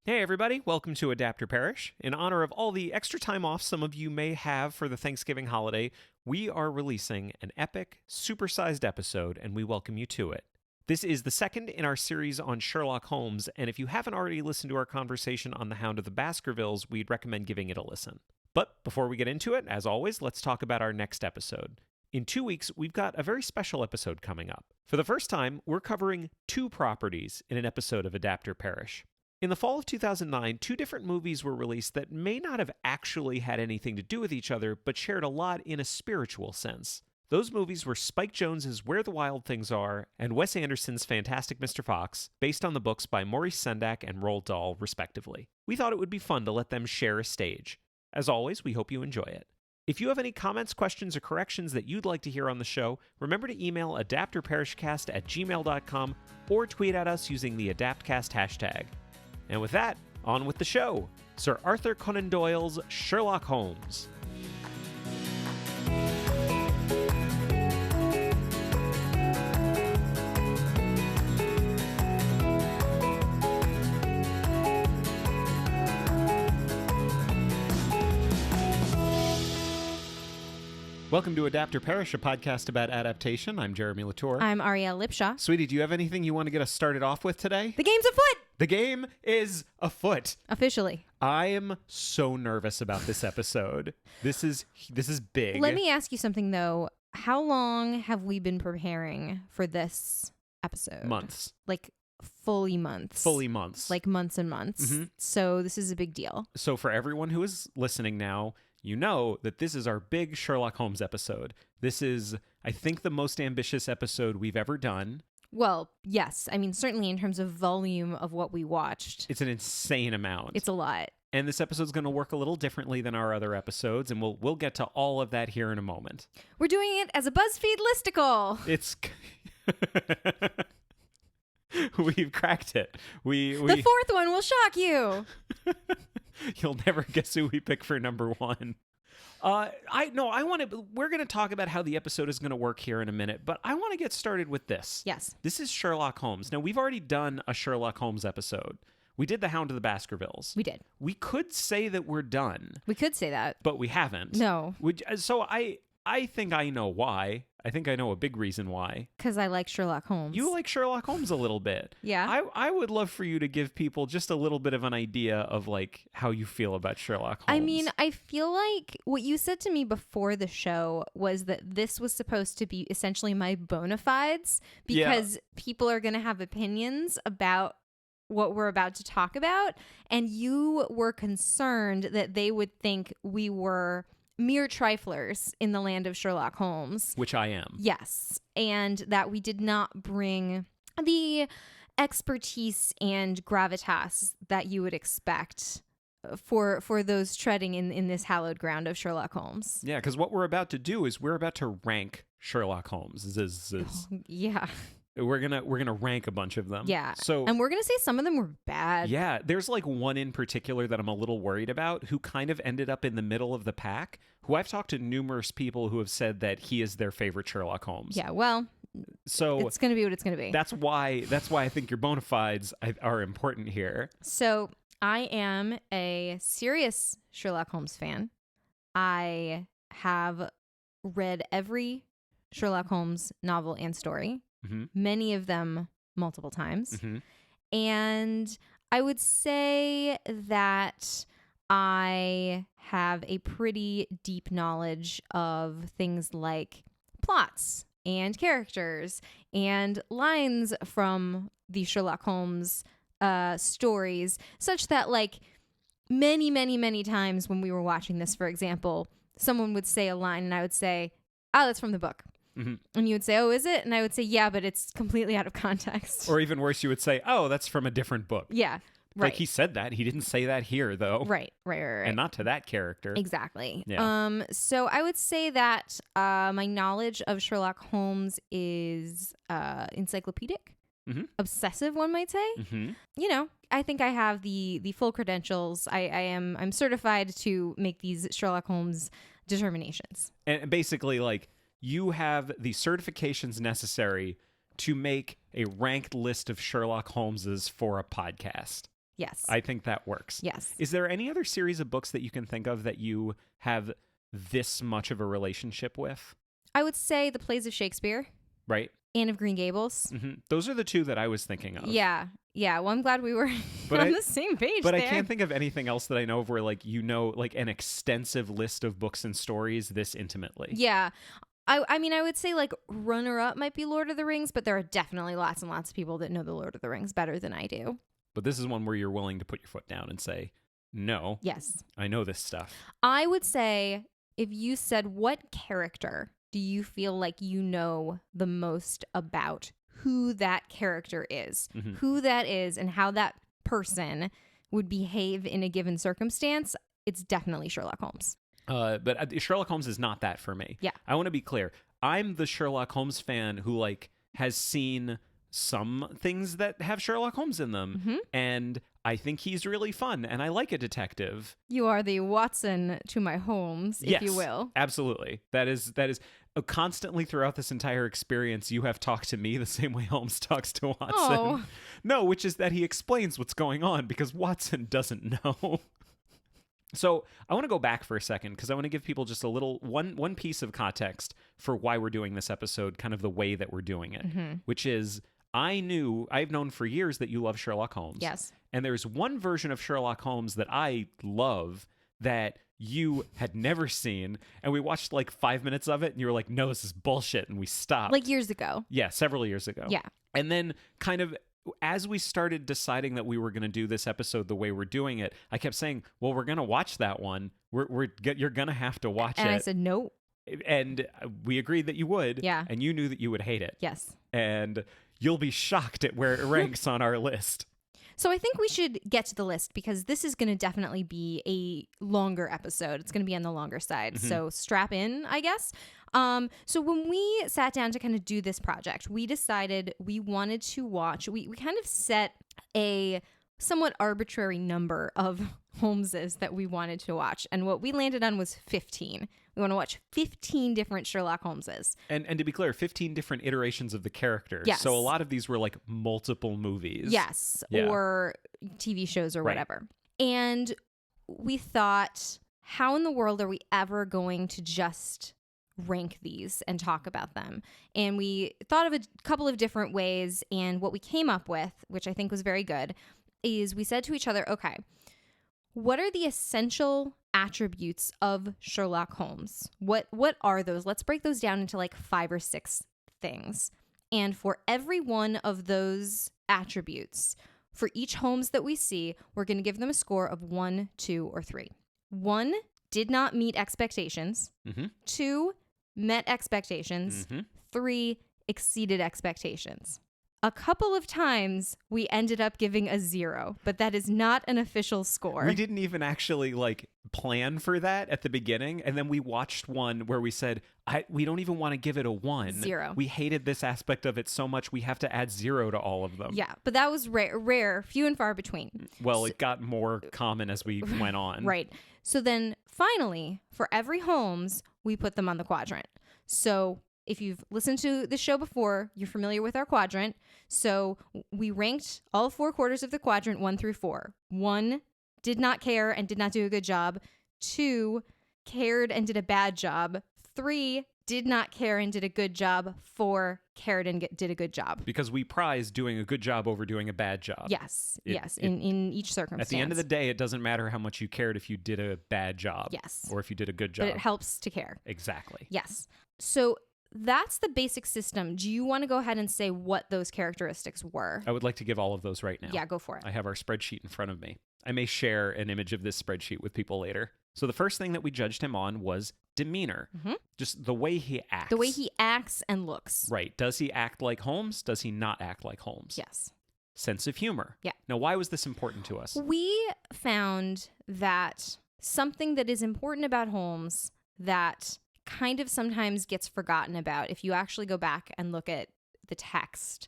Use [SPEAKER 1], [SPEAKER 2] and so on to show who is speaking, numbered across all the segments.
[SPEAKER 1] Hey everybody, welcome to Adapt or Perish. In honor of all the extra time off some of you may have for the Thanksgiving holiday, we are releasing an epic, supersized episode, and we welcome you to it. This is the second in our series on Sherlock Holmes, and if you haven't already listened to our conversation on the Hound of the Baskervilles, we'd recommend giving it a listen. But before we get into it, as always, let's talk about our next episode. In 2 weeks, we've got a very special episode coming up. For the first time, we're covering two properties in an episode of Adapt or Perish. In the fall of 2009, two different movies were released that may not have actually had anything to do with each other, but shared a lot in a spiritual sense. Those movies were Spike Jonze's Where the Wild Things Are and Wes Anderson's Fantastic Mr. Fox, based on the books by Maurice Sendak and Roald Dahl, respectively. We thought it would be fun to let them share a stage. As always, we hope you enjoy it. If you have any comments, questions, or corrections that you'd like to hear on the show, remember to email adaptorperishcast@gmail.com or tweet at us using the AdaptCast hashtag. And with that, on with the show, Sir Arthur Conan Doyle's Sherlock Holmes. Welcome to Adapt or Perish, a podcast about adaptation. I'm Jeremy Latour.
[SPEAKER 2] I'm Arielle Lipshaw.
[SPEAKER 1] Sweetie, do you have anything you want to get us started off with today?
[SPEAKER 2] The game's afoot!
[SPEAKER 1] The game is afoot.
[SPEAKER 2] Officially.
[SPEAKER 1] I am so nervous about this episode. This is big.
[SPEAKER 2] Let me ask you something, though. How long have we been preparing for this episode?
[SPEAKER 1] Months.
[SPEAKER 2] Like, fully months.
[SPEAKER 1] Fully months.
[SPEAKER 2] Like, months and months.
[SPEAKER 1] Mm-hmm.
[SPEAKER 2] So, this is a big deal.
[SPEAKER 1] So, for everyone who is listening now, you know that this is our big Sherlock Holmes episode. This is, I think, the most ambitious episode we've ever done.
[SPEAKER 2] Well, yes. I mean, certainly in terms of volume of what we watched.
[SPEAKER 1] It's an insane amount.
[SPEAKER 2] It's a lot.
[SPEAKER 1] And this episode's going to work a little differently than our other episodes, and we'll get to all of that here in a moment.
[SPEAKER 2] We're doing it as a BuzzFeed listicle.
[SPEAKER 1] It's... We've cracked it. We
[SPEAKER 2] The fourth one will shock you.
[SPEAKER 1] You'll never guess who we pick for number one. We're going to talk about how the episode is going to work here in a minute, but I want to get started with this.
[SPEAKER 2] Yes.
[SPEAKER 1] This is Sherlock Holmes. Now, we've already done a Sherlock Holmes episode. We did The Hound of the Baskervilles.
[SPEAKER 2] We did.
[SPEAKER 1] We could say that we're done.
[SPEAKER 2] We could say that.
[SPEAKER 1] But we haven't.
[SPEAKER 2] No.
[SPEAKER 1] So I think I know why. I think I know a big reason why.
[SPEAKER 2] Because I like Sherlock Holmes.
[SPEAKER 1] You like Sherlock Holmes a little bit.
[SPEAKER 2] Yeah.
[SPEAKER 1] I would love for you to give people just a little bit of an idea of like how you feel about Sherlock Holmes.
[SPEAKER 2] I mean, I feel like what you said to me before the show was that this was supposed to be essentially my bona fides because people are going to have opinions about what we're about to talk about. And you were concerned that they would think we were mere triflers in the land of Sherlock Holmes.
[SPEAKER 1] Which I am.
[SPEAKER 2] Yes. And that we did not bring the expertise and gravitas that you would expect for those treading in this hallowed ground of Sherlock Holmes.
[SPEAKER 1] Yeah, because what we're about to do is we're about to rank Sherlock Holmes.
[SPEAKER 2] Yeah.
[SPEAKER 1] We're gonna rank a bunch of them.
[SPEAKER 2] Yeah.
[SPEAKER 1] And
[SPEAKER 2] we're gonna say some of them were bad.
[SPEAKER 1] Yeah. There's like one in particular that I'm a little worried about who kind of ended up in the middle of the pack, who I've talked to numerous people who have said that he is their favorite Sherlock Holmes.
[SPEAKER 2] Yeah, well,
[SPEAKER 1] so
[SPEAKER 2] it's gonna be what it's gonna be.
[SPEAKER 1] That's why I think your bona fides are important here.
[SPEAKER 2] So I am a serious Sherlock Holmes fan. I have read every Sherlock Holmes novel and story.
[SPEAKER 1] Mm-hmm.
[SPEAKER 2] Many of them multiple times.
[SPEAKER 1] Mm-hmm.
[SPEAKER 2] And I would say that I have a pretty deep knowledge of things like plots and characters and lines from the Sherlock Holmes stories, such that like many, many, many times when we were watching this, for example, someone would say a line and I would say, oh, that's from the book.
[SPEAKER 1] Mm-hmm.
[SPEAKER 2] And you would say, oh, is it? And I would say, yeah, but it's completely out of context.
[SPEAKER 1] Or even worse, you would say, oh, that's from a different book.
[SPEAKER 2] Yeah, right.
[SPEAKER 1] Like he said that. He didn't say that here, though.
[SPEAKER 2] Right.
[SPEAKER 1] And not to that character.
[SPEAKER 2] Exactly.
[SPEAKER 1] Yeah.
[SPEAKER 2] So I would say that my knowledge of Sherlock Holmes is encyclopedic.
[SPEAKER 1] Mm-hmm.
[SPEAKER 2] Obsessive, one might say.
[SPEAKER 1] Mm-hmm.
[SPEAKER 2] You know, I think I have the full credentials. I'm certified to make these Sherlock Holmes determinations.
[SPEAKER 1] And basically, like, you have the certifications necessary to make a ranked list of Sherlock Holmeses for a podcast.
[SPEAKER 2] Yes.
[SPEAKER 1] I think that works.
[SPEAKER 2] Yes.
[SPEAKER 1] Is there any other series of books that you can think of that you have this much of a relationship with?
[SPEAKER 2] I would say the plays of Shakespeare,
[SPEAKER 1] Right?
[SPEAKER 2] Anne of Green Gables.
[SPEAKER 1] Those are the two that I was thinking of.
[SPEAKER 2] Yeah. Yeah. Well, I'm glad we were
[SPEAKER 1] But
[SPEAKER 2] on
[SPEAKER 1] I-
[SPEAKER 2] the same page
[SPEAKER 1] But
[SPEAKER 2] there.
[SPEAKER 1] I can't think of anything else that I know of where, like, like an extensive list of books and stories this intimately.
[SPEAKER 2] Yeah. I mean, I would say like runner-up might be Lord of the Rings, but there are definitely lots and lots of people that know the Lord of the Rings better than I do.
[SPEAKER 1] But this is one where you're willing to put your foot down and say, no,
[SPEAKER 2] Yes.
[SPEAKER 1] I know this stuff.
[SPEAKER 2] I would say if you said, what character do you feel like you know the most about who that character is, who that is, and how that person would behave in a given circumstance, it's definitely Sherlock Holmes.
[SPEAKER 1] But Sherlock Holmes is not that for me.
[SPEAKER 2] Yeah.
[SPEAKER 1] I want to be clear. I'm the Sherlock Holmes fan who, like, has seen some things that have Sherlock Holmes in them. And I think he's really fun, and I like a detective.
[SPEAKER 2] You are the Watson to my Holmes, if you will.
[SPEAKER 1] Absolutely. That is constantly throughout this entire experience, you have talked to me the same way Holmes talks to Watson.
[SPEAKER 2] Oh.
[SPEAKER 1] No, which is that he explains what's going on because Watson doesn't know. So I want to go back for a second because I want to give people just a little one piece of context for why we're doing this episode, kind of the way that we're doing it, which is I've known for years that you love Sherlock Holmes.
[SPEAKER 2] Yes.
[SPEAKER 1] And there's one version of Sherlock Holmes that I love that you had never seen. And we watched like 5 minutes of it and you were like, no, this is bullshit. And we stopped.
[SPEAKER 2] Like years ago.
[SPEAKER 1] Yeah, several years ago.
[SPEAKER 2] Yeah.
[SPEAKER 1] And then kind of as we started deciding that we were going to do this episode the way we're doing it, I kept saying, well, we're going to watch that one. You're going to have to watch it.
[SPEAKER 2] And I said, no.
[SPEAKER 1] And we agreed that you would.
[SPEAKER 2] Yeah.
[SPEAKER 1] And you knew that you would hate it.
[SPEAKER 2] Yes.
[SPEAKER 1] And you'll be shocked at where it ranks on our list.
[SPEAKER 2] So I think we should get to the list because this is going to definitely be a longer episode. It's going to be on the longer side. So strap in, I guess. So when we sat down to kind of do this project, we decided we wanted to watch, we kind of set a somewhat arbitrary number of Holmeses that we wanted to watch. And what we landed on was 15. We want to watch 15 different Sherlock Holmeses.
[SPEAKER 1] And to be clear, 15 different iterations of the characters.
[SPEAKER 2] Yes.
[SPEAKER 1] So a lot of these were like multiple movies.
[SPEAKER 2] Yes.
[SPEAKER 1] Yeah.
[SPEAKER 2] Or TV shows or
[SPEAKER 1] Right.
[SPEAKER 2] whatever. And we thought, how in the world are we ever going to just rank these and talk about them? And we thought of a couple of different ways. And what we came up with, which I think was very good, is we said to each other, okay, what are the essential attributes of Sherlock Holmes? What are those? Let's break those down into like 5 or 6 things. And for every one of those attributes, for each Holmes that we see, we're going to give them a score of 1, 2, or 3. 1, did not meet expectations. 2, met expectations. 3, exceeded expectations. A couple of times we ended up giving a 0, but that is not an official score.
[SPEAKER 1] We didn't even actually like plan for that at the beginning. And then we watched one where we said, we don't even want to give it a 1.
[SPEAKER 2] 0.
[SPEAKER 1] We hated this aspect of it so much we have to add 0 to all of them.
[SPEAKER 2] Yeah, but that was rare, few and far between.
[SPEAKER 1] Well, it got more common as we went on.
[SPEAKER 2] Right. So then finally, for every Holmes, we put them on the quadrant. So if you've listened to the show before, you're familiar with our quadrant. So we ranked all 4 quarters of the quadrant 1 through 4. 1, did not care and did not do a good job. 2, cared and did a bad job. 3, did not care and did a good job. 4, cared and did a good job.
[SPEAKER 1] Because we prize doing a good job over doing a bad job.
[SPEAKER 2] Yes, in each circumstance.
[SPEAKER 1] At the end of the day, it doesn't matter how much you cared if you did a bad job.
[SPEAKER 2] Yes.
[SPEAKER 1] Or if you did a good job.
[SPEAKER 2] But it helps to care.
[SPEAKER 1] Exactly.
[SPEAKER 2] Yes. So that's the basic system. Do you want to go ahead and say what those characteristics were?
[SPEAKER 1] I would like to give all of those right now.
[SPEAKER 2] Yeah, go for it.
[SPEAKER 1] I have our spreadsheet in front of me. I may share an image of this spreadsheet with people later. So the first thing that we judged him on was demeanor. Just the way he acts.
[SPEAKER 2] The way he acts and looks.
[SPEAKER 1] Right. Does he act like Holmes? Does he not act like Holmes?
[SPEAKER 2] Yes.
[SPEAKER 1] Sense of humor.
[SPEAKER 2] Yeah.
[SPEAKER 1] Now, why was this important to us?
[SPEAKER 2] We found that something that is important about Holmes that kind of sometimes gets forgotten about if you actually go back and look at the text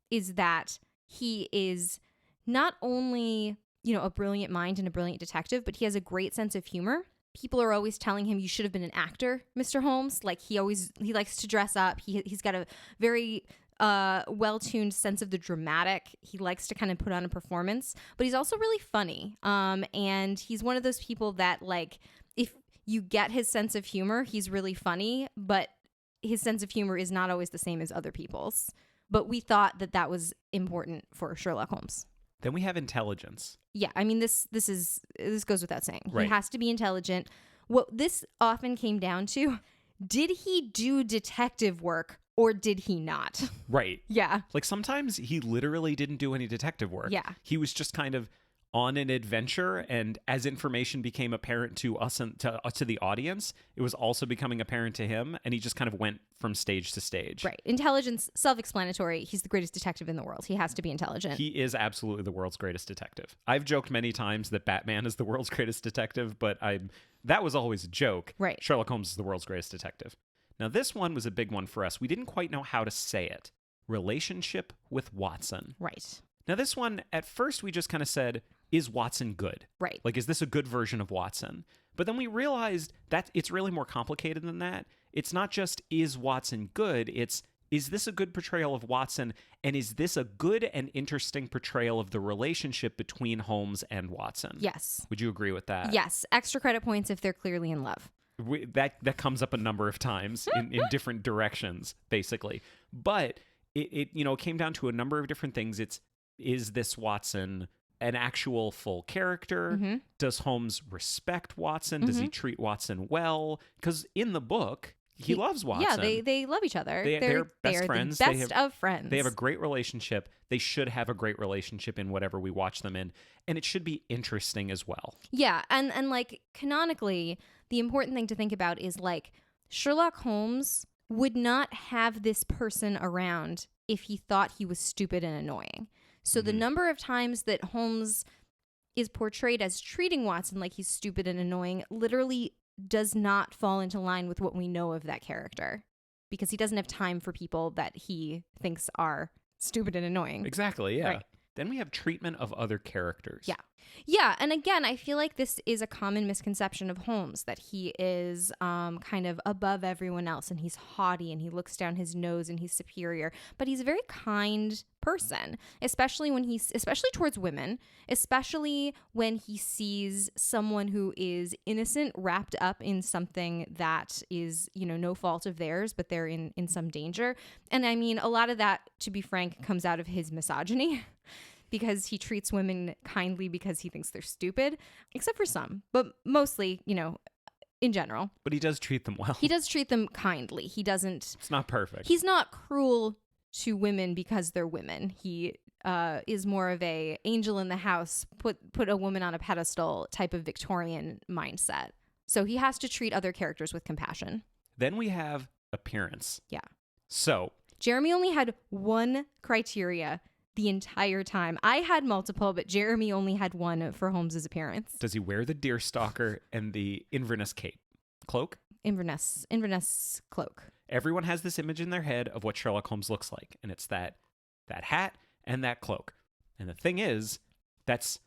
[SPEAKER 2] is that he is not only, a brilliant mind and a brilliant detective, but he has a great sense of humor. People are always telling him, you should have been an actor, Mr. Holmes. Like he likes to dress up. He's got a very well-tuned sense of the dramatic. He likes to kind of put on a performance, but he's also really funny. And he's one of those people that, like, if you get his sense of humor, he's really funny, but his sense of humor is not always the same as other people's. But we thought that that was important for Sherlock Holmes.
[SPEAKER 1] Then we have intelligence.
[SPEAKER 2] Yeah, I mean, this goes without saying.
[SPEAKER 1] Right.
[SPEAKER 2] He has to be intelligent. What this often came down to, did he do detective work or did he not?
[SPEAKER 1] Right.
[SPEAKER 2] Yeah.
[SPEAKER 1] Like sometimes he literally didn't do any detective work.
[SPEAKER 2] Yeah.
[SPEAKER 1] He was just kind of on an adventure, and as information became apparent to us and to the audience, it was also becoming apparent to him, and he just kind of went from stage to stage.
[SPEAKER 2] Right. Intelligence, self-explanatory. He's the greatest detective in the world. He has to be intelligent.
[SPEAKER 1] He is absolutely the world's greatest detective. I've joked many times that Batman is the world's greatest detective, but that was always a joke.
[SPEAKER 2] Right.
[SPEAKER 1] Sherlock Holmes is the world's greatest detective. Now, this one was a big one for us. We didn't quite know how to say it. Relationship with Watson.
[SPEAKER 2] Right.
[SPEAKER 1] Now, this one, at first, we just kind of said, is Watson good?
[SPEAKER 2] Right.
[SPEAKER 1] Like, is this a good version of Watson? But then we realized that it's really more complicated than that. It's not just, is Watson good? It's, is this a good portrayal of Watson? And is this a good and interesting portrayal of the relationship between Holmes and Watson?
[SPEAKER 2] Yes.
[SPEAKER 1] Would you agree with that?
[SPEAKER 2] Yes. Extra credit points if they're clearly in love.
[SPEAKER 1] That comes up a number of times in different directions, basically. But it came down to a number of different things. Is this Watson an actual full character?
[SPEAKER 2] Mm-hmm.
[SPEAKER 1] Does Holmes respect Watson? Does he treat Watson well? Because in the book, he loves Watson.
[SPEAKER 2] Yeah, they love each other.
[SPEAKER 1] They're best friends.
[SPEAKER 2] The best of friends.
[SPEAKER 1] They have a great relationship. They should have a great relationship in whatever we watch them in. And it should be interesting as well.
[SPEAKER 2] Yeah, and like canonically, the important thing to think about is like Sherlock Holmes would not have this person around if he thought he was stupid and annoying. So the number of times that Holmes is portrayed as treating Watson like he's stupid and annoying literally does not fall into line with what we know of that character, because he doesn't have time for people that he thinks are stupid and annoying.
[SPEAKER 1] Exactly, yeah.
[SPEAKER 2] Right.
[SPEAKER 1] Then we have treatment of other characters.
[SPEAKER 2] Yeah. Yeah, and again, I feel like this is a common misconception of Holmes, that he is kind of above everyone else, and he's haughty, and he looks down his nose, and he's superior. But he's a very kind person, especially towards women, especially when he sees someone who is innocent wrapped up in something that is, no fault of theirs, but they're in some danger. And I mean, a lot of that, to be frank, comes out of his misogyny. Because he treats women kindly because he thinks they're stupid, except for some, but mostly, in general.
[SPEAKER 1] But he does treat them well.
[SPEAKER 2] He does treat them kindly. He doesn't.
[SPEAKER 1] It's not perfect.
[SPEAKER 2] He's not cruel to women because they're women. He is more of a angel in the house, put a woman on a pedestal type of Victorian mindset. So he has to treat other characters with compassion.
[SPEAKER 1] Then we have appearance.
[SPEAKER 2] Yeah.
[SPEAKER 1] So
[SPEAKER 2] Jeremy only had one criteria the entire time. I had multiple, but Jeremy only had one for Holmes's appearance.
[SPEAKER 1] does he wear the deerstalker and the Inverness cloak?
[SPEAKER 2] Inverness cloak.
[SPEAKER 1] Everyone has this image in their head of what Sherlock Holmes looks like, and it's that hat and that cloak. And the thing is, that's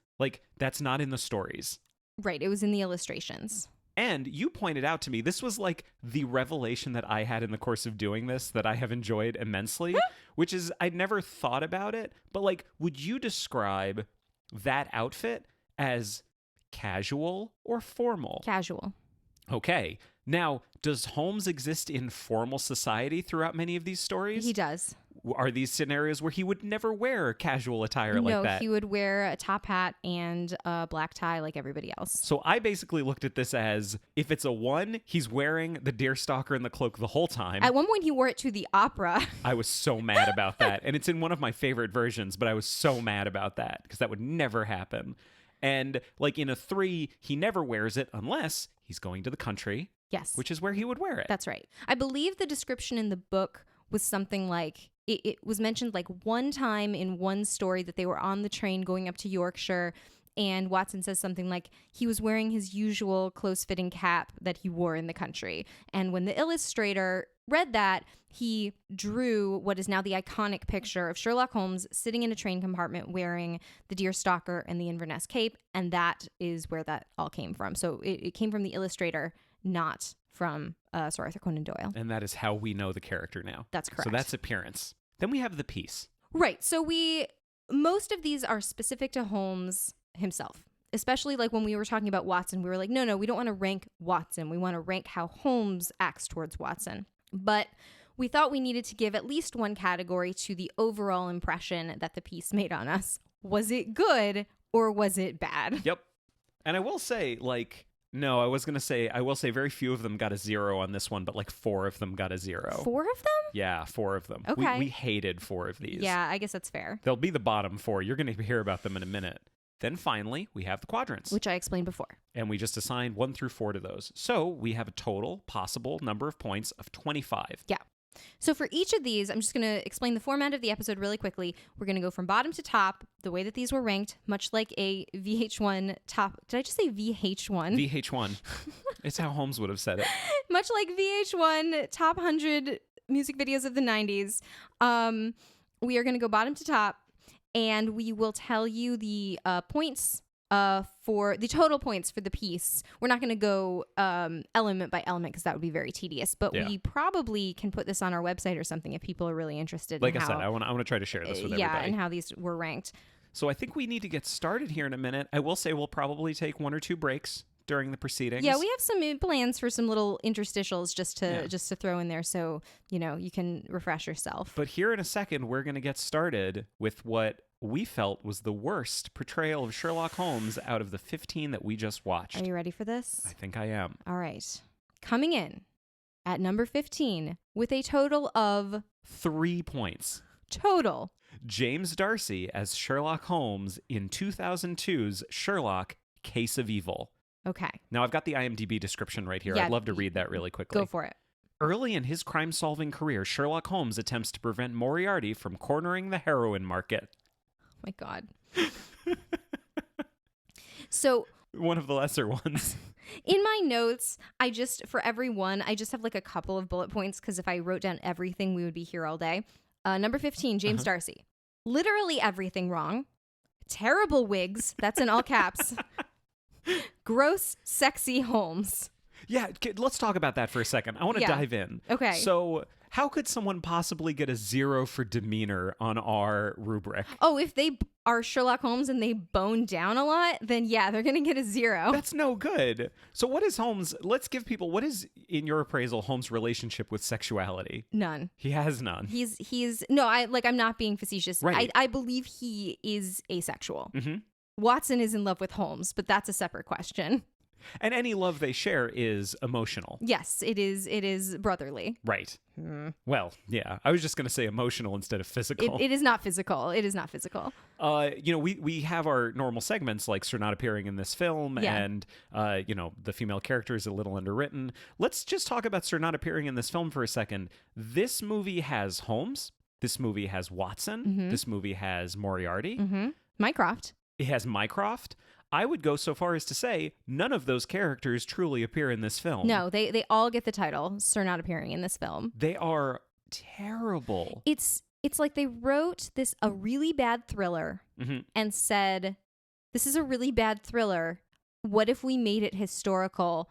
[SPEAKER 1] not in the stories.
[SPEAKER 2] Right, it was in the illustrations.
[SPEAKER 1] And you pointed out to me, this was like the revelation that I had in the course of doing this that I have enjoyed immensely, which is I'd never thought about it. But like, would you describe that outfit as casual or formal?
[SPEAKER 2] Casual.
[SPEAKER 1] Okay. Now, does Holmes exist in formal society throughout many of these stories?
[SPEAKER 2] He does.
[SPEAKER 1] Are these scenarios where he would never wear casual attire like that?
[SPEAKER 2] No, he would wear a top hat and a black tie like everybody else.
[SPEAKER 1] So I basically looked at this as, if it's a 1, he's wearing the deerstalker and the cloak the whole time.
[SPEAKER 2] At one point, he wore it to the opera.
[SPEAKER 1] I was so mad about that. And it's in one of my favorite versions, but I was so mad about that because that would never happen. And like in a 3, he never wears it unless he's going to the country.
[SPEAKER 2] Yes.
[SPEAKER 1] Which is where he would wear it.
[SPEAKER 2] That's right. I believe the description in the book was something like, it was mentioned like one time in one story that they were on the train going up to Yorkshire, and Watson says something like he was wearing his usual close-fitting cap that he wore in the country. And when the illustrator read that, he drew what is now the iconic picture of Sherlock Holmes sitting in a train compartment wearing the deerstalker and the Inverness cape, and that is where that all came from. So it came from the illustrator, not from Sir Arthur Conan Doyle.
[SPEAKER 1] And that is how we know the character now.
[SPEAKER 2] That's correct.
[SPEAKER 1] So that's appearance. Then we have the piece.
[SPEAKER 2] Right. So most of these are specific to Holmes himself. Especially like when we were talking about Watson, we were like, no, we don't want to rank Watson. We want to rank how Holmes acts towards Watson. But we thought we needed to give at least one category to the overall impression that the piece made on us. Was it good or was it bad?
[SPEAKER 1] Yep. And I will say, no, I will say very few of them got a 0 on this one, but 4 of them got a 0.
[SPEAKER 2] 4 of them?
[SPEAKER 1] Yeah, 4 of them.
[SPEAKER 2] Okay.
[SPEAKER 1] We hated 4 of these.
[SPEAKER 2] Yeah, I guess that's fair.
[SPEAKER 1] They'll be the bottom 4. You're going to hear about them in a minute. Then finally, we have the quadrants.
[SPEAKER 2] Which I explained before.
[SPEAKER 1] And we just assigned 1 through 4 to those. So we have a total possible number of points of 25.
[SPEAKER 2] Yeah. So for each of these, I'm just going to explain the format of the episode really quickly. We're going to go from bottom to top, the way that these were ranked, much like a VH1 top. Did I just say VH1?
[SPEAKER 1] VH1. It's how Holmes would have said it.
[SPEAKER 2] Much like VH1 top 100 music videos of the 90s. We are going to go bottom to top, and we will tell you the points for the total points for the piece. We're not going to go element by element because that would be very tedious, but we probably can put this on our website or something if people are really interested.
[SPEAKER 1] Like I said, I want to try to share this with everybody.
[SPEAKER 2] Yeah, and how these were ranked.
[SPEAKER 1] So I think we need to get started here in a minute. I will say we'll probably take 1 or 2 breaks during the proceedings.
[SPEAKER 2] Yeah, we have some plans for some little interstitials just to throw in there so, you can refresh yourself.
[SPEAKER 1] But here in a second, we're going to get started with what we felt was the worst portrayal of Sherlock Holmes out of the 15 that we just watched.
[SPEAKER 2] Are you ready for this?
[SPEAKER 1] I think I am.
[SPEAKER 2] All right. Coming in at number 15 with a total of
[SPEAKER 1] 3 points.
[SPEAKER 2] Total.
[SPEAKER 1] James D'Arcy as Sherlock Holmes in 2002's Sherlock: Case of Evil.
[SPEAKER 2] Okay.
[SPEAKER 1] Now, I've got the IMDb description right here.
[SPEAKER 2] Yeah,
[SPEAKER 1] I'd love to read that really quickly.
[SPEAKER 2] Go for it.
[SPEAKER 1] Early in his crime-solving career, Sherlock Holmes attempts to prevent Moriarty from cornering the heroin market.
[SPEAKER 2] Oh my God. So
[SPEAKER 1] one of the lesser ones.
[SPEAKER 2] In my notes, for every one, I just have a couple of bullet points because if I wrote down everything, we would be here all day. Number 15, James D'Arcy. Literally everything wrong. Terrible wigs. That's in all caps. Gross, sexy Holmes.
[SPEAKER 1] Yeah, let's talk about that for a second. I want to dive in.
[SPEAKER 2] Okay.
[SPEAKER 1] So how could someone possibly get a 0 for demeanor on our rubric?
[SPEAKER 2] Oh, if they are Sherlock Holmes and they bone down a lot, then yeah, they're going to get a 0.
[SPEAKER 1] That's no good. So what is Holmes? Let's give people, what is, in your appraisal, Holmes' relationship with sexuality?
[SPEAKER 2] None.
[SPEAKER 1] He has none.
[SPEAKER 2] I'm not being facetious.
[SPEAKER 1] Right.
[SPEAKER 2] I believe he is asexual.
[SPEAKER 1] Mm-hmm.
[SPEAKER 2] Watson is in love with Holmes, but that's a separate question.
[SPEAKER 1] And any love they share is emotional.
[SPEAKER 2] Yes, it is brotherly.
[SPEAKER 1] Right. Well, yeah. I was just going to say emotional instead of physical.
[SPEAKER 2] It is not physical. It is not physical.
[SPEAKER 1] We have our normal segments like Sir not appearing in this film and, the female character is a little underwritten. Let's just talk about Sir not appearing in this film for a second. This movie has Holmes. This movie has Watson. Mm-hmm. This movie has Moriarty.
[SPEAKER 2] Mm-hmm. Mycroft.
[SPEAKER 1] It has Mycroft. I would go so far as to say none of those characters truly appear in this film.
[SPEAKER 2] No, they all get the title, Sir not appearing in this film.
[SPEAKER 1] They are terrible.
[SPEAKER 2] It's like they wrote a really bad thriller and said, this is a really bad thriller. What if we made it historical?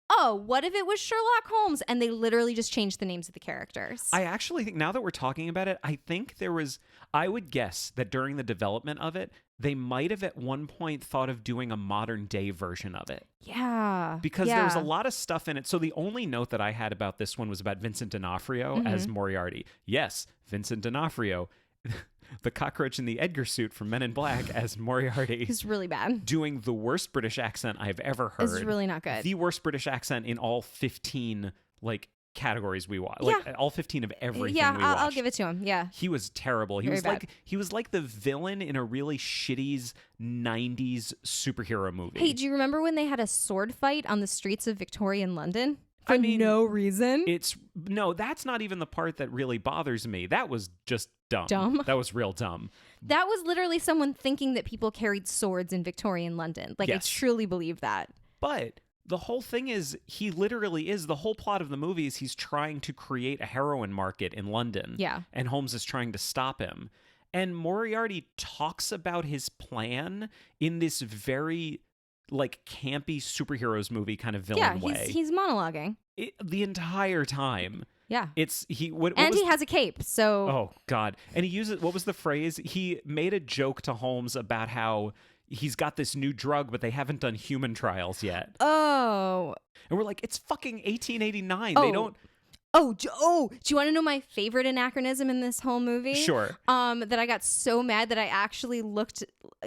[SPEAKER 2] Oh, what if it was Sherlock Holmes? And they literally just changed the names of the characters.
[SPEAKER 1] I actually think, now that we're talking about it, I would guess that during the development of it, they might have at one point thought of doing a modern day version of it.
[SPEAKER 2] Yeah.
[SPEAKER 1] Because there was a lot of stuff in it. So the only note that I had about this one was about Vincent D'Onofrio as Moriarty. Yes, Vincent D'Onofrio, the cockroach in the Edgar suit from Men in Black as Moriarty.
[SPEAKER 2] He's really bad.
[SPEAKER 1] Doing the worst British accent I've ever heard.
[SPEAKER 2] It's really not good.
[SPEAKER 1] The worst British accent in all 15, categories we watched. All 15 of everything we watched.
[SPEAKER 2] I'll give it to him. Yeah.
[SPEAKER 1] He was terrible. He was like the villain in a really shitty 90s superhero movie.
[SPEAKER 2] Hey, do you remember when they had a sword fight on the streets of Victorian London? For no reason?
[SPEAKER 1] That's not even the part that really bothers me. That was just dumb. That was real dumb.
[SPEAKER 2] That was literally someone thinking that people carried swords in Victorian London. I truly believe that.
[SPEAKER 1] But the whole thing is, he literally is, the whole plot of the movie is he's trying to create a heroin market in London.
[SPEAKER 2] Yeah.
[SPEAKER 1] And Holmes is trying to stop him. And Moriarty talks about his plan in this very, campy superheroes movie kind of villain way.
[SPEAKER 2] Yeah, he's monologuing.
[SPEAKER 1] The entire time.
[SPEAKER 2] Yeah.
[SPEAKER 1] It's what
[SPEAKER 2] And
[SPEAKER 1] was,
[SPEAKER 2] he has a cape, so
[SPEAKER 1] oh God. And he uses, what was the phrase? He made a joke to Holmes about how he's got this new drug, but they haven't done human trials yet.
[SPEAKER 2] oh.
[SPEAKER 1] And we're like, it's fucking 1889.
[SPEAKER 2] Oh.
[SPEAKER 1] They don't.
[SPEAKER 2] Do you want to know my favorite anachronism in this whole movie?
[SPEAKER 1] Sure.
[SPEAKER 2] That I got so mad that I actually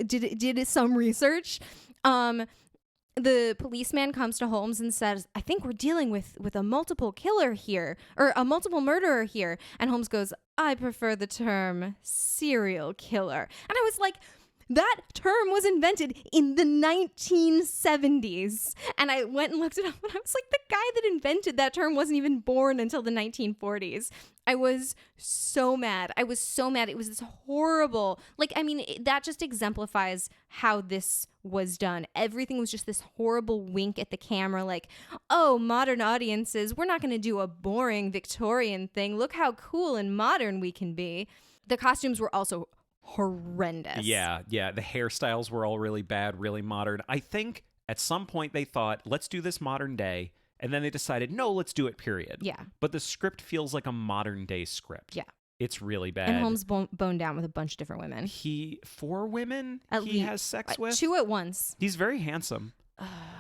[SPEAKER 2] did some research. The policeman comes to Holmes and says, I think we're dealing with a multiple killer here, or a multiple murderer here. And Holmes goes, I prefer the term serial killer. And I was like, that term was invented in the 1970s. And I went and looked it up, and I was like, the guy that invented that term wasn't even born until the 1940s. I was so mad. It was this horrible, that just exemplifies how this was done. Everything was just this horrible wink at the camera, like, oh, modern audiences, we're not going to do a boring Victorian thing. Look how cool and modern we can be. The costumes were also horrendous.
[SPEAKER 1] Yeah. The hairstyles were all really bad, really modern. I think at some point they thought, let's do this modern day. And then they decided, no, let's do it, period.
[SPEAKER 2] Yeah.
[SPEAKER 1] But the script feels like a modern day script.
[SPEAKER 2] Yeah.
[SPEAKER 1] It's really bad.
[SPEAKER 2] And Holmes boned down with a bunch of different women.
[SPEAKER 1] 4 women
[SPEAKER 2] At
[SPEAKER 1] he
[SPEAKER 2] least,
[SPEAKER 1] has sex with?
[SPEAKER 2] 2 at once.
[SPEAKER 1] He's very handsome.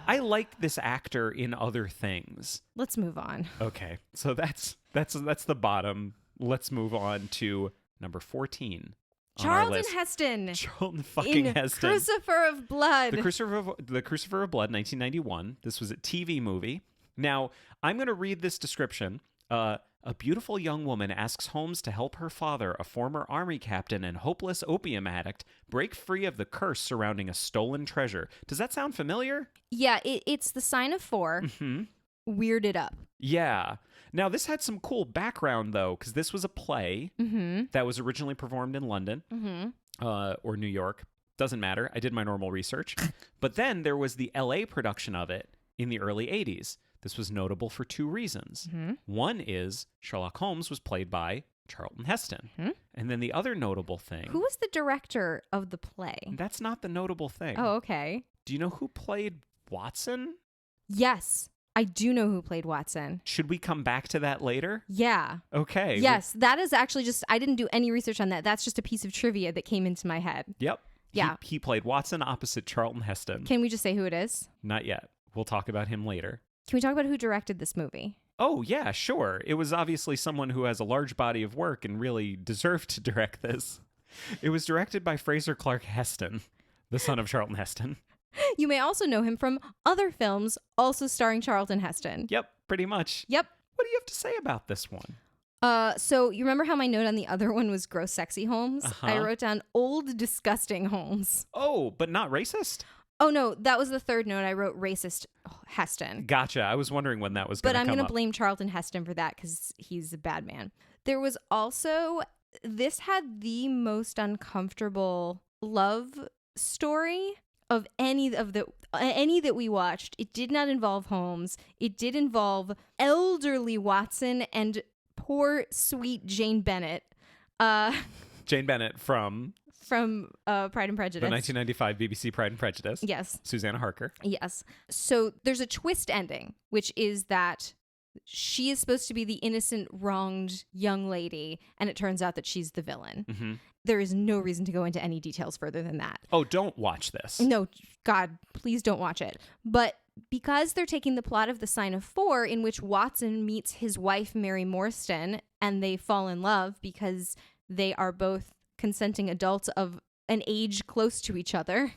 [SPEAKER 1] I like this actor in other things.
[SPEAKER 2] Let's move on.
[SPEAKER 1] Okay. So that's the bottom. Let's move on to number 14.
[SPEAKER 2] Charlton Heston.
[SPEAKER 1] Charlton fucking Heston.
[SPEAKER 2] Crucifer of Blood.
[SPEAKER 1] The Crucifer of Blood, 1991. This was a TV movie. Now, I'm going to read this description. A beautiful young woman asks Holmes to help her father, a former army captain and hopeless opium addict, break free of the curse surrounding a stolen treasure. Does that sound familiar?
[SPEAKER 2] Yeah, it's the sign of 4.
[SPEAKER 1] Mm-hmm.
[SPEAKER 2] Weirded up.
[SPEAKER 1] Yeah. Now, this had some cool background, though, because this was a play that was originally performed in London or New York. Doesn't matter. I did my normal research. But then there was the LA production of it in the early 80s. This was notable for 2 reasons. One is Sherlock Holmes was played by Charlton Heston. And then the other notable thing...
[SPEAKER 2] Who was the director of the play?
[SPEAKER 1] That's not the notable thing.
[SPEAKER 2] Oh, okay.
[SPEAKER 1] Do you know who played Watson?
[SPEAKER 2] Yes, I do know who played Watson.
[SPEAKER 1] Should we come back to that later?
[SPEAKER 2] Yeah.
[SPEAKER 1] Okay.
[SPEAKER 2] Yes, that is actually just... I didn't do any research on that. That's just a piece of trivia that came into my head.
[SPEAKER 1] Yep.
[SPEAKER 2] Yeah.
[SPEAKER 1] He played Watson opposite Charlton Heston.
[SPEAKER 2] Can we just say who it is?
[SPEAKER 1] Not yet. We'll talk about him later.
[SPEAKER 2] Can we talk about who directed this movie?
[SPEAKER 1] Oh, yeah, sure. It was obviously someone who has a large body of work and really deserved to direct this. It was directed by Fraser Clark Heston, the son of Charlton Heston.
[SPEAKER 2] You may also know him from other films also starring Charlton Heston.
[SPEAKER 1] Yep, pretty much.
[SPEAKER 2] Yep.
[SPEAKER 1] What do you have to say about this one?
[SPEAKER 2] So you remember how my note on the other one was gross, sexy Holmes? I wrote down old, disgusting Holmes.
[SPEAKER 1] Oh, but not racist?
[SPEAKER 2] Oh, no, that was the third note. I wrote racist Heston.
[SPEAKER 1] Gotcha. I was wondering when that was going to come
[SPEAKER 2] But I'm going
[SPEAKER 1] up.
[SPEAKER 2] to blame Charlton Heston for that because he's a bad man. There was also, this had the most uncomfortable love story of any that we watched. It did not involve Holmes. It did involve elderly Watson and poor, sweet Jane Bennett.
[SPEAKER 1] Jane Bennett from
[SPEAKER 2] Pride and Prejudice.
[SPEAKER 1] the 1995 BBC Pride and Prejudice.
[SPEAKER 2] Yes.
[SPEAKER 1] Susanna Harker.
[SPEAKER 2] Yes. So there's a twist ending, which is that she is supposed to be the innocent, wronged young lady, and it turns out that she's the villain.
[SPEAKER 1] Mm-hmm.
[SPEAKER 2] There is no reason to go into any details further than that.
[SPEAKER 1] Oh, don't watch this.
[SPEAKER 2] No, God, please don't watch it. But because they're taking the plot of The Sign of 4, in which Watson meets his wife, Mary Morstan, and they fall in love because they are both consenting adults of an age close to each other.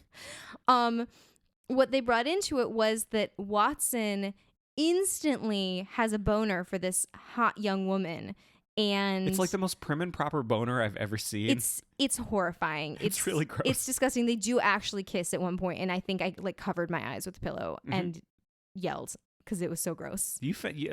[SPEAKER 2] What they brought into it was that Watson instantly has a boner for this hot young woman, and
[SPEAKER 1] it's like the most prim and proper boner I've ever seen.
[SPEAKER 2] It's horrifying.
[SPEAKER 1] It's really gross.
[SPEAKER 2] It's disgusting. They do actually kiss at one point, and I think I covered my eyes with a pillow and yelled because it was so gross.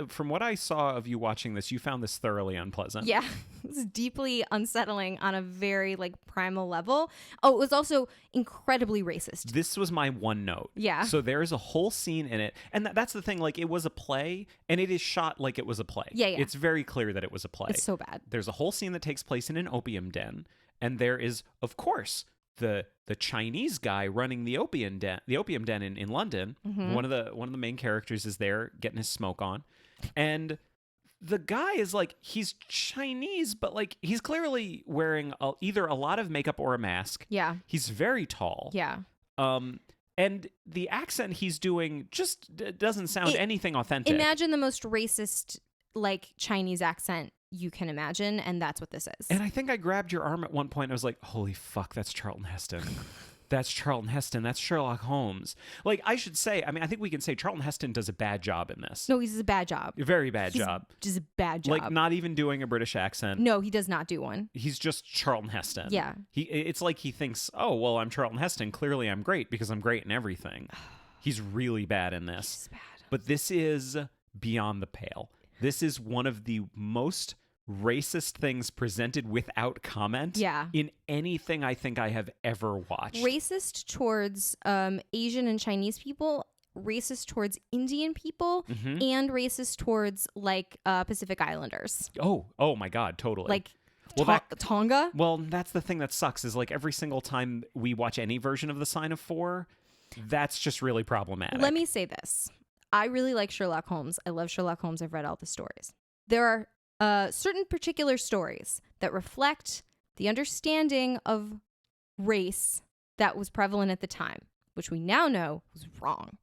[SPEAKER 1] From what I saw of you watching this, you found this thoroughly unpleasant.
[SPEAKER 2] Yeah, it was deeply unsettling on a very primal level. Oh, it was also incredibly racist.
[SPEAKER 1] This was my one note.
[SPEAKER 2] Yeah.
[SPEAKER 1] So there is a whole scene in it, and that's the thing. It was a play, and it is shot like it was a play.
[SPEAKER 2] Yeah.
[SPEAKER 1] It's very clear that it was a play.
[SPEAKER 2] It's so bad.
[SPEAKER 1] There's a whole scene that takes place in an opium den, and there is, of course, the Chinese guy running the opium den in London. One of the main characters is there getting his smoke on, and the guy is like, he's Chinese, but like he's clearly wearing either a lot of makeup or a mask.
[SPEAKER 2] Yeah.
[SPEAKER 1] He's very tall.
[SPEAKER 2] Yeah.
[SPEAKER 1] And the accent he's doing just doesn't sound anything authentic.
[SPEAKER 2] Imagine the most racist, like, Chinese accent you can imagine, and that's what this is.
[SPEAKER 1] And I think I grabbed your arm at one point and I was like, holy fuck, that's Charlton Heston. That's Charlton Heston. That's Sherlock Holmes. Like, I should say, I mean, I think we can say Charlton Heston does a bad job in this.
[SPEAKER 2] No, he does a bad job.
[SPEAKER 1] A very bad job.
[SPEAKER 2] Just a bad job.
[SPEAKER 1] Like, not even doing a British accent.
[SPEAKER 2] No, he does not do one.
[SPEAKER 1] He's just Charlton Heston.
[SPEAKER 2] Yeah.
[SPEAKER 1] It's like he thinks, oh, well, I'm Charlton Heston. Clearly I'm great because I'm great in everything. He's really bad in this.
[SPEAKER 2] He's bad.
[SPEAKER 1] But this is beyond the pale. This is one of the most racist things presented without comment in anything I think I have ever watched.
[SPEAKER 2] Racist towards Asian and Chinese people, racist towards Indian people, and racist towards, like, Pacific Islanders.
[SPEAKER 1] Oh my God, totally.
[SPEAKER 2] Like, Tonga?
[SPEAKER 1] Well, that's the thing that sucks is, like, every single time we watch any version of The Sign of Four, that's just really problematic.
[SPEAKER 2] Let me say this. I really like Sherlock Holmes. I love Sherlock Holmes. I've read all the stories. There are certain particular stories that reflect the understanding of race that was prevalent at the time, which we now know was wrong.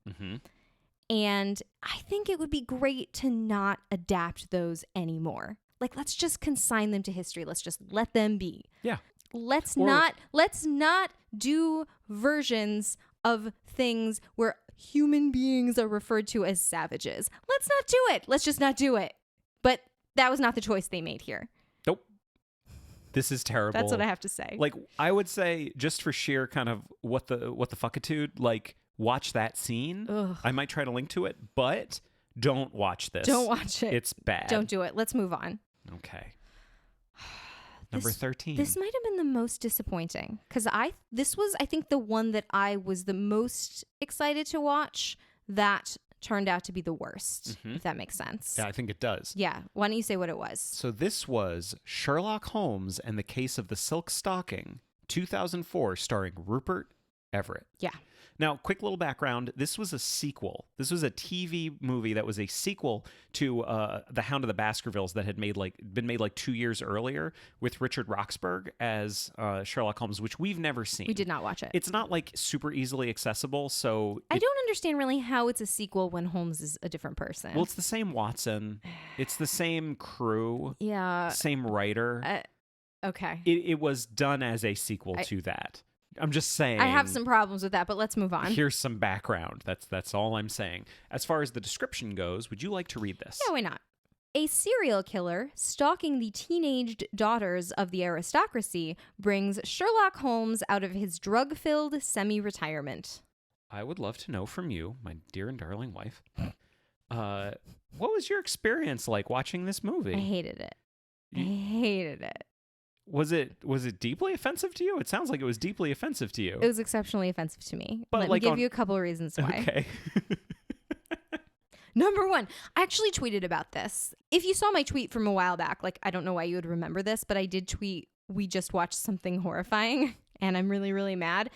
[SPEAKER 2] And I think it would be great to not adapt those anymore. Like, let's just consign them to history. Let's just let them be.
[SPEAKER 1] Yeah.
[SPEAKER 2] Let's not do versions of things where human beings are referred to as savages. Let's not do it. Let's just not do it. But that was not the choice they made here.
[SPEAKER 1] Nope. This is terrible.
[SPEAKER 2] That's what I have to say.
[SPEAKER 1] Like, I would say, just for sheer kind of what the fuckitude, like, watch that scene.
[SPEAKER 2] Ugh.
[SPEAKER 1] I might try to link to it, but don't watch this.
[SPEAKER 2] Don't watch it.
[SPEAKER 1] It's bad.
[SPEAKER 2] Don't do it. Let's move on.
[SPEAKER 1] Okay. Number 13.
[SPEAKER 2] This might have been the most disappointing because this was, I think, the one that I was the most excited to watch that turned out to be the worst, if that makes sense.
[SPEAKER 1] Yeah, I think it does.
[SPEAKER 2] Yeah. Why don't you say what it was?
[SPEAKER 1] So this was Sherlock Holmes and the Case of the Silk Stocking, 2004, starring Rupert Everett.
[SPEAKER 2] Yeah.
[SPEAKER 1] Now, quick little background. This was a sequel. This was a TV movie that was a sequel to The Hound of the Baskervilles that had been made 2 years earlier with Richard Roxburgh as Sherlock Holmes, which we've never seen.
[SPEAKER 2] We did not watch it.
[SPEAKER 1] It's not like super easily accessible, so
[SPEAKER 2] I don't understand really how it's a sequel when Holmes is a different person.
[SPEAKER 1] Well, it's the same Watson. It's the same crew.
[SPEAKER 2] Yeah.
[SPEAKER 1] Same writer.
[SPEAKER 2] Okay.
[SPEAKER 1] It was done as a sequel to that. I'm just saying.
[SPEAKER 2] I have some problems with that, but let's move on.
[SPEAKER 1] Here's some background. That's all I'm saying. As far as the description goes, would you like to read this?
[SPEAKER 2] Yeah, why not? A serial killer stalking the teenaged daughters of the aristocracy brings Sherlock Holmes out of his drug-filled semi-retirement.
[SPEAKER 1] I would love to know from you, my dear and darling wife, what was your experience like watching this movie?
[SPEAKER 2] I hated it. I hated it.
[SPEAKER 1] Was it deeply offensive to you? It sounds like it was deeply offensive to you.
[SPEAKER 2] It was exceptionally offensive to me.
[SPEAKER 1] But
[SPEAKER 2] Let me give you a couple of reasons why.
[SPEAKER 1] Okay.
[SPEAKER 2] Number one, I actually tweeted about this. If you saw my tweet from a while back, like, I don't know why you would remember this, but I did tweet, we just watched something horrifying, and I'm really, really mad.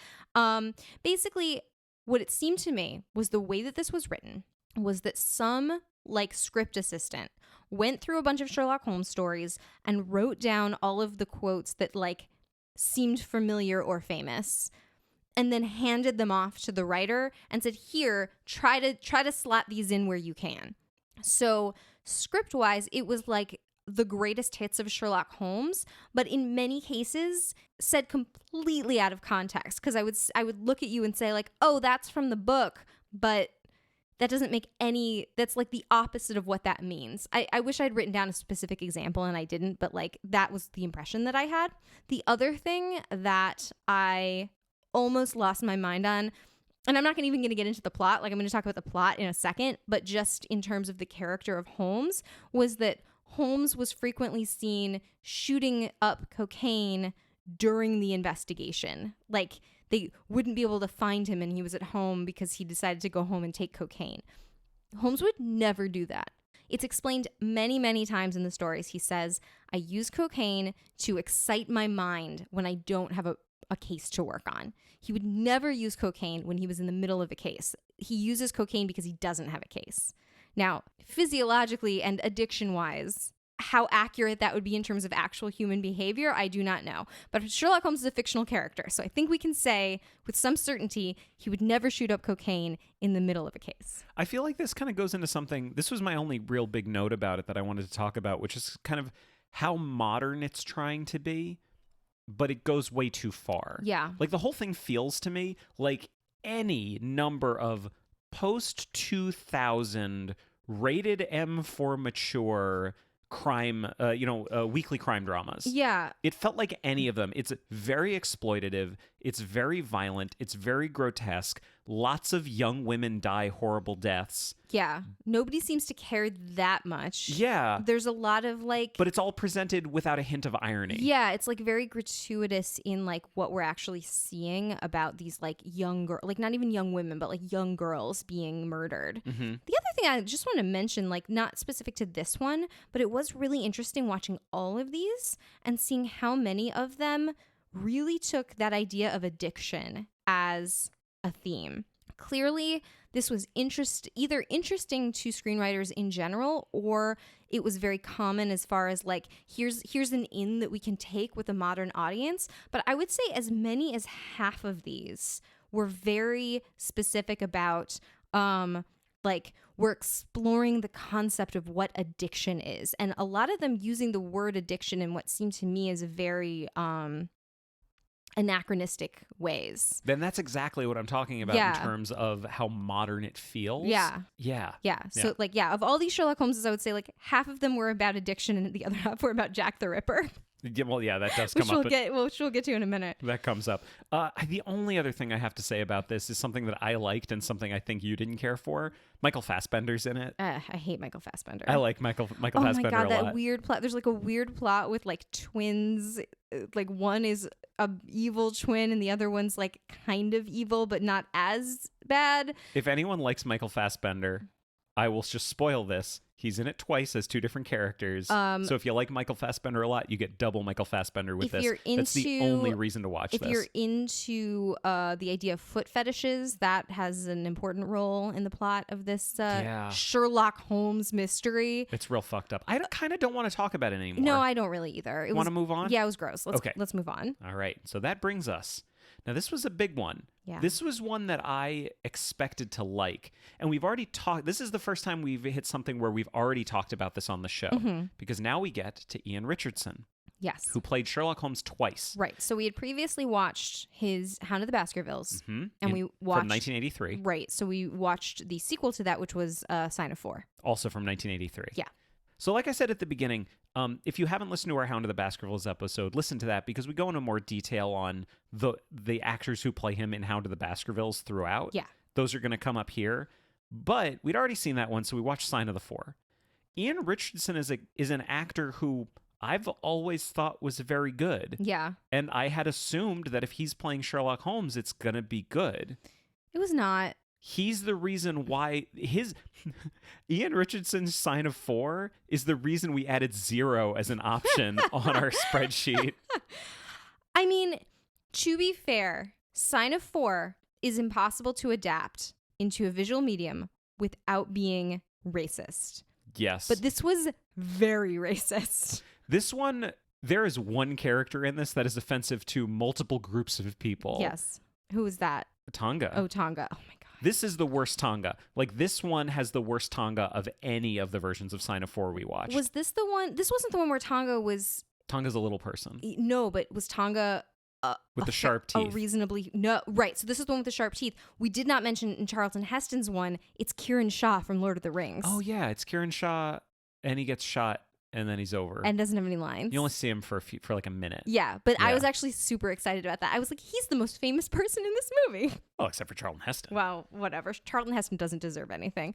[SPEAKER 2] Basically, what it seemed to me was the way that this was written was that some, like, script assistant went through a bunch of Sherlock Holmes stories and wrote down all of the quotes that, like, seemed familiar or famous, and then handed them off to the writer and said, here, try to slot these in where you can. So script-wise, it was like the greatest hits of Sherlock Holmes, but in many cases said completely out of context, because I would look at you and say, like, oh, that's from the book, but that doesn't make any, that's like the opposite of what that means. I wish I'd written down a specific example and I didn't, but like that was the impression that I had. The other thing that I almost lost my mind on, and I'm not even going to get into the plot, like I'm going to talk about the plot in a second, but just in terms of the character of Holmes, was that Holmes was frequently seen shooting up cocaine during the investigation. Like, they wouldn't be able to find him and he was at home because he decided to go home and take cocaine. Holmes would never do that. It's explained many, many times in the stories. He says, I use cocaine to excite my mind when I don't have a case to work on. He would never use cocaine when he was in the middle of a case. He uses cocaine because he doesn't have a case. Now, physiologically and addiction-wise, how accurate that would be in terms of actual human behavior, I do not know. But Sherlock Holmes is a fictional character, so I think we can say with some certainty he would never shoot up cocaine in the middle of a case.
[SPEAKER 1] I feel like this kind of goes into something. This was my only real big note about it that I wanted to talk about, which is kind of how modern it's trying to be, but it goes way too far.
[SPEAKER 2] Yeah.
[SPEAKER 1] Like the whole thing feels to me like any number of post 2000 rated M for mature crime, weekly crime dramas.
[SPEAKER 2] Yeah.
[SPEAKER 1] It felt like any of them. It's very exploitative. It's very violent. It's very grotesque. Lots of young women die horrible deaths.
[SPEAKER 2] Yeah. Nobody seems to care that much.
[SPEAKER 1] Yeah.
[SPEAKER 2] There's a lot of like...
[SPEAKER 1] But it's all presented without a hint of irony.
[SPEAKER 2] Yeah, it's like very gratuitous in like what we're actually seeing about these like young girls, like not even young women, but like young girls being murdered.
[SPEAKER 1] Mm-hmm.
[SPEAKER 2] The other thing I just want to mention, like not specific to this one, but it was really interesting watching all of these and seeing how many of them really took that idea of addiction as a theme. Clearly, this was either interesting to screenwriters in general, or it was very common as far as like, here's an in that we can take with a modern audience. But I would say as many as half of these were very specific about like we're exploring the concept of what addiction is. And a lot of them using the word addiction in what seemed to me as a very anachronistic ways.
[SPEAKER 1] Then that's exactly what I'm talking about in terms of how modern it feels.
[SPEAKER 2] Yeah. So of all these Sherlock Holmeses, I would say like half of them were about addiction and the other half were about Jack the Ripper.
[SPEAKER 1] Yeah, that does come up.
[SPEAKER 2] Which we'll get to in a minute.
[SPEAKER 1] That comes up. The only other thing I have to say about this is something that I liked and something I think you didn't care for. Michael Fassbender's in it.
[SPEAKER 2] I hate Michael Fassbender.
[SPEAKER 1] I like Michael Fassbender a lot. Oh my God,
[SPEAKER 2] that weird plot. There's like a weird plot with like twins. Like one is a evil twin and the other one's like kind of evil but not as bad.
[SPEAKER 1] If anyone likes Michael Fassbender, I will just spoil this. He's in it twice as two different characters. So if you like Michael Fassbender a lot, you get double Michael Fassbender with this. That's the only reason to watch this.
[SPEAKER 2] If you're into the idea of foot fetishes, that has an important role in the plot of this Sherlock Holmes mystery.
[SPEAKER 1] It's real fucked up. I kind of don't want to talk about it anymore.
[SPEAKER 2] No, I don't really either. Want
[SPEAKER 1] to move on?
[SPEAKER 2] Yeah, it was gross. Let's move on.
[SPEAKER 1] All right. So that brings us. Now, this was a big one.
[SPEAKER 2] Yeah.
[SPEAKER 1] This was one that I expected to like. And we've already talked. This is the first time we've hit something where we've already talked about this on the show. Mm-hmm. Because now we get to Ian Richardson.
[SPEAKER 2] Yes.
[SPEAKER 1] Who played Sherlock Holmes twice.
[SPEAKER 2] Right. So we had previously watched his Hound of the Baskervilles.
[SPEAKER 1] Mm-hmm.
[SPEAKER 2] And we watched...
[SPEAKER 1] From 1983.
[SPEAKER 2] Right. So we watched the sequel to that, which was Sign of Four.
[SPEAKER 1] Also from 1983.
[SPEAKER 2] Yeah.
[SPEAKER 1] So like I said at the beginning, if you haven't listened to our Hound of the Baskervilles episode, listen to that because we go into more detail on the actors who play him in Hound of the Baskervilles throughout.
[SPEAKER 2] Yeah.
[SPEAKER 1] Those are going to come up here. But we'd already seen that one, so we watched Sign of the Four. Ian Richardson is an actor who I've always thought was very good.
[SPEAKER 2] Yeah.
[SPEAKER 1] And I had assumed that if he's playing Sherlock Holmes, it's going to be good.
[SPEAKER 2] It was not.
[SPEAKER 1] He's the reason why Ian Richardson's Sign of Four is the reason we added 0 as an option on our spreadsheet.
[SPEAKER 2] I mean, to be fair, Sign of Four is impossible to adapt into a visual medium without being racist.
[SPEAKER 1] Yes.
[SPEAKER 2] But this was very racist.
[SPEAKER 1] This one, there is one character in this that is offensive to multiple groups of people.
[SPEAKER 2] Yes. Who is that?
[SPEAKER 1] Tonga.
[SPEAKER 2] Oh, Tonga. Oh my God.
[SPEAKER 1] This is the worst Tonga. Like, this one has the worst Tonga of any of the versions of Sign of Four we watched.
[SPEAKER 2] Was this the one? This wasn't the one where Tonga was...
[SPEAKER 1] Tonga's a little person.
[SPEAKER 2] No, but was Tonga...
[SPEAKER 1] with the sharp teeth.
[SPEAKER 2] No, right. So this is the one with the sharp teeth. We did not mention in Charlton Heston's one, it's Kieran Shaw from Lord of the Rings.
[SPEAKER 1] Oh, yeah. It's Kieran Shaw, and he gets shot, and then he's over.
[SPEAKER 2] And doesn't have any lines.
[SPEAKER 1] You only see him for like a minute.
[SPEAKER 2] Yeah, but I was actually super excited about that. I was like, he's the most famous person in this movie.
[SPEAKER 1] Oh, except for Charlton Heston.
[SPEAKER 2] Well, whatever. Charlton Heston doesn't deserve anything.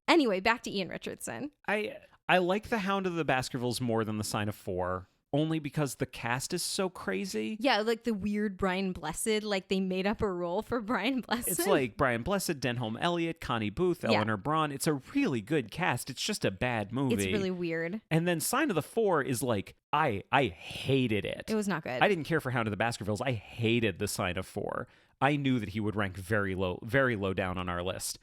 [SPEAKER 2] Anyway, back to Ian Richardson.
[SPEAKER 1] I like the Hound of the Baskervilles more than the Sign of Four. Only because the cast is so crazy.
[SPEAKER 2] Yeah, like the weird Brian Blessed, like they made up a role for Brian Blessed.
[SPEAKER 1] It's like Brian Blessed, Denholm Elliott, Connie Booth, Eleanor Braun. It's a really good cast. It's just a bad movie.
[SPEAKER 2] It's really weird.
[SPEAKER 1] And then Sign of the Four is like, I hated it.
[SPEAKER 2] It was not good.
[SPEAKER 1] I didn't care for Hound of the Baskervilles. I hated the Sign of Four. I knew that he would rank very low down on our list.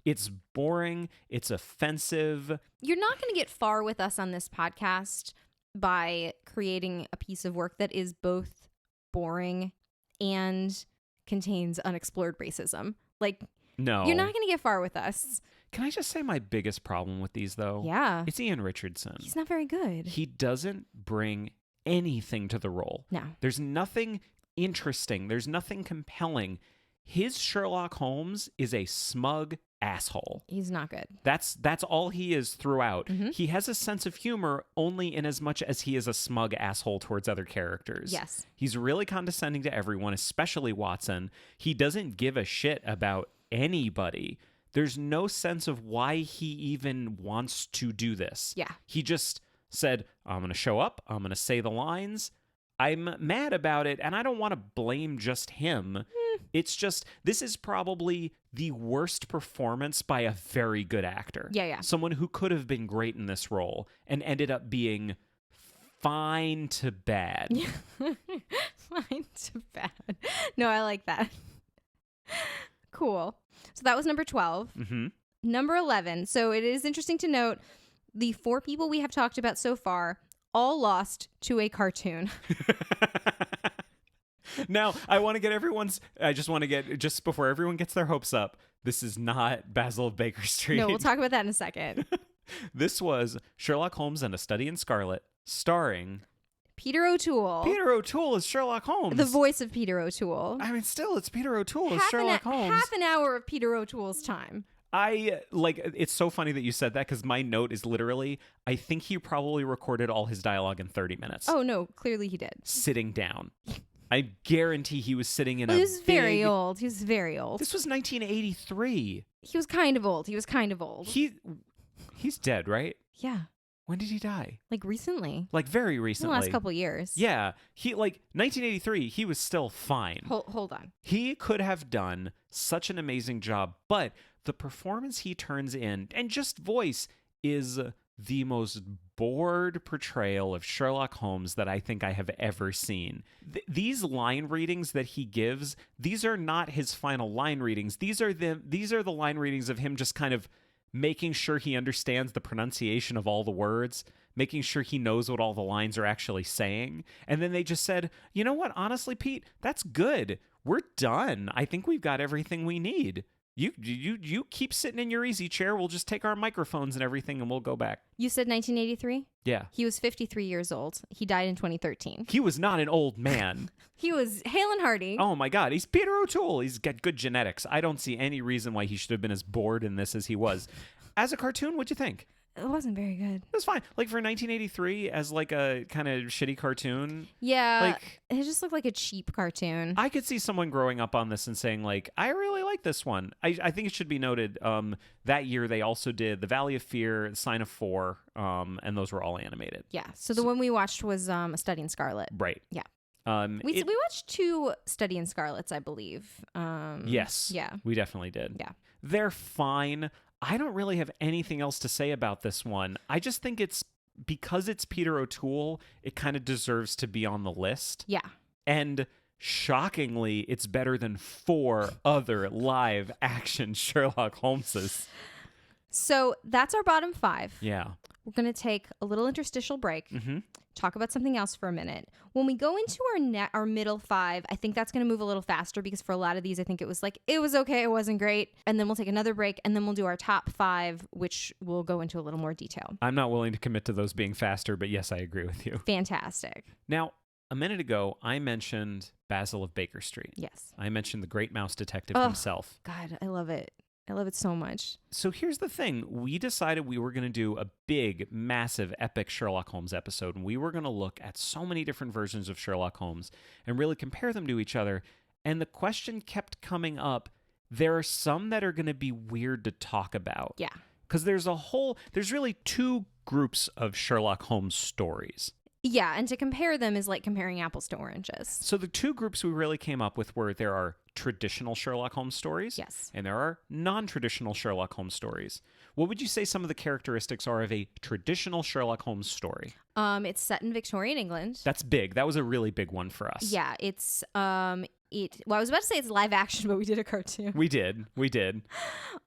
[SPEAKER 1] It's boring. It's offensive.
[SPEAKER 2] You're not going to get far with us on this podcast by creating a piece of work that is both boring and contains unexplored racism. Like,
[SPEAKER 1] No.
[SPEAKER 2] you're not going to get far with us.
[SPEAKER 1] Can I just say my biggest problem with these, though?
[SPEAKER 2] Yeah.
[SPEAKER 1] It's Ian Richardson.
[SPEAKER 2] He's not very good.
[SPEAKER 1] He doesn't bring anything to the role.
[SPEAKER 2] No.
[SPEAKER 1] There's nothing interesting. There's nothing compelling. His Sherlock Holmes is a smug asshole.
[SPEAKER 2] He's not good.
[SPEAKER 1] That's all he is throughout.
[SPEAKER 2] Mhm.
[SPEAKER 1] He has a sense of humor only in as much as he is a smug asshole towards other characters.
[SPEAKER 2] Yes.
[SPEAKER 1] He's really condescending to everyone, especially Watson. He doesn't give a shit about anybody. There's no sense of why he even wants to do this.
[SPEAKER 2] Yeah.
[SPEAKER 1] He just said, I'm going to show up. I'm going to say the lines. I'm mad about it, and I don't want to blame just him. It's just, this is probably the worst performance by a very good actor.
[SPEAKER 2] Yeah.
[SPEAKER 1] Someone who could have been great in this role and ended up being fine to bad.
[SPEAKER 2] Fine to bad. No, I like that. Cool. So that was number 12.
[SPEAKER 1] Mm-hmm.
[SPEAKER 2] Number 11. So it is interesting to note the 4 people we have talked about so far all lost to a cartoon.
[SPEAKER 1] Now, I just want to get, just before everyone gets their hopes up, this is not Basil of Baker Street.
[SPEAKER 2] No, we'll talk about that in a second.
[SPEAKER 1] This was Sherlock Holmes and a Study in Scarlet, starring
[SPEAKER 2] Peter O'Toole.
[SPEAKER 1] Peter O'Toole as Sherlock Holmes.
[SPEAKER 2] The voice of Peter O'Toole.
[SPEAKER 1] I mean, still, it's Peter O'Toole as Sherlock Holmes.
[SPEAKER 2] Half an hour of Peter O'Toole's time.
[SPEAKER 1] It's so funny that you said that because my note is literally, I think he probably recorded all his dialogue in 30 minutes.
[SPEAKER 2] Oh, no, clearly he did.
[SPEAKER 1] Sitting down. I guarantee he was sitting in
[SPEAKER 2] He was very old. He was very old.
[SPEAKER 1] This was 1983.
[SPEAKER 2] He was kind of old.
[SPEAKER 1] He's dead, right?
[SPEAKER 2] Yeah.
[SPEAKER 1] When did he die?
[SPEAKER 2] Like recently.
[SPEAKER 1] Like very
[SPEAKER 2] In
[SPEAKER 1] recently.
[SPEAKER 2] the last couple years.
[SPEAKER 1] Yeah. 1983, he was still fine.
[SPEAKER 2] Hold on.
[SPEAKER 1] He could have done such an amazing job, but the performance he turns in, and just voice, is the most bored portrayal of Sherlock Holmes that I think I have ever seen. These line readings that he gives, these are not his final line readings. These are the line readings of him just kind of making sure he understands the pronunciation of all the words, making sure he knows what all the lines are actually saying. And then they just said, you know what? Honestly, Pete, that's good. We're done. I think we've got everything we need. You keep sitting in your easy chair. We'll just take our microphones and everything and we'll go back.
[SPEAKER 2] You said 1983?
[SPEAKER 1] Yeah.
[SPEAKER 2] He was 53 years old. He died in 2013.
[SPEAKER 1] He was not an old man.
[SPEAKER 2] He was hale and hearty.
[SPEAKER 1] Oh my God. He's Peter O'Toole. He's got good genetics. I don't see any reason why he should have been as bored in this as he was. As a cartoon, what'd you think?
[SPEAKER 2] It wasn't very good.
[SPEAKER 1] It was fine. Like for 1983 as like a kind of shitty cartoon.
[SPEAKER 2] Yeah.
[SPEAKER 1] Like
[SPEAKER 2] it just looked like a cheap cartoon.
[SPEAKER 1] I could see someone growing up on this and saying like, I really like this one. I think it should be noted that year they also did The Valley of Fear, The Sign of Four, and those were all animated.
[SPEAKER 2] Yeah. So the one we watched was A Study in Scarlet.
[SPEAKER 1] Right.
[SPEAKER 2] Yeah.
[SPEAKER 1] We
[SPEAKER 2] We watched 2 Study in Scarlets, I believe.
[SPEAKER 1] Yes.
[SPEAKER 2] Yeah.
[SPEAKER 1] We definitely did.
[SPEAKER 2] Yeah.
[SPEAKER 1] They're fine. I don't really have anything else to say about this one. I just think because it's Peter O'Toole, it kind of deserves to be on the list.
[SPEAKER 2] Yeah.
[SPEAKER 1] And shockingly, it's better than 4 other live action Sherlock Holmeses.
[SPEAKER 2] So that's our bottom 5.
[SPEAKER 1] Yeah.
[SPEAKER 2] We're going to take a little interstitial break,
[SPEAKER 1] Mm-hmm.
[SPEAKER 2] talk about something else for a minute. When we go into our middle 5, I think that's going to move a little faster because for a lot of these, I think it was okay, it wasn't great. And then we'll take another break and then we'll do our top 5, which we'll go into a little more detail.
[SPEAKER 1] I'm not willing to commit to those being faster, but yes, I agree with you.
[SPEAKER 2] Fantastic.
[SPEAKER 1] Now, a minute ago, I mentioned Basil of Baker Street.
[SPEAKER 2] Yes.
[SPEAKER 1] I mentioned the great mouse detective
[SPEAKER 2] Ugh.
[SPEAKER 1] himself.
[SPEAKER 2] God, I love it. I love it so much.
[SPEAKER 1] So here's the thing. We decided we were going to do a big, massive, epic Sherlock Holmes episode, and we were going to look at so many different versions of Sherlock Holmes and really compare them to each other. And the question kept coming up, there are some that are going to be weird to talk about.
[SPEAKER 2] Yeah.
[SPEAKER 1] Because there's really 2 groups of Sherlock Holmes stories.
[SPEAKER 2] Yeah, and to compare them is like comparing apples to oranges.
[SPEAKER 1] So the 2 groups we really came up with were there are traditional Sherlock Holmes stories.
[SPEAKER 2] Yes.
[SPEAKER 1] And there are non-traditional Sherlock Holmes stories. What would you say some of the characteristics are of a traditional Sherlock Holmes story?
[SPEAKER 2] It's set in Victorian England.
[SPEAKER 1] That's big. That was a really big one for us.
[SPEAKER 2] Yeah, it's I was about to say it's live action, but we did a cartoon.
[SPEAKER 1] We did.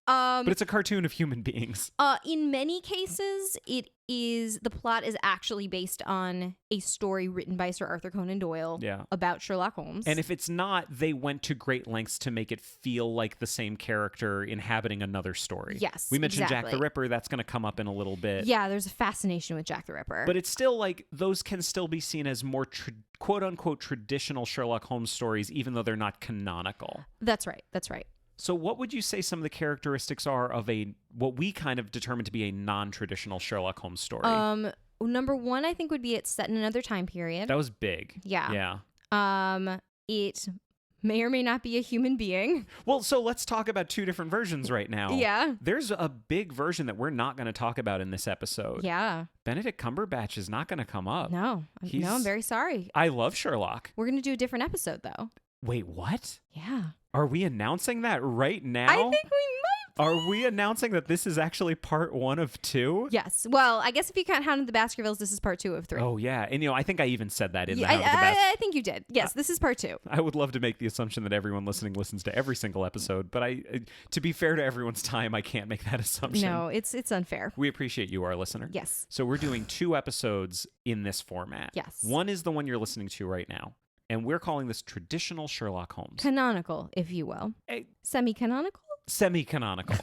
[SPEAKER 1] But it's a cartoon of human beings.
[SPEAKER 2] In many cases, the plot is actually based on a story written by Sir Arthur Conan Doyle about Sherlock Holmes.
[SPEAKER 1] And if it's not, they went to great lengths to make it feel like the same character inhabiting another story.
[SPEAKER 2] Yes,
[SPEAKER 1] we mentioned
[SPEAKER 2] exactly.
[SPEAKER 1] Jack the Ripper. That's going to come up in a little bit.
[SPEAKER 2] Yeah, there's a fascination with Jack the Ripper.
[SPEAKER 1] But it's still like those can still be seen as more quote-unquote traditional Sherlock Holmes stories, even though they're not canonical.
[SPEAKER 2] That's right.
[SPEAKER 1] So what would you say some of the characteristics are of what we kind of determined to be a non-traditional Sherlock Holmes story?
[SPEAKER 2] Number one, I think would be it's set in another time period.
[SPEAKER 1] That was big.
[SPEAKER 2] Yeah. It may or may not be a human being.
[SPEAKER 1] Well, so let's talk about two different versions right now.
[SPEAKER 2] Yeah.
[SPEAKER 1] There's a big version that we're not going to talk about in this episode.
[SPEAKER 2] Yeah.
[SPEAKER 1] Benedict Cumberbatch is not going to come up.
[SPEAKER 2] No, I'm very sorry.
[SPEAKER 1] I love Sherlock.
[SPEAKER 2] We're going to do a different episode, though.
[SPEAKER 1] Wait, what?
[SPEAKER 2] Yeah.
[SPEAKER 1] Are we announcing that right now?
[SPEAKER 2] I think we might be.
[SPEAKER 1] Are we announcing that this is actually part 1 of 2?
[SPEAKER 2] Yes. Well, I guess if you count Hound of the Baskervilles, this is part 2 of 3.
[SPEAKER 1] Oh, yeah. And, I think I even said that in the Hound of the Baskervilles.
[SPEAKER 2] I think you did. Yes, this is part 2.
[SPEAKER 1] I would love to make the assumption that everyone listening listens to every single episode, but to be fair to everyone's time, I can't make that assumption.
[SPEAKER 2] No, it's unfair.
[SPEAKER 1] We appreciate you, our listener.
[SPEAKER 2] Yes.
[SPEAKER 1] So we're doing 2 episodes in this format.
[SPEAKER 2] Yes.
[SPEAKER 1] One is the one you're listening to right now. And we're calling this traditional Sherlock Holmes.
[SPEAKER 2] Canonical, if you will. Semi-canonical?
[SPEAKER 1] Semi-canonical.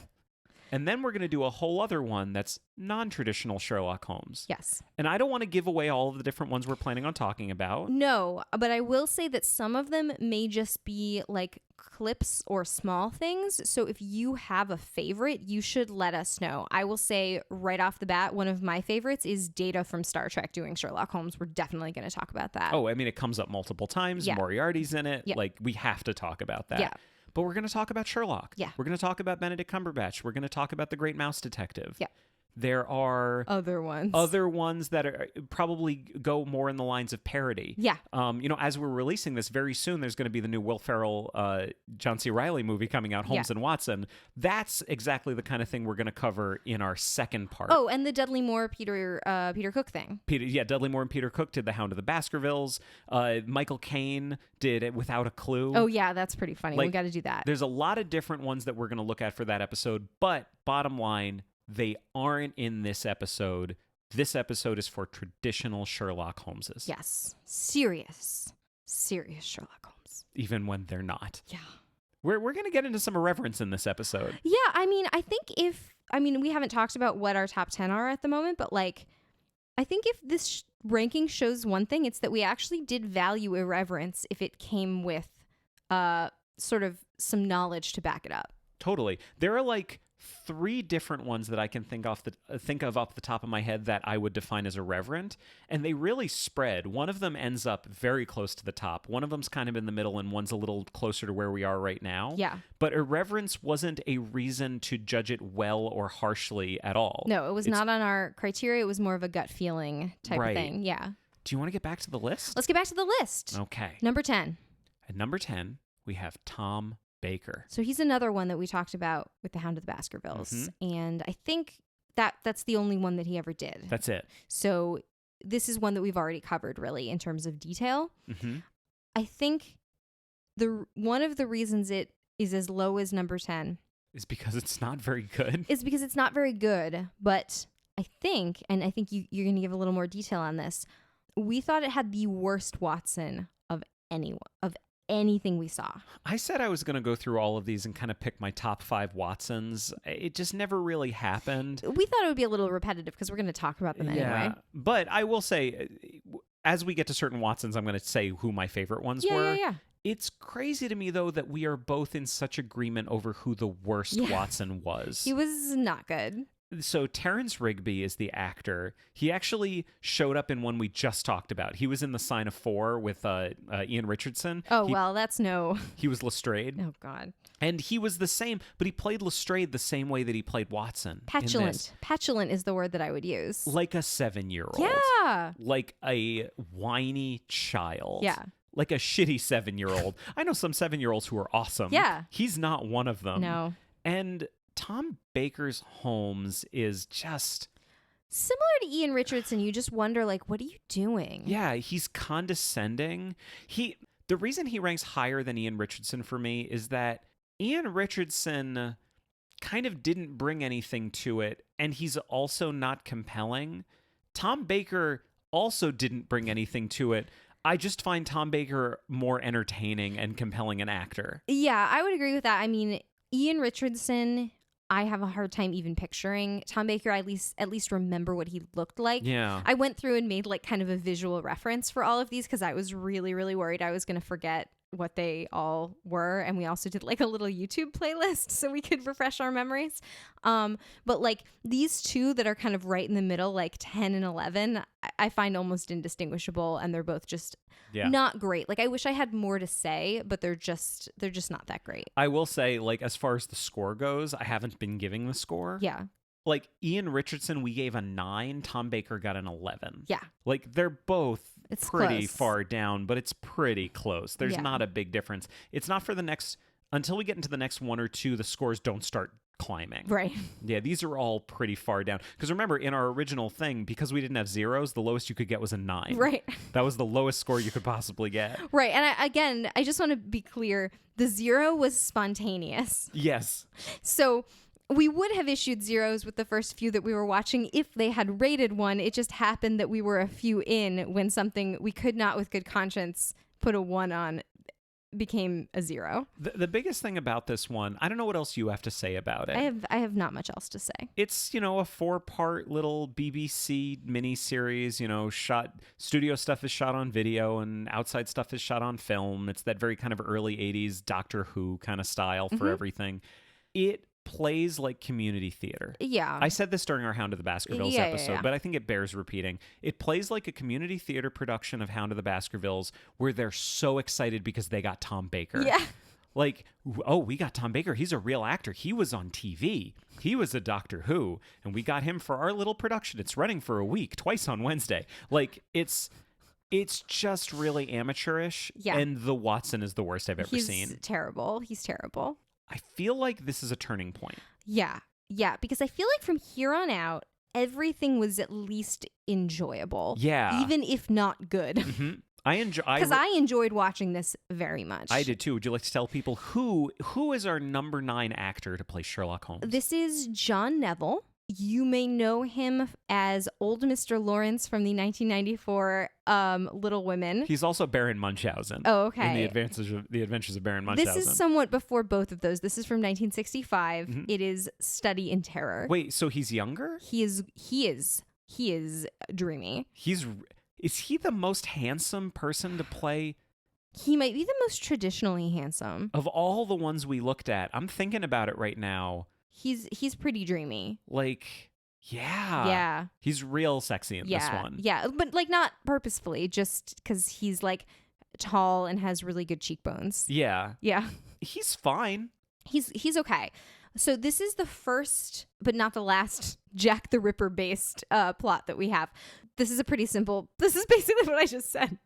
[SPEAKER 1] And then we're going to do a whole other one that's non-traditional Sherlock Holmes.
[SPEAKER 2] Yes.
[SPEAKER 1] And I don't want to give away all of the different ones we're planning on talking about.
[SPEAKER 2] No, but I will say that some of them may just be like clips or small things. So if you have a favorite, you should let us know. I will say right off the bat, one of my favorites is Data from Star Trek doing Sherlock Holmes. We're definitely going to talk about that.
[SPEAKER 1] Oh, I mean, it comes up multiple times.
[SPEAKER 2] Yeah.
[SPEAKER 1] Moriarty's in it.
[SPEAKER 2] Yeah.
[SPEAKER 1] Like, we have to talk about that.
[SPEAKER 2] Yeah.
[SPEAKER 1] But we're going to talk about Sherlock.
[SPEAKER 2] Yeah.
[SPEAKER 1] We're going to talk about Benedict Cumberbatch. We're going to talk about The Great Mouse Detective.
[SPEAKER 2] Yeah.
[SPEAKER 1] There are
[SPEAKER 2] other ones
[SPEAKER 1] that are probably go more in the lines of parody.
[SPEAKER 2] Yeah.
[SPEAKER 1] As we're releasing this very soon, there's going to be the new Will Ferrell, John C. Reilly movie coming out, Holmes and Watson. That's exactly the kind of thing we're going to cover in our second part.
[SPEAKER 2] Oh, and the Dudley Moore Peter Cook thing.
[SPEAKER 1] Dudley Moore and Peter Cook did The Hound of the Baskervilles. Michael Caine did it Without a Clue.
[SPEAKER 2] Oh yeah, that's pretty funny. We got to do that.
[SPEAKER 1] There's a lot of different ones that we're going to look at for that episode, but bottom line, they aren't in this episode. This episode is for traditional Sherlock Holmeses.
[SPEAKER 2] Yes. Serious Sherlock Holmes.
[SPEAKER 1] Even when they're not.
[SPEAKER 2] Yeah.
[SPEAKER 1] We're going to get into some irreverence in this episode.
[SPEAKER 2] Yeah, I mean, we haven't talked about what our top 10 are at the moment, but like, I think if this ranking shows one thing, it's that we actually did value irreverence if it came with sort of some knowledge to back it up.
[SPEAKER 1] Totally. There are like 3 different ones that I can think of off the top of my head that I would define as irreverent, and they really spread. One of them ends up very close to the top. One of them's kind of in the middle, and one's a little closer to where we are right now.
[SPEAKER 2] Yeah.
[SPEAKER 1] But irreverence wasn't a reason to judge it well or harshly at all.
[SPEAKER 2] No, it was not on our criteria. It was more of a gut feeling type of thing. Yeah.
[SPEAKER 1] Do you want to get back to the list?
[SPEAKER 2] Let's get back to the list.
[SPEAKER 1] Okay.
[SPEAKER 2] Number 10.
[SPEAKER 1] At number 10, we have Tom Baker.
[SPEAKER 2] So he's another one that we talked about with the Hound of the Baskervilles. Mm-hmm. And I think that's the only one that he ever did.
[SPEAKER 1] That's it.
[SPEAKER 2] So this is one that we've already covered really in terms of detail.
[SPEAKER 1] Mm-hmm.
[SPEAKER 2] I think one of the reasons it is as low as number 10
[SPEAKER 1] is because it's not very good.
[SPEAKER 2] It's because it's not very good. But I think you're going to give a little more detail on this. We thought it had the worst Watson of anything we saw.
[SPEAKER 1] I said I was going to go through all of these and kind of pick my top 5 Watsons. It just never really happened.
[SPEAKER 2] We thought it would be a little repetitive because we're going to talk about them anyway.
[SPEAKER 1] But I will say, as we get to certain Watsons, I'm going to say who my favorite ones were.
[SPEAKER 2] Yeah.
[SPEAKER 1] It's crazy to me, though, that we are both in such agreement over who the worst Watson was.
[SPEAKER 2] He was not good.
[SPEAKER 1] So Terrence Rigby is the actor. He actually showed up in one we just talked about. He was in The Sign of 4 with Ian Richardson.
[SPEAKER 2] That's no...
[SPEAKER 1] He was Lestrade.
[SPEAKER 2] Oh, God.
[SPEAKER 1] And he was the same, but he played Lestrade the same way that he played Watson.
[SPEAKER 2] Petulant. Petulant is the word that I would use.
[SPEAKER 1] Like a 7-year-old.
[SPEAKER 2] Yeah.
[SPEAKER 1] Like a whiny child.
[SPEAKER 2] Yeah.
[SPEAKER 1] Like a shitty 7-year-old. I know some 7-year-olds who are awesome.
[SPEAKER 2] Yeah.
[SPEAKER 1] He's not one of them.
[SPEAKER 2] No.
[SPEAKER 1] And Tom Baker's Holmes is just...
[SPEAKER 2] similar to Ian Richardson. You just wonder, like, what are you doing?
[SPEAKER 1] Yeah, he's condescending. The reason he ranks higher than Ian Richardson for me is that Ian Richardson kind of didn't bring anything to it, and he's also not compelling. Tom Baker also didn't bring anything to it. I just find Tom Baker more entertaining and compelling an actor.
[SPEAKER 2] Yeah, I would agree with that. I mean, Ian Richardson, I have a hard time even picturing. Tom Baker, I at least remember what he looked like.
[SPEAKER 1] Yeah.
[SPEAKER 2] I went through and made like kind of a visual reference for all of these because I was really, really worried I was going to forget what they all were, and we also did like a little YouTube playlist so we could refresh our memories. But like these two that are kind of right in the middle, like 10 and 11, I find almost indistinguishable, and they're both just not great. Like I wish I had more to say, but they're just not that great.
[SPEAKER 1] I will say, like, as far as the score goes, I haven't been giving the score.
[SPEAKER 2] Yeah.
[SPEAKER 1] Like Ian Richardson, we gave a 9. Tom Baker got an 11.
[SPEAKER 2] Yeah.
[SPEAKER 1] Like they're both
[SPEAKER 2] It's
[SPEAKER 1] pretty
[SPEAKER 2] close.
[SPEAKER 1] far down, but it's pretty close. There's
[SPEAKER 2] Yeah.
[SPEAKER 1] not a big difference. It's not for the next, until we get into the next 1 or 2, the scores don't start climbing.
[SPEAKER 2] Right.
[SPEAKER 1] Yeah, these are all pretty far down. Because remember, in our original thing, because we didn't have zeros, the lowest you could get was a 9.
[SPEAKER 2] Right.
[SPEAKER 1] That was the lowest score you could possibly get.
[SPEAKER 2] Right. And I just want to be clear. The 0 was spontaneous.
[SPEAKER 1] Yes.
[SPEAKER 2] So we would have issued zeros with the first few that we were watching if they had rated 1. It just happened that we were a few in when something we could not with good conscience put a 1 on became a 0.
[SPEAKER 1] The biggest thing about this one, I don't know what else you have to say about it.
[SPEAKER 2] I have not much else to say.
[SPEAKER 1] It's, a 4-part little BBC miniseries, studio stuff is shot on video and outside stuff is shot on film. It's that very kind of early 80s Doctor Who kind of style for everything. It plays like community theater.
[SPEAKER 2] Yeah.
[SPEAKER 1] I said this during our Hound of the Baskervilles episode, but I think it bears repeating. It plays like a community theater production of Hound of the Baskervilles where they're so excited because they got Tom Baker.
[SPEAKER 2] Yeah.
[SPEAKER 1] Like, oh, we got Tom Baker. He's a real actor. He was on TV. He was a Doctor Who, and we got him for our little production. It's running for a week, twice on Wednesday. Like, it's just really amateurish, and the Watson is the worst I've ever seen.
[SPEAKER 2] He's terrible.
[SPEAKER 1] I feel like this is a turning point.
[SPEAKER 2] Yeah. Yeah, because I feel like from here on out, everything was at least enjoyable.
[SPEAKER 1] Yeah.
[SPEAKER 2] Even if not good.
[SPEAKER 1] Mm-hmm.
[SPEAKER 2] I enjoyed watching this very much.
[SPEAKER 1] I did too. Would you like to tell people who is our number 9 actor to play Sherlock Holmes?
[SPEAKER 2] This is John Neville. You may know him as old Mr. Lawrence from the 1994 Little Women.
[SPEAKER 1] He's also Baron Munchausen.
[SPEAKER 2] Oh, okay.
[SPEAKER 1] In the Adventures of Baron Munchausen.
[SPEAKER 2] This is somewhat before both of those. This is from 1965. Mm-hmm. It is Study in Terror.
[SPEAKER 1] Wait, so he's younger?
[SPEAKER 2] He is dreamy.
[SPEAKER 1] Is he the most handsome person to play?
[SPEAKER 2] He might be the most traditionally handsome.
[SPEAKER 1] Of all the ones we looked at, I'm thinking about it right now.
[SPEAKER 2] He's pretty dreamy.
[SPEAKER 1] Like, yeah.
[SPEAKER 2] Yeah.
[SPEAKER 1] He's real sexy in this one.
[SPEAKER 2] Yeah, but like not purposefully, just because he's like tall and has really good cheekbones.
[SPEAKER 1] Yeah.
[SPEAKER 2] Yeah.
[SPEAKER 1] He's fine.
[SPEAKER 2] He's okay. So this is the first, but not the last, Jack the Ripper based plot that we have. This is this is basically what I just said.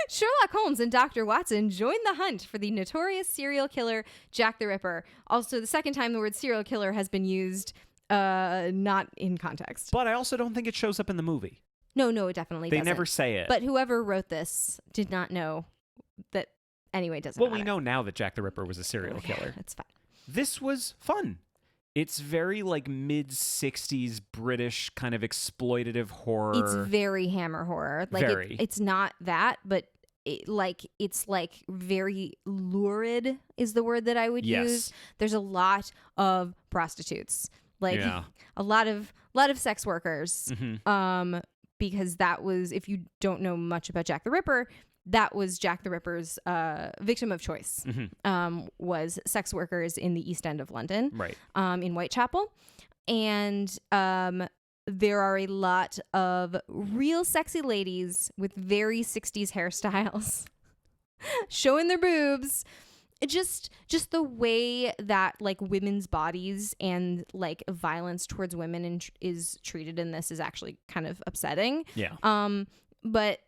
[SPEAKER 2] Sherlock Holmes and Dr. Watson join the hunt for the notorious serial killer Jack the Ripper. Also, the second time the word serial killer has been used, not in context.
[SPEAKER 1] But I also don't think it shows up in the movie.
[SPEAKER 2] No, it definitely doesn't.
[SPEAKER 1] They never say it.
[SPEAKER 2] But whoever wrote this did not know that. Anyway, it doesn't matter.
[SPEAKER 1] Well, we know now that Jack the Ripper was a serial killer.
[SPEAKER 2] That's fine.
[SPEAKER 1] This was fun. It's very like mid-60s British kind of exploitative horror.
[SPEAKER 2] It's very Hammer horror. Like
[SPEAKER 1] very.
[SPEAKER 2] It's not that, but it's very lurid is the word that I would use. There's a lot of prostitutes. Like a lot of sex workers. Mm-hmm. Because that was, if you don't know much about Jack the Ripper, that was Jack the Ripper's victim of choice, was sex workers in the East End of London,
[SPEAKER 1] right?
[SPEAKER 2] In Whitechapel. And there are a lot of real sexy ladies with very 60s hairstyles showing their boobs. Just the way that like women's bodies and like violence towards women is treated in this is actually kind of upsetting.
[SPEAKER 1] Yeah.
[SPEAKER 2] But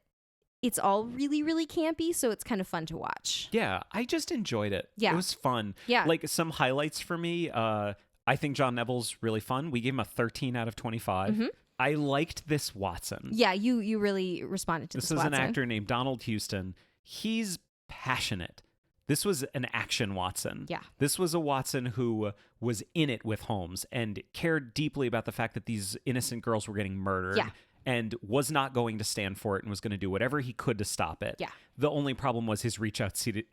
[SPEAKER 2] it's all really, really campy, so it's kind of fun to watch.
[SPEAKER 1] Yeah, I just enjoyed it.
[SPEAKER 2] Yeah.
[SPEAKER 1] It was fun.
[SPEAKER 2] Yeah.
[SPEAKER 1] Like some highlights for me, I think John Neville's really fun. We gave him a 13 out of 25. Mm-hmm. I liked this Watson.
[SPEAKER 2] Yeah, you really responded to this Watson.
[SPEAKER 1] This is an actor named Donald Houston. He's passionate. This was an action Watson.
[SPEAKER 2] Yeah.
[SPEAKER 1] This was a Watson who was in it with Holmes and cared deeply about the fact that these innocent girls were getting murdered.
[SPEAKER 2] Yeah.
[SPEAKER 1] And was not going to stand for it and was going to do whatever he could to stop it.
[SPEAKER 2] Yeah.
[SPEAKER 1] The only problem was his reach exceeded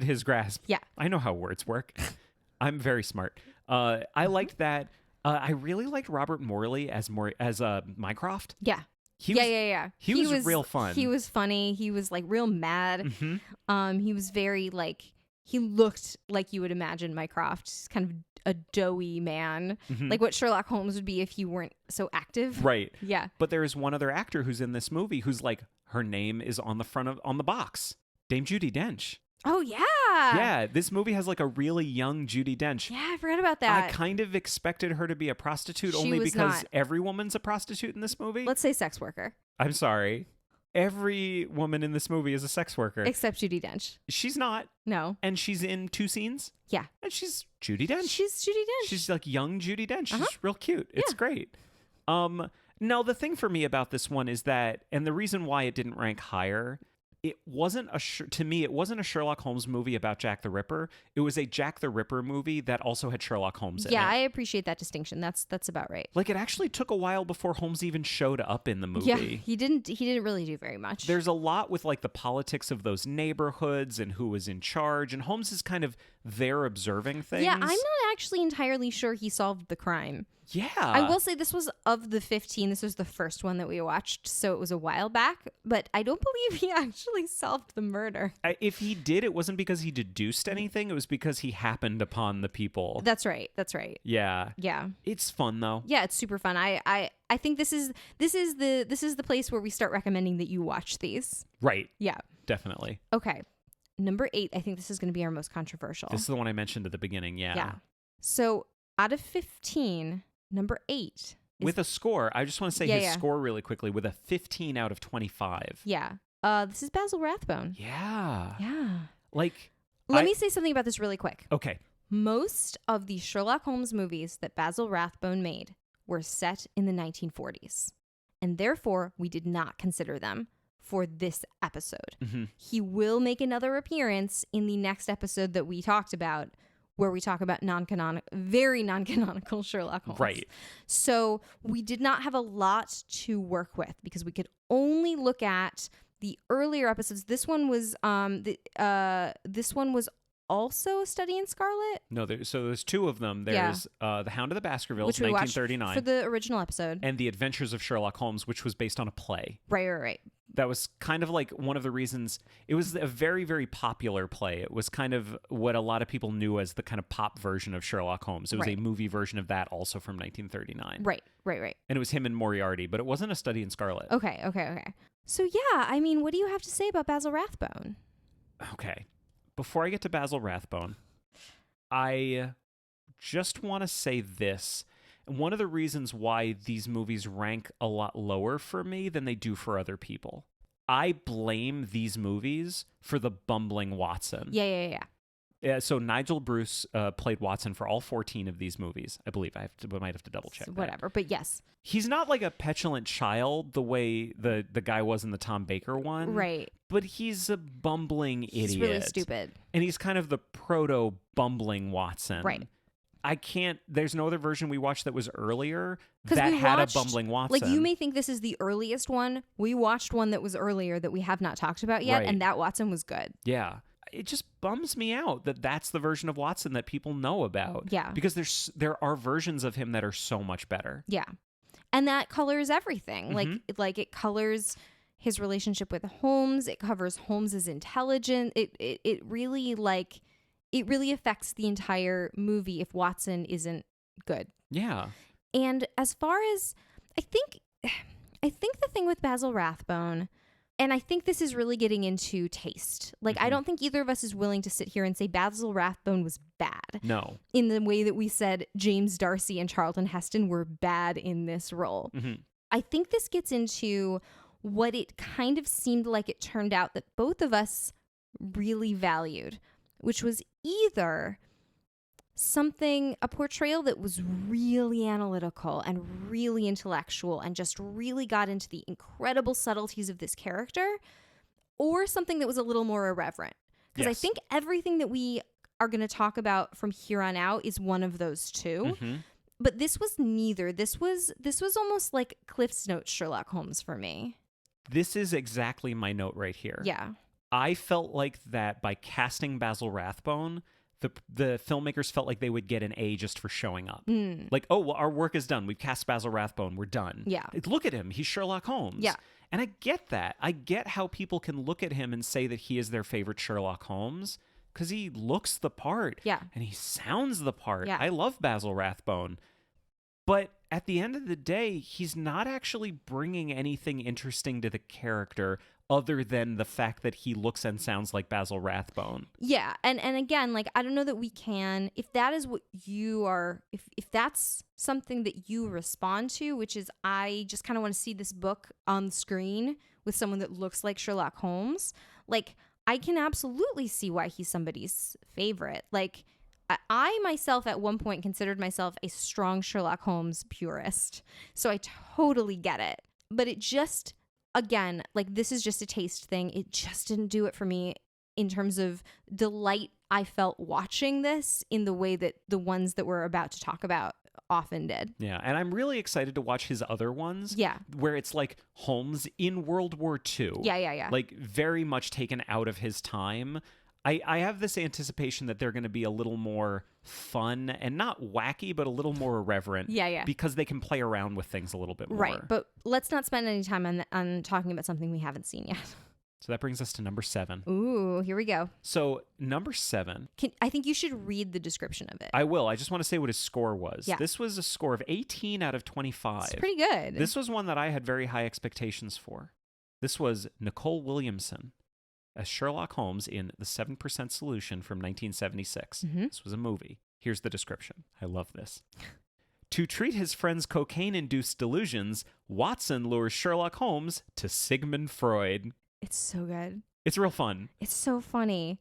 [SPEAKER 1] his grasp.
[SPEAKER 2] Yeah.
[SPEAKER 1] I know how words work. I'm very smart. I liked that. I really liked Robert Morley as Mycroft.
[SPEAKER 2] Yeah.
[SPEAKER 1] He was real fun.
[SPEAKER 2] He was funny. He was like real mad.
[SPEAKER 1] Mm-hmm.
[SPEAKER 2] He was very like, he looked like you would imagine Mycroft. He's kind of a doughy man, like what Sherlock Holmes would be if he weren't so active.
[SPEAKER 1] Right.
[SPEAKER 2] Yeah.
[SPEAKER 1] But there is one other actor who's in this movie who's like, her name is on the box. Dame Judi Dench.
[SPEAKER 2] Oh, yeah.
[SPEAKER 1] Yeah, this movie has like a really young Judi Dench.
[SPEAKER 2] Yeah, I forgot about that.
[SPEAKER 1] I kind of expected her to be a prostitute
[SPEAKER 2] She
[SPEAKER 1] only
[SPEAKER 2] was
[SPEAKER 1] because
[SPEAKER 2] not.
[SPEAKER 1] every woman's a prostitute in this movie.
[SPEAKER 2] Let's say sex worker.
[SPEAKER 1] I'm sorry. Every woman in this movie is a sex worker.
[SPEAKER 2] Except Judi Dench.
[SPEAKER 1] She's not.
[SPEAKER 2] No.
[SPEAKER 1] And she's in 2 scenes.
[SPEAKER 2] Yeah.
[SPEAKER 1] And she's Judi Dench.
[SPEAKER 2] She's Judi Dench.
[SPEAKER 1] She's like young Judi Dench. She's
[SPEAKER 2] Uh-huh.
[SPEAKER 1] real cute. It's
[SPEAKER 2] Yeah.
[SPEAKER 1] great. No, the thing for me about this one is that, and the reason why it didn't rank higher, it wasn't to me, it wasn't a Sherlock Holmes movie about Jack the Ripper. It was a Jack the Ripper movie that also had Sherlock Holmes in it.
[SPEAKER 2] Yeah, I appreciate that distinction. That's about right.
[SPEAKER 1] Like, it actually took a while before Holmes even showed up in the movie.
[SPEAKER 2] Yeah, he didn't really do very much.
[SPEAKER 1] There's a lot with like the politics of those neighborhoods and who was in charge, and Holmes is kind of there observing things.
[SPEAKER 2] Yeah, I'm not actually entirely sure he solved the crime.
[SPEAKER 1] Yeah.
[SPEAKER 2] I will say this was of the 15. This was the first one that we watched, so it was a while back, but I don't believe he actually solved the murder.
[SPEAKER 1] If he did, it wasn't because he deduced anything. It was because he happened upon the people.
[SPEAKER 2] That's right.
[SPEAKER 1] Yeah.
[SPEAKER 2] Yeah.
[SPEAKER 1] It's fun though.
[SPEAKER 2] Yeah, it's super fun. I think this is the place where we start recommending that you watch these.
[SPEAKER 1] Right.
[SPEAKER 2] Yeah.
[SPEAKER 1] Definitely.
[SPEAKER 2] Okay. Number 8, I think this is going to be our most controversial.
[SPEAKER 1] This is the one I mentioned at the beginning. Yeah.
[SPEAKER 2] Yeah. So, out of 15, number 8 is,
[SPEAKER 1] with a score, I just want to say
[SPEAKER 2] Yeah,
[SPEAKER 1] his
[SPEAKER 2] yeah.
[SPEAKER 1] score really quickly with a 15 out of 25.
[SPEAKER 2] yeah. This is Basil Rathbone.
[SPEAKER 1] Yeah.
[SPEAKER 2] Yeah.
[SPEAKER 1] Like,
[SPEAKER 2] Let me say something about this really quick.
[SPEAKER 1] okay.
[SPEAKER 2] Most of the Sherlock Holmes movies that Basil Rathbone made were set in the 1940s, and therefore we did not consider them for this episode.
[SPEAKER 1] Mm-hmm.
[SPEAKER 2] He will make another appearance in the next episode that we talked about, where we talk about very non-canonical Sherlock Holmes.
[SPEAKER 1] Right.
[SPEAKER 2] So we did not have a lot to work with because we could only look at the earlier episodes. This one was also A Study in Scarlet,
[SPEAKER 1] No, so there's 2 of them. There's The Hound of the Baskervilles,
[SPEAKER 2] which we watched
[SPEAKER 1] 1939,
[SPEAKER 2] for the original episode.
[SPEAKER 1] and The Adventures of Sherlock Holmes, which was based on a play.
[SPEAKER 2] Right.
[SPEAKER 1] That was kind of like one of the reasons. It was a very, very popular play. It was kind of what a lot of people knew as the kind of pop version of Sherlock Holmes. It was
[SPEAKER 2] Right.
[SPEAKER 1] a movie version of that, also from 1939.
[SPEAKER 2] Right.
[SPEAKER 1] And it was him and Moriarty, but it wasn't A Study in Scarlet.
[SPEAKER 2] Okay. So yeah, I mean, what do you have to say about Basil Rathbone?
[SPEAKER 1] Okay. Before I get to Basil Rathbone, I just want to say this. One of the reasons why these movies rank a lot lower for me than they do for other people, I blame these movies for the bumbling Watson.
[SPEAKER 2] Yeah.
[SPEAKER 1] So Nigel Bruce played Watson for all 14 of these movies. I believe. We might have to double check.
[SPEAKER 2] Whatever, but yes.
[SPEAKER 1] He's not like a petulant child the way the guy was in the Tom Baker one.
[SPEAKER 2] Right.
[SPEAKER 1] But he's a bumbling idiot.
[SPEAKER 2] He's really stupid.
[SPEAKER 1] And he's kind of the proto-bumbling Watson.
[SPEAKER 2] Right.
[SPEAKER 1] There's no other version we watched that was earlier
[SPEAKER 2] 'Cause
[SPEAKER 1] that
[SPEAKER 2] we
[SPEAKER 1] had
[SPEAKER 2] watched,
[SPEAKER 1] a bumbling Watson.
[SPEAKER 2] Like, you may think this is the earliest one. We watched one that was earlier that we have not talked about yet,
[SPEAKER 1] Right.
[SPEAKER 2] and that Watson was good.
[SPEAKER 1] Yeah. It just bums me out that that's the version of Watson that people know about.
[SPEAKER 2] Yeah.
[SPEAKER 1] Because there are versions of him that are so much better.
[SPEAKER 2] Yeah. And that colors everything.
[SPEAKER 1] Mm-hmm.
[SPEAKER 2] Like it colors his relationship with Holmes. It covers Holmes's intelligence. It really affects the entire movie if Watson isn't good.
[SPEAKER 1] Yeah.
[SPEAKER 2] And as far as I think the thing with Basil Rathbone, and I think this is really getting into taste. Like, I don't think either of us is willing to sit here and say Basil Rathbone was bad.
[SPEAKER 1] No.
[SPEAKER 2] In the way that we said James Darcy and Charlton Heston were bad in this role.
[SPEAKER 1] Mm-hmm.
[SPEAKER 2] I think this gets into what it kind of seemed like it turned out that both of us really valued, which was either a portrayal that was really analytical and really intellectual and just really got into the incredible subtleties of this character, or something that was a little more irreverent. Because I think everything that we are going to talk about from here on out is one of those two.
[SPEAKER 1] Mm-hmm.
[SPEAKER 2] But this was neither. This was almost like Cliff's Notes Sherlock Holmes for me.
[SPEAKER 1] This is exactly my note right here.
[SPEAKER 2] Yeah.
[SPEAKER 1] I felt like that by casting Basil Rathbone, the filmmakers felt like they would get an A just for showing up. Like, oh, well, our work is done. We've cast Basil Rathbone. We're done.
[SPEAKER 2] Yeah.
[SPEAKER 1] Look at him. He's Sherlock Holmes.
[SPEAKER 2] Yeah.
[SPEAKER 1] And I get that. I get how people can look at him and say that he is their favorite Sherlock Holmes because he looks the part.
[SPEAKER 2] Yeah.
[SPEAKER 1] And he sounds the part.
[SPEAKER 2] Yeah.
[SPEAKER 1] I love Basil Rathbone. But at the end of the day, he's not actually bringing anything interesting to the character other than the fact that he looks and sounds like Basil Rathbone.
[SPEAKER 2] Yeah. And again, like, I don't know that we can, if that is what you are, if that's something that you respond to, which is I just kind of want to see this book on the screen with someone that looks like Sherlock Holmes, like, I can absolutely see why he's somebody's favorite. Like, I myself at one point considered myself a strong Sherlock Holmes purist. So I totally get it. But it just, again, like, this is just a taste thing. It just didn't do it for me in terms of delight I felt watching this in the way that the ones that we're about to talk about often did.
[SPEAKER 1] Yeah, and I'm really excited to watch his other ones.
[SPEAKER 2] Yeah.
[SPEAKER 1] Where it's like Holmes in World War II.
[SPEAKER 2] Yeah.
[SPEAKER 1] Like, very much taken out of his time. I have this anticipation that they're going to be a little more fun and not wacky, but a little more irreverent.
[SPEAKER 2] Yeah.
[SPEAKER 1] Because they can play around with things a little bit more.
[SPEAKER 2] Right, but let's not spend any time on talking about something we haven't seen yet.
[SPEAKER 1] So that brings us to number 7.
[SPEAKER 2] Ooh, here we go.
[SPEAKER 1] So number 7.
[SPEAKER 2] I think you should read the description of it.
[SPEAKER 1] I will. I just want to say what his score was.
[SPEAKER 2] Yeah.
[SPEAKER 1] This was a score of 18 out of 25.
[SPEAKER 2] It's pretty good.
[SPEAKER 1] This was one that I had very high expectations for. This was Nicole Williamson as Sherlock Holmes in The 7% Solution from 1976.
[SPEAKER 2] Mm-hmm.
[SPEAKER 1] This was a movie. Here's the description. I love this. To treat his friend's cocaine-induced delusions, Watson lures Sherlock Holmes to Sigmund Freud.
[SPEAKER 2] It's so good.
[SPEAKER 1] It's real fun.
[SPEAKER 2] It's so funny.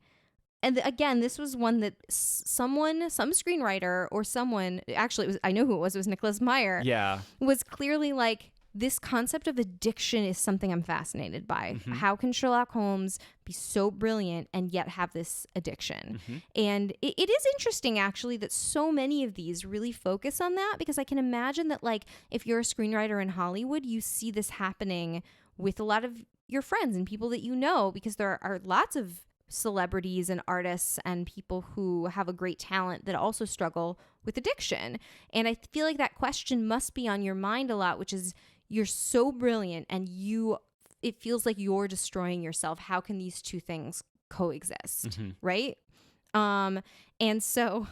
[SPEAKER 2] And again, this was one that some screenwriter or someone, actually, I know who it was Nicholas Meyer,
[SPEAKER 1] Yeah.
[SPEAKER 2] was clearly like, this concept of addiction is something I'm fascinated by.
[SPEAKER 1] Mm-hmm.
[SPEAKER 2] How can Sherlock Holmes be so brilliant and yet have this addiction?
[SPEAKER 1] Mm-hmm.
[SPEAKER 2] And it is interesting, actually, that so many of these really focus on that, because I can imagine that, like, if you're a screenwriter in Hollywood, you see this happening with a lot of your friends and people that you know, because there are lots of celebrities and artists and people who have a great talent that also struggle with addiction. And I feel like that question must be on your mind a lot, which is, you're so brilliant and it feels like you're destroying yourself. How can these two things coexist?
[SPEAKER 1] Mm-hmm.
[SPEAKER 2] Right? And so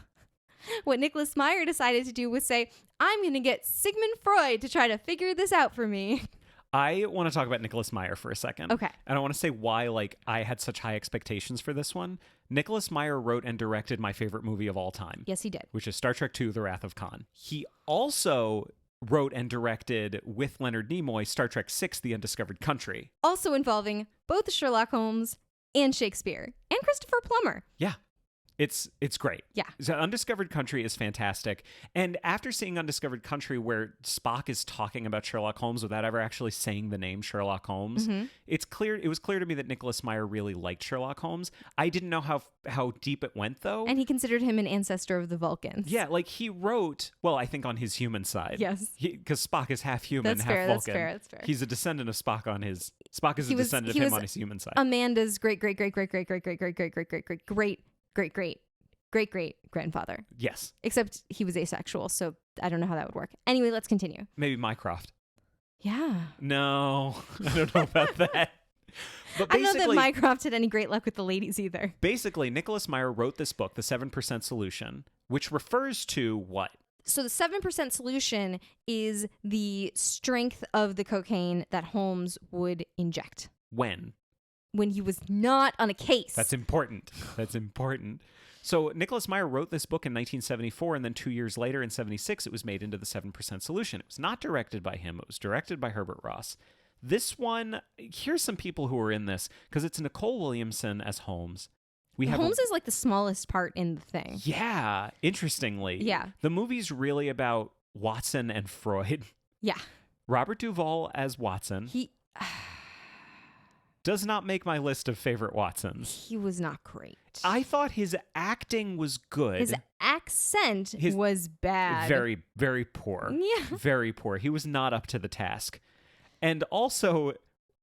[SPEAKER 2] what Nicholas Meyer decided to do was say, I'm going to get Sigmund Freud to try to figure this out for me.
[SPEAKER 1] I want to talk about Nicholas Meyer for a second.
[SPEAKER 2] Okay.
[SPEAKER 1] And I want to say why, like, I had such high expectations for this one. Nicholas Meyer wrote and directed my favorite movie of all time.
[SPEAKER 2] Yes, he did.
[SPEAKER 1] Which is Star Trek II, The Wrath of Khan. He also wrote and directed with Leonard Nimoy Star Trek VI, The Undiscovered Country.
[SPEAKER 2] Also involving both Sherlock Holmes and Shakespeare and Christopher Plummer.
[SPEAKER 1] Yeah. It's great.
[SPEAKER 2] Yeah.
[SPEAKER 1] So Undiscovered Country is fantastic. And after seeing Undiscovered Country, where Spock is talking about Sherlock Holmes without ever actually saying the name Sherlock Holmes, it was clear to me that Nicholas Meyer really liked Sherlock Holmes. I didn't know how deep it went, though.
[SPEAKER 2] And he considered him an ancestor of the Vulcans.
[SPEAKER 1] Yeah, like he wrote, well, I think on his human side.
[SPEAKER 2] Yes.
[SPEAKER 1] Because Spock is half human,
[SPEAKER 2] That's
[SPEAKER 1] half
[SPEAKER 2] fair,
[SPEAKER 1] Vulcan.
[SPEAKER 2] that's fair.
[SPEAKER 1] He's a descendant of Spock on his... Spock is a descendant of him on his human side.
[SPEAKER 2] Amanda's great grandfather.
[SPEAKER 1] Yes.
[SPEAKER 2] Except he was asexual, so I don't know how that would work. Anyway, let's continue.
[SPEAKER 1] Maybe Mycroft.
[SPEAKER 2] Yeah.
[SPEAKER 1] No, I don't know about that. But
[SPEAKER 2] I don't know that Mycroft had any great luck with the ladies either.
[SPEAKER 1] Basically, Nicholas Meyer wrote this book, The 7% Solution, which refers to what?
[SPEAKER 2] So the 7% solution is the strength of the cocaine that Holmes would inject.
[SPEAKER 1] When
[SPEAKER 2] he was not on a case.
[SPEAKER 1] That's important. So Nicholas Meyer wrote this book in 1974, and then 2 years later, in 76, it was made into The 7% Solution. It was not directed by him. It was directed by Herbert Ross. This one, here's some people who are in this, because it's Nicole Williamson as Holmes, We have
[SPEAKER 2] Holmes is like the smallest part in the thing.
[SPEAKER 1] Yeah, interestingly.
[SPEAKER 2] Yeah.
[SPEAKER 1] The movie's really about Watson and Freud.
[SPEAKER 2] Yeah.
[SPEAKER 1] Robert Duvall as Watson
[SPEAKER 2] He
[SPEAKER 1] does not make my list of favorite Watsons.
[SPEAKER 2] he was not great.
[SPEAKER 1] I thought his acting was good.
[SPEAKER 2] His accent was bad.
[SPEAKER 1] Very, very poor.
[SPEAKER 2] Yeah.
[SPEAKER 1] Very poor. He was not up to the task. And also,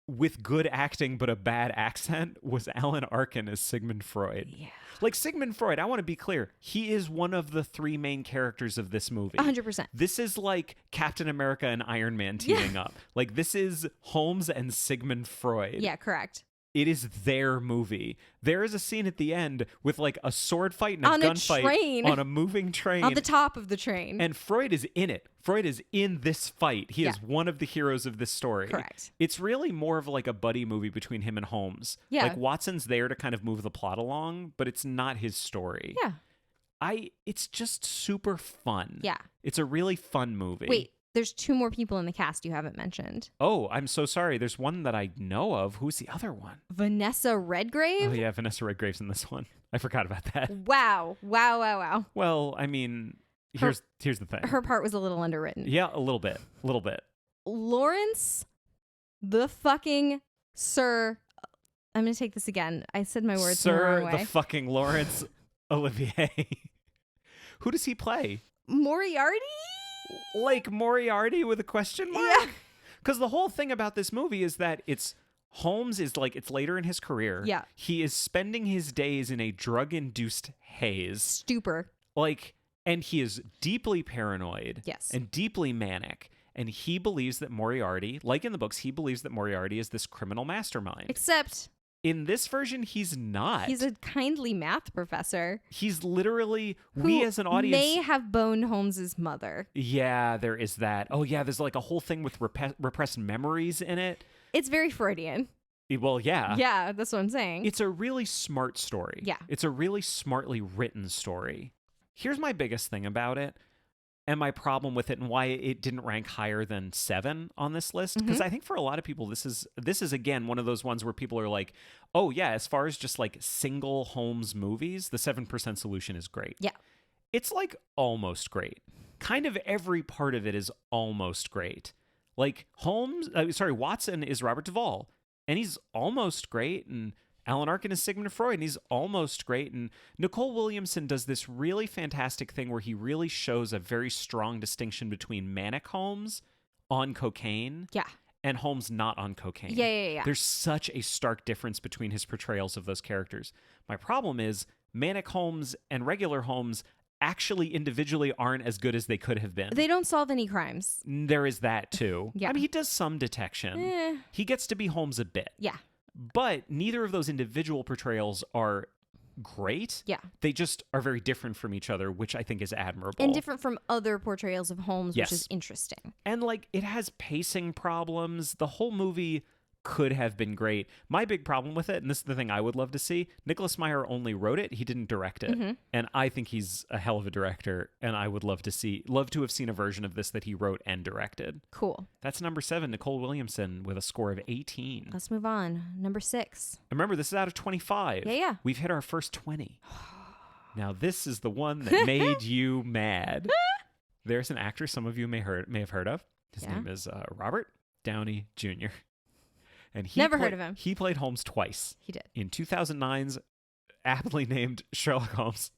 [SPEAKER 1] with good acting but a bad accent, was Alan Arkin as Sigmund Freud.
[SPEAKER 2] Yeah.
[SPEAKER 1] Like, Sigmund Freud, I want to be clear, he is one of the three main characters of this movie.
[SPEAKER 2] 100%.
[SPEAKER 1] This is like Captain America and Iron Man teaming up. Like, this is Holmes and Sigmund Freud.
[SPEAKER 2] Yeah, correct.
[SPEAKER 1] It is their movie. There is a scene at the end with like a sword fight and a
[SPEAKER 2] On a
[SPEAKER 1] gunfight
[SPEAKER 2] train.
[SPEAKER 1] on a moving train.
[SPEAKER 2] On the top of the train.
[SPEAKER 1] And Freud is in it. Freud is in this fight. He is one of the heroes of this story.
[SPEAKER 2] Correct.
[SPEAKER 1] It's really more of like a buddy movie between him and Holmes.
[SPEAKER 2] Yeah.
[SPEAKER 1] Like Watson's there to kind of move the plot along, but it's not his story.
[SPEAKER 2] Yeah.
[SPEAKER 1] It's just super fun.
[SPEAKER 2] Yeah.
[SPEAKER 1] It's a really fun movie.
[SPEAKER 2] Wait, there's 2 more people in the cast you haven't mentioned.
[SPEAKER 1] Oh, I'm so sorry. There's one that I know of. Who's the other one?
[SPEAKER 2] Vanessa Redgrave?
[SPEAKER 1] Oh yeah, Vanessa Redgrave's in this one. I forgot about that.
[SPEAKER 2] Wow. Wow.
[SPEAKER 1] Well, I mean, here's the thing.
[SPEAKER 2] Her part was a little underwritten.
[SPEAKER 1] Yeah, a little bit.
[SPEAKER 2] Lawrence the fucking Sir. I'm going to take this again. I said my words in the wrong way.
[SPEAKER 1] Sir the fucking Laurence Olivier. Who does he play?
[SPEAKER 2] Moriarty?
[SPEAKER 1] Like Moriarty with a question mark?
[SPEAKER 2] Yeah.
[SPEAKER 1] Because the whole thing about this movie is that Holmes is like, it's later in his career.
[SPEAKER 2] Yeah.
[SPEAKER 1] He is spending his days in a drug-induced haze.
[SPEAKER 2] Stupor.
[SPEAKER 1] And he is deeply paranoid.
[SPEAKER 2] Yes.
[SPEAKER 1] And deeply manic. And he believes that Moriarty, like in the books, he believes that Moriarty is this criminal mastermind.
[SPEAKER 2] Except
[SPEAKER 1] in this version, he's not.
[SPEAKER 2] he's a kindly math professor.
[SPEAKER 1] He's literally, we as an audience
[SPEAKER 2] may have boned Holmes's mother.
[SPEAKER 1] Yeah, there is that. Oh yeah, there's like a whole thing with repressed memories in it.
[SPEAKER 2] It's very Freudian.
[SPEAKER 1] Well, yeah.
[SPEAKER 2] Yeah, that's what I'm saying.
[SPEAKER 1] It's a really smart story.
[SPEAKER 2] Yeah.
[SPEAKER 1] It's a really smartly written story. Here's my biggest thing about it and my problem with it and why it didn't rank higher than 7 on this list. Because I think for a lot of people, this is again, one of those ones where people are like, oh yeah, as far as just like single Holmes movies, the 7% Solution is great.
[SPEAKER 2] Yeah.
[SPEAKER 1] It's like almost great. Kind of every part of it is almost great. Like Watson is Robert Duvall, and he's almost great, and Alan Arkin is Sigmund Freud, and he's almost great, and Nicole Williamson does this really fantastic thing where he really shows a very strong distinction between manic Holmes on cocaine and Holmes not on cocaine.
[SPEAKER 2] Yeah.
[SPEAKER 1] There's such a stark difference between his portrayals of those characters. My problem is manic Holmes and regular Holmes actually individually aren't as good as they could have been.
[SPEAKER 2] They don't solve any crimes.
[SPEAKER 1] There is that too.
[SPEAKER 2] Yeah.
[SPEAKER 1] I mean, he does some detection. He gets to be Holmes a bit.
[SPEAKER 2] Yeah.
[SPEAKER 1] But neither of those individual portrayals are great.
[SPEAKER 2] Yeah.
[SPEAKER 1] They just are very different from each other, which I think is admirable.
[SPEAKER 2] And different from other portrayals of Holmes,
[SPEAKER 1] Yes.
[SPEAKER 2] which is interesting.
[SPEAKER 1] And like, it has pacing problems. The whole movie could have been great. My big problem with it, and this is the thing I would love to see, Nicholas Meyer only wrote it. He didn't direct it. And I think he's a hell of a director, and I would love to have seen a version of this that he wrote and directed.
[SPEAKER 2] Cool.
[SPEAKER 1] That's number 7, Nicole Williamson, with a score of 18.
[SPEAKER 2] Let's move on. Number 6.
[SPEAKER 1] Remember, this is out of 25.
[SPEAKER 2] Yeah.
[SPEAKER 1] We've hit our first 20. Now, this is the one that made you mad. There's an actor some of you may have heard of. His name is Robert Downey Jr. And he
[SPEAKER 2] Never heard of him.
[SPEAKER 1] He played Holmes twice.
[SPEAKER 2] He did.
[SPEAKER 1] In 2009's aptly named Sherlock Holmes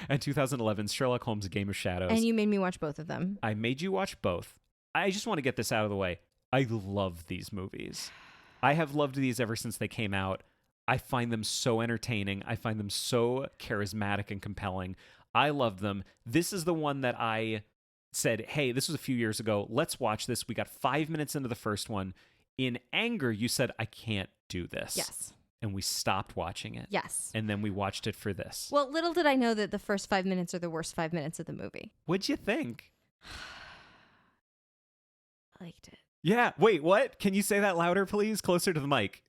[SPEAKER 1] and 2011's Sherlock Holmes: A Game of Shadows.
[SPEAKER 2] And you made me watch both of them.
[SPEAKER 1] I made you watch both. I just want to get this out of the way. I love these movies. I have loved these ever since they came out. I find them so entertaining. I find them so charismatic and compelling. I love them. This is the one that I said, hey, this was a few years ago. Let's watch this. We got 5 minutes into the first one. In anger, you said, I can't do this.
[SPEAKER 2] Yes.
[SPEAKER 1] And we stopped watching it.
[SPEAKER 2] Yes.
[SPEAKER 1] And then we watched it for this.
[SPEAKER 2] Well, little did I know that the first 5 minutes are the worst 5 minutes of the movie.
[SPEAKER 1] What'd you think?
[SPEAKER 2] I liked it.
[SPEAKER 1] Yeah. Wait, what? Can you say that louder, please? Closer to the mic.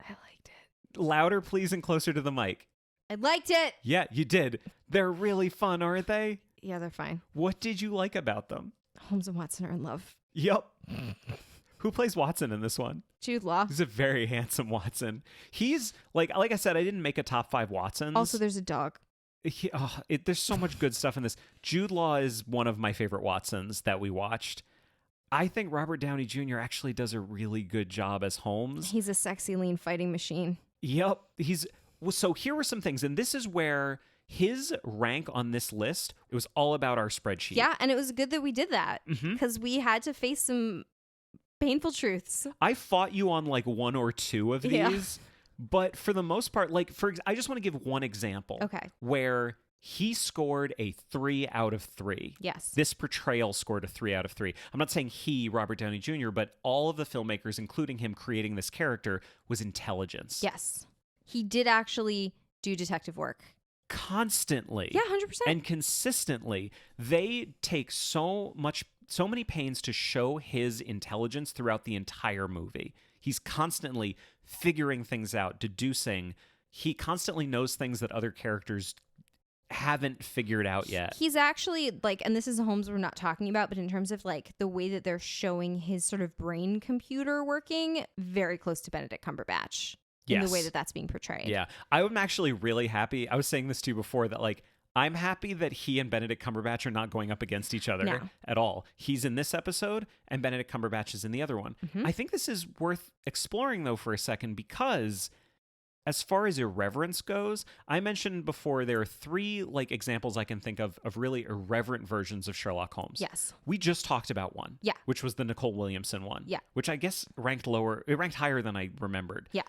[SPEAKER 2] I liked it.
[SPEAKER 1] Louder, please, and closer to the mic.
[SPEAKER 2] I liked it.
[SPEAKER 1] Yeah, you did. They're really fun, aren't they?
[SPEAKER 2] Yeah, they're fine.
[SPEAKER 1] What did you like about them?
[SPEAKER 2] Holmes and Watson are in love.
[SPEAKER 1] Yep. Who plays Watson in this one?
[SPEAKER 2] Jude Law.
[SPEAKER 1] He's a very handsome Watson. He's like I said, I didn't make a top 5 Watsons.
[SPEAKER 2] Also, there's a dog.
[SPEAKER 1] There's so much good stuff in this. Jude Law is one of my favorite Watsons that we watched. I think Robert Downey Jr. actually does a really good job as Holmes.
[SPEAKER 2] He's a sexy, lean fighting machine.
[SPEAKER 1] Yep. So here were some things, and this is where his rank on this list, it was all about our spreadsheet.
[SPEAKER 2] Yeah, and it was good that we did that because we had to face some painful truths.
[SPEAKER 1] I fought you on like 1 or 2 of these, but for the most part, I just want to give one example.
[SPEAKER 2] Okay.
[SPEAKER 1] Where he scored a 3 out of 3.
[SPEAKER 2] Yes.
[SPEAKER 1] This portrayal scored a 3 out of 3. I'm not saying he, Robert Downey Jr., but all of the filmmakers, including him creating this character, was intelligence.
[SPEAKER 2] Yes. He did actually do detective work.
[SPEAKER 1] Constantly.
[SPEAKER 2] Yeah, 100%.
[SPEAKER 1] And consistently. They take so many pains to show his intelligence throughout the entire movie. He's constantly figuring things out, deducing. He constantly knows things that other characters haven't figured out yet.
[SPEAKER 2] He's actually and this is a Holmes we're not talking about, but in terms of the way that they're showing his sort of brain computer working, very close to Benedict Cumberbatch in the way that that's being portrayed.
[SPEAKER 1] Yeah. I'm actually really happy. I was saying this to you before that I'm happy that he and Benedict Cumberbatch are not going up against each other at all. He's in this episode and Benedict Cumberbatch is in the other one. Mm-hmm. I think this is worth exploring though for a second because as far as irreverence goes, I mentioned before there are 3 examples I can think of really irreverent versions of Sherlock Holmes.
[SPEAKER 2] Yes.
[SPEAKER 1] We just talked about one.
[SPEAKER 2] Yeah.
[SPEAKER 1] Which was the Nicole Williamson one.
[SPEAKER 2] Yeah.
[SPEAKER 1] Which I guess ranked lower. It ranked higher than I remembered.
[SPEAKER 2] Yeah.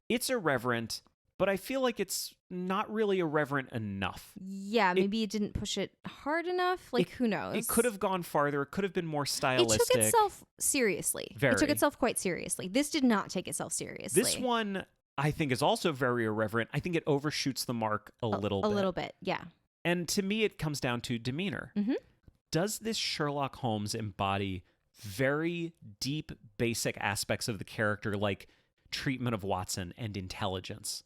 [SPEAKER 1] It's irreverent, but I feel like it's not really irreverent enough.
[SPEAKER 2] Yeah, maybe it didn't push it hard enough. Who knows?
[SPEAKER 1] It could have gone farther. It could have been more stylistic.
[SPEAKER 2] It took itself seriously.
[SPEAKER 1] Very.
[SPEAKER 2] It took itself quite seriously. This did not take itself seriously.
[SPEAKER 1] This one, I think, is also very irreverent. I think it overshoots the mark a little bit.
[SPEAKER 2] A little bit, yeah.
[SPEAKER 1] And to me, it comes down to demeanor.
[SPEAKER 2] Mm-hmm.
[SPEAKER 1] Does this Sherlock Holmes embody very deep, basic aspects of the character, like treatment of Watson and intelligence?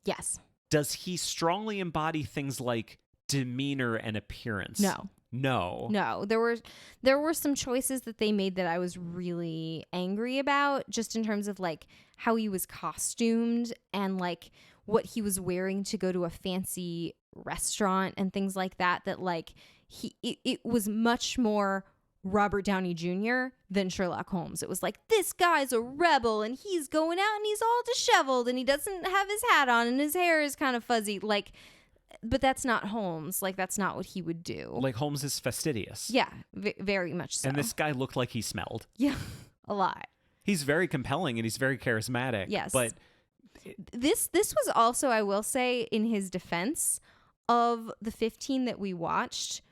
[SPEAKER 2] Yes.
[SPEAKER 1] Does he strongly embody things like demeanor and appearance? No.
[SPEAKER 2] There were some choices that they made that I was really angry about, just in terms of how he was costumed and what he was wearing to go to a fancy restaurant and things like that. That it was much more Robert Downey Jr. than Sherlock Holmes. It was this guy's a rebel and he's going out and he's all disheveled and he doesn't have his hat on and his hair is kind of fuzzy. But that's not Holmes. That's not what he would do.
[SPEAKER 1] Holmes is fastidious.
[SPEAKER 2] Yeah, very much so.
[SPEAKER 1] And this guy looked like he smelled.
[SPEAKER 2] Yeah, a lot.
[SPEAKER 1] He's very compelling and he's very charismatic.
[SPEAKER 2] Yes.
[SPEAKER 1] But
[SPEAKER 2] this was also, I will say, in his defense, of the 15 that we watched,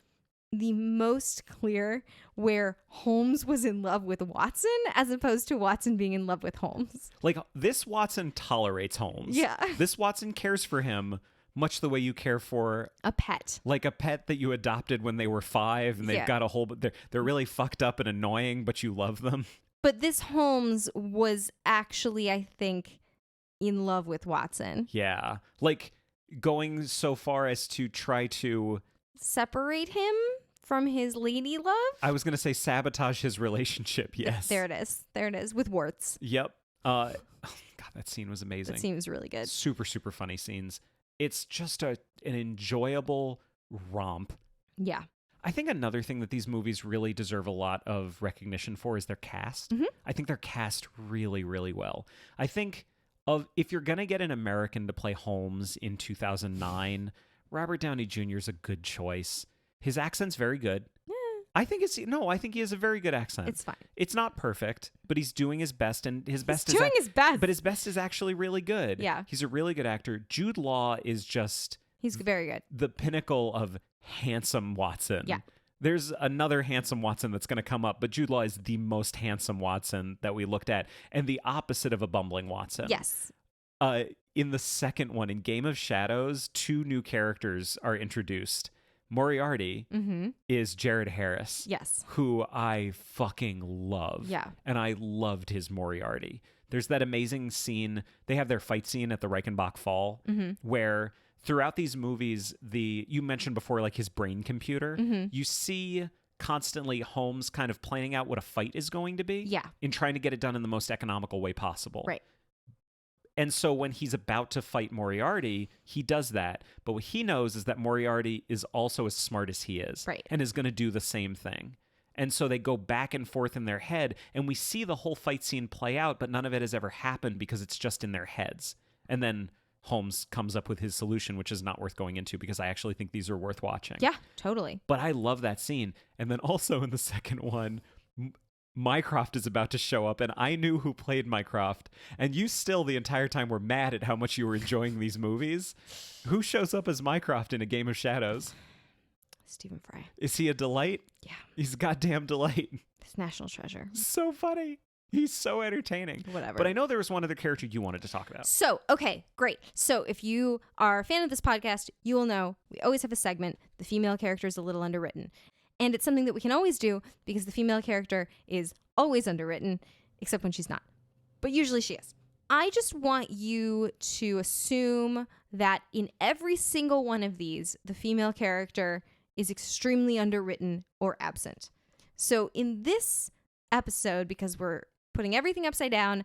[SPEAKER 2] the most clear where Holmes was in love with Watson as opposed to Watson being in love with Holmes.
[SPEAKER 1] This Watson tolerates Holmes.
[SPEAKER 2] Yeah.
[SPEAKER 1] This Watson cares for him much the way you care for
[SPEAKER 2] a pet.
[SPEAKER 1] A pet that you adopted when they were 5 and they've got a whole, they're really fucked up and annoying, but you love them.
[SPEAKER 2] But this Holmes was actually, I think, in love with Watson.
[SPEAKER 1] Yeah. Going so far as to try to
[SPEAKER 2] separate him from his lady love.
[SPEAKER 1] I was going to say sabotage his relationship. Yes.
[SPEAKER 2] There it is with warts.
[SPEAKER 1] Yep. God, that scene was amazing.
[SPEAKER 2] That scene was really good.
[SPEAKER 1] Super, super funny scenes. It's just an enjoyable romp.
[SPEAKER 2] Yeah.
[SPEAKER 1] I think another thing that these movies really deserve a lot of recognition for is their cast.
[SPEAKER 2] Mm-hmm.
[SPEAKER 1] I think they're cast really, really well. I think if you're going to get an American to play Holmes in 2009, Robert Downey Jr. is a good choice. His accent's very good.
[SPEAKER 2] Yeah.
[SPEAKER 1] I think he has a very good accent.
[SPEAKER 2] It's fine.
[SPEAKER 1] It's not perfect, but he's doing his best, and his best
[SPEAKER 2] but
[SPEAKER 1] his best is actually really good.
[SPEAKER 2] Yeah.
[SPEAKER 1] He's a really good actor. Jude Law is just
[SPEAKER 2] he's very good.
[SPEAKER 1] The pinnacle of handsome Watson.
[SPEAKER 2] Yeah.
[SPEAKER 1] There's another handsome Watson that's going to come up, but Jude Law is the most handsome Watson that we looked at, and the opposite of a bumbling Watson.
[SPEAKER 2] Yes.
[SPEAKER 1] In the second one, in Game of Shadows, 2 new characters are introduced. Moriarty is Jared Harris.
[SPEAKER 2] Yes.
[SPEAKER 1] Who I fucking love.
[SPEAKER 2] Yeah.
[SPEAKER 1] And I loved his Moriarty. There's that amazing scene. They have their fight scene at the Reichenbach Fall where throughout these movies, you mentioned before, his brain computer, you see constantly Holmes kind of planning out what a fight is going to be.
[SPEAKER 2] Yeah.
[SPEAKER 1] In trying to get it done in the most economical way possible.
[SPEAKER 2] Right.
[SPEAKER 1] And so when he's about to fight Moriarty, he does that. But what he knows is that Moriarty is also as smart as he is.
[SPEAKER 2] Right.
[SPEAKER 1] And is going to do the same thing. And so they go back and forth in their head, and we see the whole fight scene play out, but none of it has ever happened because it's just in their heads. And then Holmes comes up with his solution, which is not worth going into because I actually think these are worth watching.
[SPEAKER 2] Yeah, totally.
[SPEAKER 1] But I love that scene. And then also in the second one, Mycroft is about to show up, and I knew who played Mycroft, and you still the entire time were mad at how much you were enjoying these movies. Who shows up as Mycroft in A Game of Shadows?
[SPEAKER 2] Stephen Fry.
[SPEAKER 1] Is he a delight?
[SPEAKER 2] Yeah.
[SPEAKER 1] He's a goddamn delight.
[SPEAKER 2] It's national treasure.
[SPEAKER 1] So funny. He's so entertaining.
[SPEAKER 2] Whatever.
[SPEAKER 1] But I know there was one other character you wanted to talk about.
[SPEAKER 2] So, okay, great. So if you are a fan of this podcast, you will know we always have a segment, The Female Character is a Little Underwritten. And it's something that we can always do because the female character is always underwritten, except when she's not. But usually she is. I just want you to assume that in every single one of these, the female character is extremely underwritten or absent. So in this episode, because we're putting everything upside down,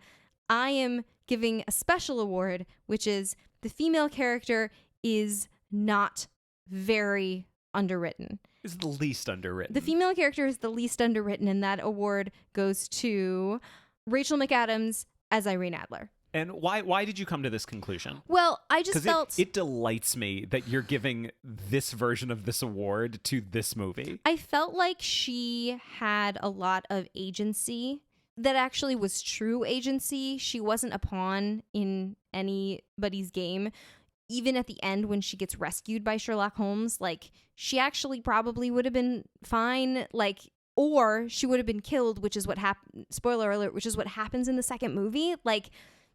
[SPEAKER 2] I am giving a special award, which is the female character is not very underwritten.
[SPEAKER 1] Is the least underwritten.
[SPEAKER 2] The female character is the least underwritten, and that award goes to Rachel McAdams as Irene Adler.
[SPEAKER 1] And why did you come to this conclusion?
[SPEAKER 2] Well, I just felt...
[SPEAKER 1] It delights me that you're giving this version of this award to this movie.
[SPEAKER 2] I felt like she had a lot of agency that actually was true agency. She wasn't a pawn in anybody's game. Even at the end when she gets rescued by Sherlock Holmes, like, she actually probably would have been fine, like, or she would have been killed, which is what happened. Spoiler alert, which is what happens in the second movie. Like,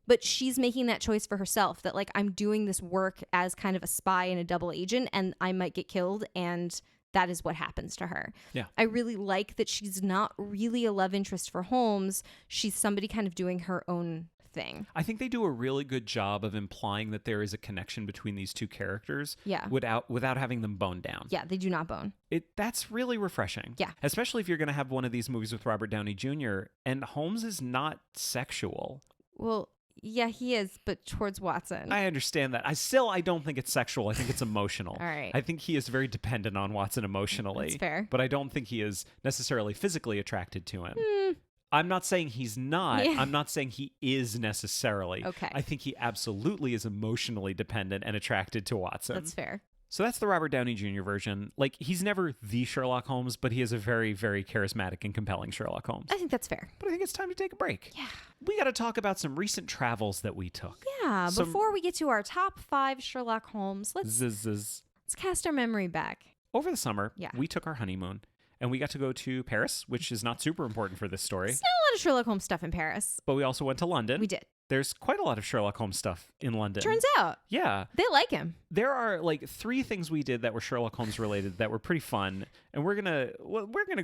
[SPEAKER 2] but she's making that choice for herself that, like, I'm doing this work as kind of a spy and a double agent, and I might get killed, and that is what happens to her.
[SPEAKER 1] Yeah.
[SPEAKER 2] I really like that she's not really a love interest for Holmes. She's somebody kind of doing her own thing.
[SPEAKER 1] I think they do a really good job of implying that there is a connection between these two characters.
[SPEAKER 2] Yeah.
[SPEAKER 1] Without having them bone down.
[SPEAKER 2] Yeah, they do not bone.
[SPEAKER 1] That's really refreshing.
[SPEAKER 2] Yeah.
[SPEAKER 1] Especially if you're going to have one of these movies with Robert Downey Jr. and Holmes is not sexual.
[SPEAKER 2] Well, yeah, he is, but towards Watson.
[SPEAKER 1] I understand that. I don't think it's sexual. I think it's emotional.
[SPEAKER 2] All right.
[SPEAKER 1] I think he is very dependent on Watson emotionally.
[SPEAKER 2] That's fair.
[SPEAKER 1] But I don't think he is necessarily physically attracted to him. I'm not saying he's not.
[SPEAKER 2] Yeah.
[SPEAKER 1] I'm not saying he is necessarily.
[SPEAKER 2] Okay.
[SPEAKER 1] I think he absolutely is emotionally dependent and attracted to Watson.
[SPEAKER 2] That's fair.
[SPEAKER 1] So that's the Robert Downey Jr. version. Like, he's never the Sherlock Holmes, but he is a very, very charismatic and compelling Sherlock Holmes.
[SPEAKER 2] I think that's fair.
[SPEAKER 1] But I think it's time to take a break.
[SPEAKER 2] Yeah.
[SPEAKER 1] We got to talk about some recent travels that we took.
[SPEAKER 2] Yeah. Before we get to our top 5 Sherlock Holmes, let's cast our memory back.
[SPEAKER 1] Over the summer,
[SPEAKER 2] Yeah.
[SPEAKER 1] we took our honeymoon. And we got to go to Paris, which is not super important for this story.
[SPEAKER 2] There's not a lot of Sherlock Holmes stuff in Paris.
[SPEAKER 1] But we also went to London.
[SPEAKER 2] We did.
[SPEAKER 1] There's quite a lot of Sherlock Holmes stuff in London.
[SPEAKER 2] Turns out.
[SPEAKER 1] Yeah.
[SPEAKER 2] They like him.
[SPEAKER 1] There are like 3 things we did that were Sherlock Holmes related that were pretty fun. And we're gonna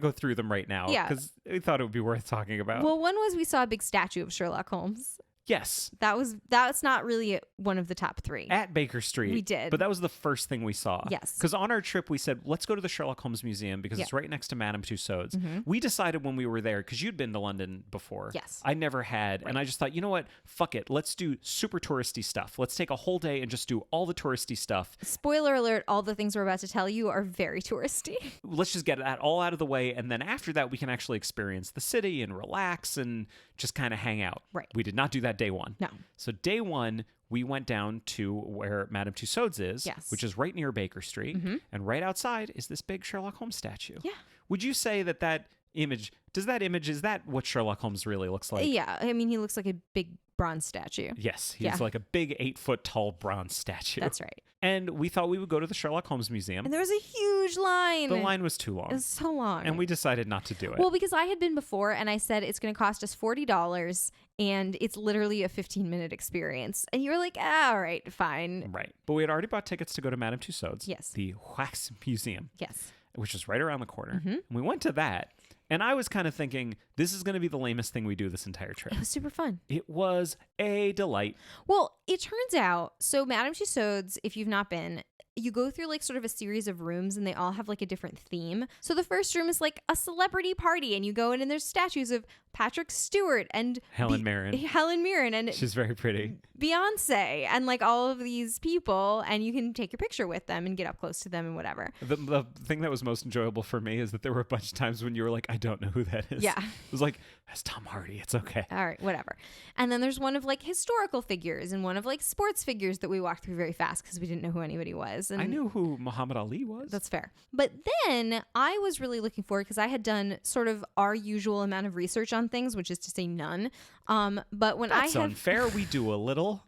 [SPEAKER 1] go through them right now.
[SPEAKER 2] Yeah.
[SPEAKER 1] Because we thought it would be worth talking about.
[SPEAKER 2] Well, one was we saw a big statue of Sherlock Holmes.
[SPEAKER 1] Yes.
[SPEAKER 2] That's not really one of the top 3.
[SPEAKER 1] At Baker Street.
[SPEAKER 2] We did.
[SPEAKER 1] But that was the first thing we saw.
[SPEAKER 2] Yes.
[SPEAKER 1] Because on our trip, we said, let's go to the Sherlock Holmes Museum because it's right next to Madame Tussauds.
[SPEAKER 2] Mm-hmm.
[SPEAKER 1] We decided when we were there, because you'd been to London before.
[SPEAKER 2] Yes.
[SPEAKER 1] I never had.
[SPEAKER 2] Right.
[SPEAKER 1] And I just thought, you know what? Fuck it. Let's do super touristy stuff. Let's take a whole day and just do all the touristy stuff.
[SPEAKER 2] Spoiler alert, all the things we're about to tell you are very touristy.
[SPEAKER 1] Let's just get that all out of the way. And then after that, we can actually experience the city and relax and just kind of hang out.
[SPEAKER 2] Right.
[SPEAKER 1] We did not do that day one.
[SPEAKER 2] No.
[SPEAKER 1] So day one, we went down to where Madame Tussauds is,
[SPEAKER 2] Yes.
[SPEAKER 1] which is right near Baker Street.
[SPEAKER 2] Mm-hmm.
[SPEAKER 1] And right outside is this big Sherlock Holmes statue.
[SPEAKER 2] Yeah.
[SPEAKER 1] Would you say that image, is that what Sherlock Holmes really looks like?
[SPEAKER 2] Yeah. I mean, he looks like a big bronze statue.
[SPEAKER 1] Yes. He's
[SPEAKER 2] Yeah.
[SPEAKER 1] like a big 8-foot tall bronze statue.
[SPEAKER 2] That's right.
[SPEAKER 1] And we thought we would go to the Sherlock Holmes Museum.
[SPEAKER 2] And there was a huge line.
[SPEAKER 1] The line was too long.
[SPEAKER 2] It was so long.
[SPEAKER 1] And we decided not to do it.
[SPEAKER 2] Well, because I had been before and I said it's going to cost us $40 and it's literally a 15-minute experience. And you were like, all right, fine.
[SPEAKER 1] Right. But we had already bought tickets to go to Madame Tussauds.
[SPEAKER 2] Yes.
[SPEAKER 1] The Wax Museum.
[SPEAKER 2] Yes.
[SPEAKER 1] Which is right around the corner.
[SPEAKER 2] Mm-hmm.
[SPEAKER 1] And we went to that. And I was kind of thinking, this is going to be the lamest thing we do this entire trip.
[SPEAKER 2] It was super fun.
[SPEAKER 1] It was a delight.
[SPEAKER 2] Well, it turns out, so Madame Tussauds, if you've not been, you go through like sort of a series of rooms and they all have like a different theme. So the first room is like a celebrity party and you go in and there's statues of Patrick Stewart and
[SPEAKER 1] Helen Mirren.
[SPEAKER 2] And
[SPEAKER 1] She's very pretty.
[SPEAKER 2] Beyonce and like all of these people, and you can take your picture with them and get up close to them and whatever.
[SPEAKER 1] The thing that was most enjoyable for me is that there were a bunch of times when you were like, I don't know who that is.
[SPEAKER 2] Yeah.
[SPEAKER 1] It was like, that's Tom Hardy. It's okay.
[SPEAKER 2] All right, whatever. And then there's one of like historical figures and one of like sports figures that we walked through very fast because we didn't know who anybody was. And
[SPEAKER 1] I knew who Muhammad Ali was.
[SPEAKER 2] that's fair. But then I was really looking forward because I had done sort of our usual amount of research on things, which is to say none. But when
[SPEAKER 1] That's unfair. We do a little.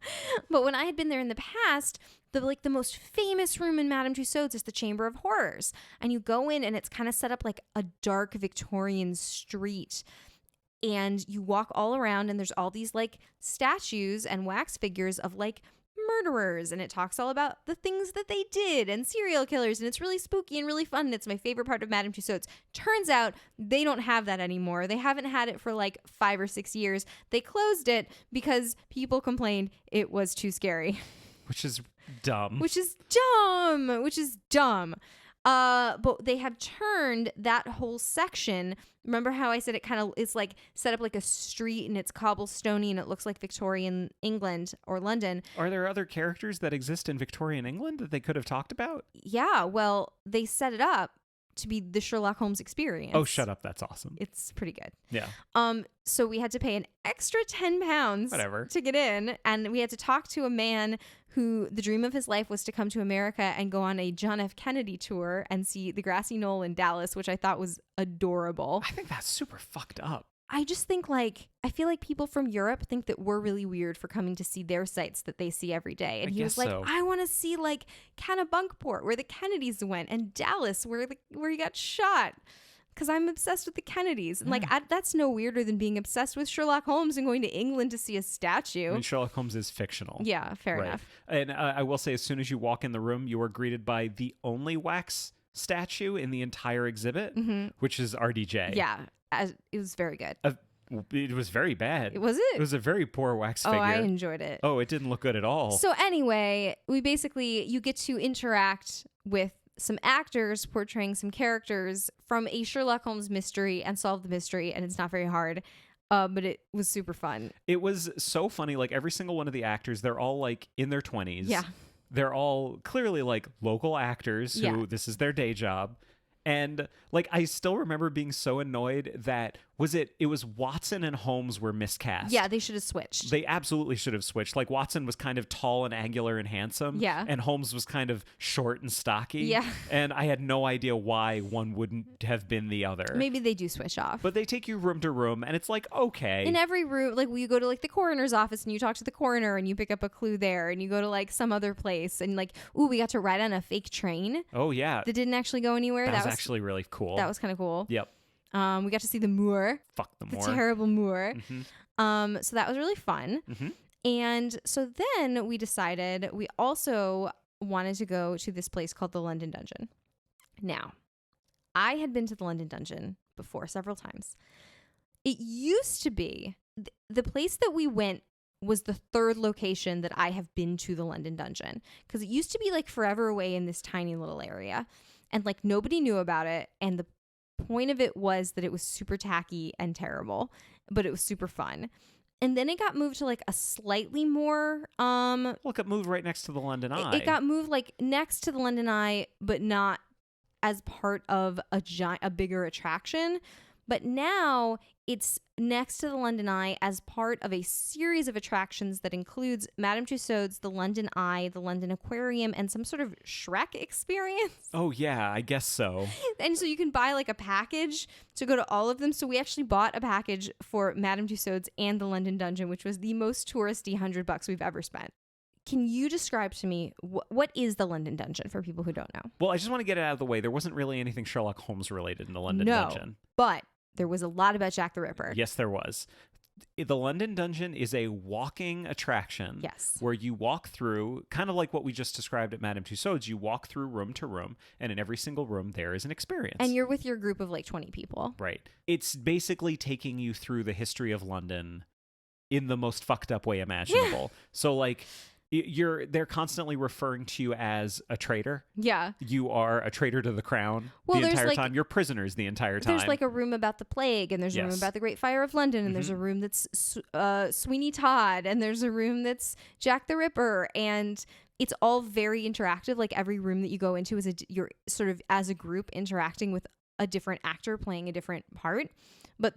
[SPEAKER 2] But when I had been there in the past, the most famous room in Madame Tussauds is the Chamber of Horrors. And you go in and it's kind of set up like a dark Victorian street. And you walk all around and there's all these like statues and wax figures of like murderers, and it talks all about the things that they did and serial killers, and it's really spooky and really fun, and it's my favorite part of Madame Tussauds. Turns out they don't have that anymore. They haven't had it for like 5 or 6 years. They closed it because people complained it was too scary.
[SPEAKER 1] Which is dumb.
[SPEAKER 2] Which is dumb. But they have turned that whole section. Remember how I said it kind of is like set up like a street and it's cobblestoney and it looks like Victorian England or London.
[SPEAKER 1] Are there other characters that exist in Victorian England that they could have talked about?
[SPEAKER 2] Yeah, well, they set it up to be the Sherlock Holmes experience.
[SPEAKER 1] Oh, shut up. That's awesome.
[SPEAKER 2] It's pretty good.
[SPEAKER 1] Yeah.
[SPEAKER 2] So we had to pay an extra £10
[SPEAKER 1] Whatever.
[SPEAKER 2] to get in, and we had to talk to a man who the dream of his life was to come to America and go on a John F. Kennedy tour and see the grassy knoll in Dallas, which I thought was adorable.
[SPEAKER 1] I think that's super fucked up.
[SPEAKER 2] I just think I feel like people from Europe think that we're really weird for coming to see their sites that they see every day. And he was like,
[SPEAKER 1] so.
[SPEAKER 2] I want to see like Kennebunkport where the Kennedys went and Dallas where he got shot. Because I'm obsessed with the Kennedys. And that's no weirder than being obsessed with Sherlock Holmes and going to England to see a statue.
[SPEAKER 1] I mean, Sherlock Holmes is fictional.
[SPEAKER 2] Yeah, fair enough.
[SPEAKER 1] And I will say, as soon as you walk in the room, you are greeted by the only wax statue in the entire exhibit, which is RDJ.
[SPEAKER 2] Yeah, it was very good.
[SPEAKER 1] It was very bad.
[SPEAKER 2] Was it?
[SPEAKER 1] It was a very poor wax figure.
[SPEAKER 2] Oh, I enjoyed it.
[SPEAKER 1] Oh, it didn't look good at all.
[SPEAKER 2] So anyway, you get to interact with some actors portraying some characters from a Sherlock Holmes mystery and solve the mystery, and it's not very hard. But it was super fun.
[SPEAKER 1] It was so funny. Like every single one of the actors, they're all like in their 20s.
[SPEAKER 2] Yeah.
[SPEAKER 1] They're all clearly like local actors who this is their day job. And like I still remember being so annoyed that it was Watson and Holmes were miscast.
[SPEAKER 2] Yeah, they should have switched.
[SPEAKER 1] They absolutely should have switched. Like Watson was kind of tall and angular and handsome.
[SPEAKER 2] Yeah.
[SPEAKER 1] And Holmes was kind of short and stocky.
[SPEAKER 2] Yeah.
[SPEAKER 1] And I had no idea why one wouldn't have been the other.
[SPEAKER 2] Maybe they do switch off.
[SPEAKER 1] But they take you room to room and it's like, okay.
[SPEAKER 2] In every room, like you go to like the coroner's office and you talk to the coroner and you pick up a clue there, and you go to like some other place and like, ooh, we got to ride on a fake train.
[SPEAKER 1] Oh yeah.
[SPEAKER 2] That didn't actually go anywhere.
[SPEAKER 1] That was actually really cool.
[SPEAKER 2] That was kind of cool.
[SPEAKER 1] Yep.
[SPEAKER 2] We got to see the moor.
[SPEAKER 1] Fuck the moor.
[SPEAKER 2] The terrible moor.
[SPEAKER 1] Mm-hmm.
[SPEAKER 2] So that was really fun.
[SPEAKER 1] Mm-hmm.
[SPEAKER 2] And so then we decided we also wanted to go to this place called the London Dungeon. Now, I had been to the London Dungeon before several times. It used to be the place that we went was the third location that I have been to the London Dungeon, because it used to be like forever away in this tiny little area, and like nobody knew about it, and the point of it was that it was super tacky and terrible, but it was super fun. And then it got moved to like a slightly more
[SPEAKER 1] Look, it moved right next to the London Eye.
[SPEAKER 2] It got moved like next to the London Eye, but not as part of a bigger attraction. But now it's next to the London Eye as part of a series of attractions that includes Madame Tussauds, the London Eye, the London Aquarium, and some sort of Shrek experience.
[SPEAKER 1] Oh, yeah, I guess so.
[SPEAKER 2] And so you can buy like a package to go to all of them. So we actually bought a package for Madame Tussauds and the London Dungeon, which was the most touristy $100 we've ever spent. Can you describe to me what is the London Dungeon for people who don't know?
[SPEAKER 1] Well, I just want to get it out of the way. There wasn't really anything Sherlock Holmes related in the London Dungeon.
[SPEAKER 2] But there was a lot about Jack the Ripper.
[SPEAKER 1] Yes, there was. The London Dungeon is a walking attraction.
[SPEAKER 2] Yes.
[SPEAKER 1] Where you walk through, kind of like what we just described at Madame Tussauds, you walk through room to room, and in every single room there is an experience.
[SPEAKER 2] And you're with your group of like 20 people.
[SPEAKER 1] Right. It's basically taking you through the history of London in the most fucked up way imaginable. So like they're constantly referring to you as a traitor.
[SPEAKER 2] Yeah.
[SPEAKER 1] You are a traitor to the crown
[SPEAKER 2] Well,
[SPEAKER 1] the
[SPEAKER 2] there's,
[SPEAKER 1] entire
[SPEAKER 2] like-
[SPEAKER 1] time. You're prisoners the entire time.
[SPEAKER 2] There's like a room about the plague, and there's a room
[SPEAKER 1] Yes.
[SPEAKER 2] about the Great Fire of London, and there's a room that's Sweeney Todd, and there's a room that's Jack the Ripper, and it's all very interactive. Like every room that you go into is you're sort of as a group interacting with a different actor playing a different part. But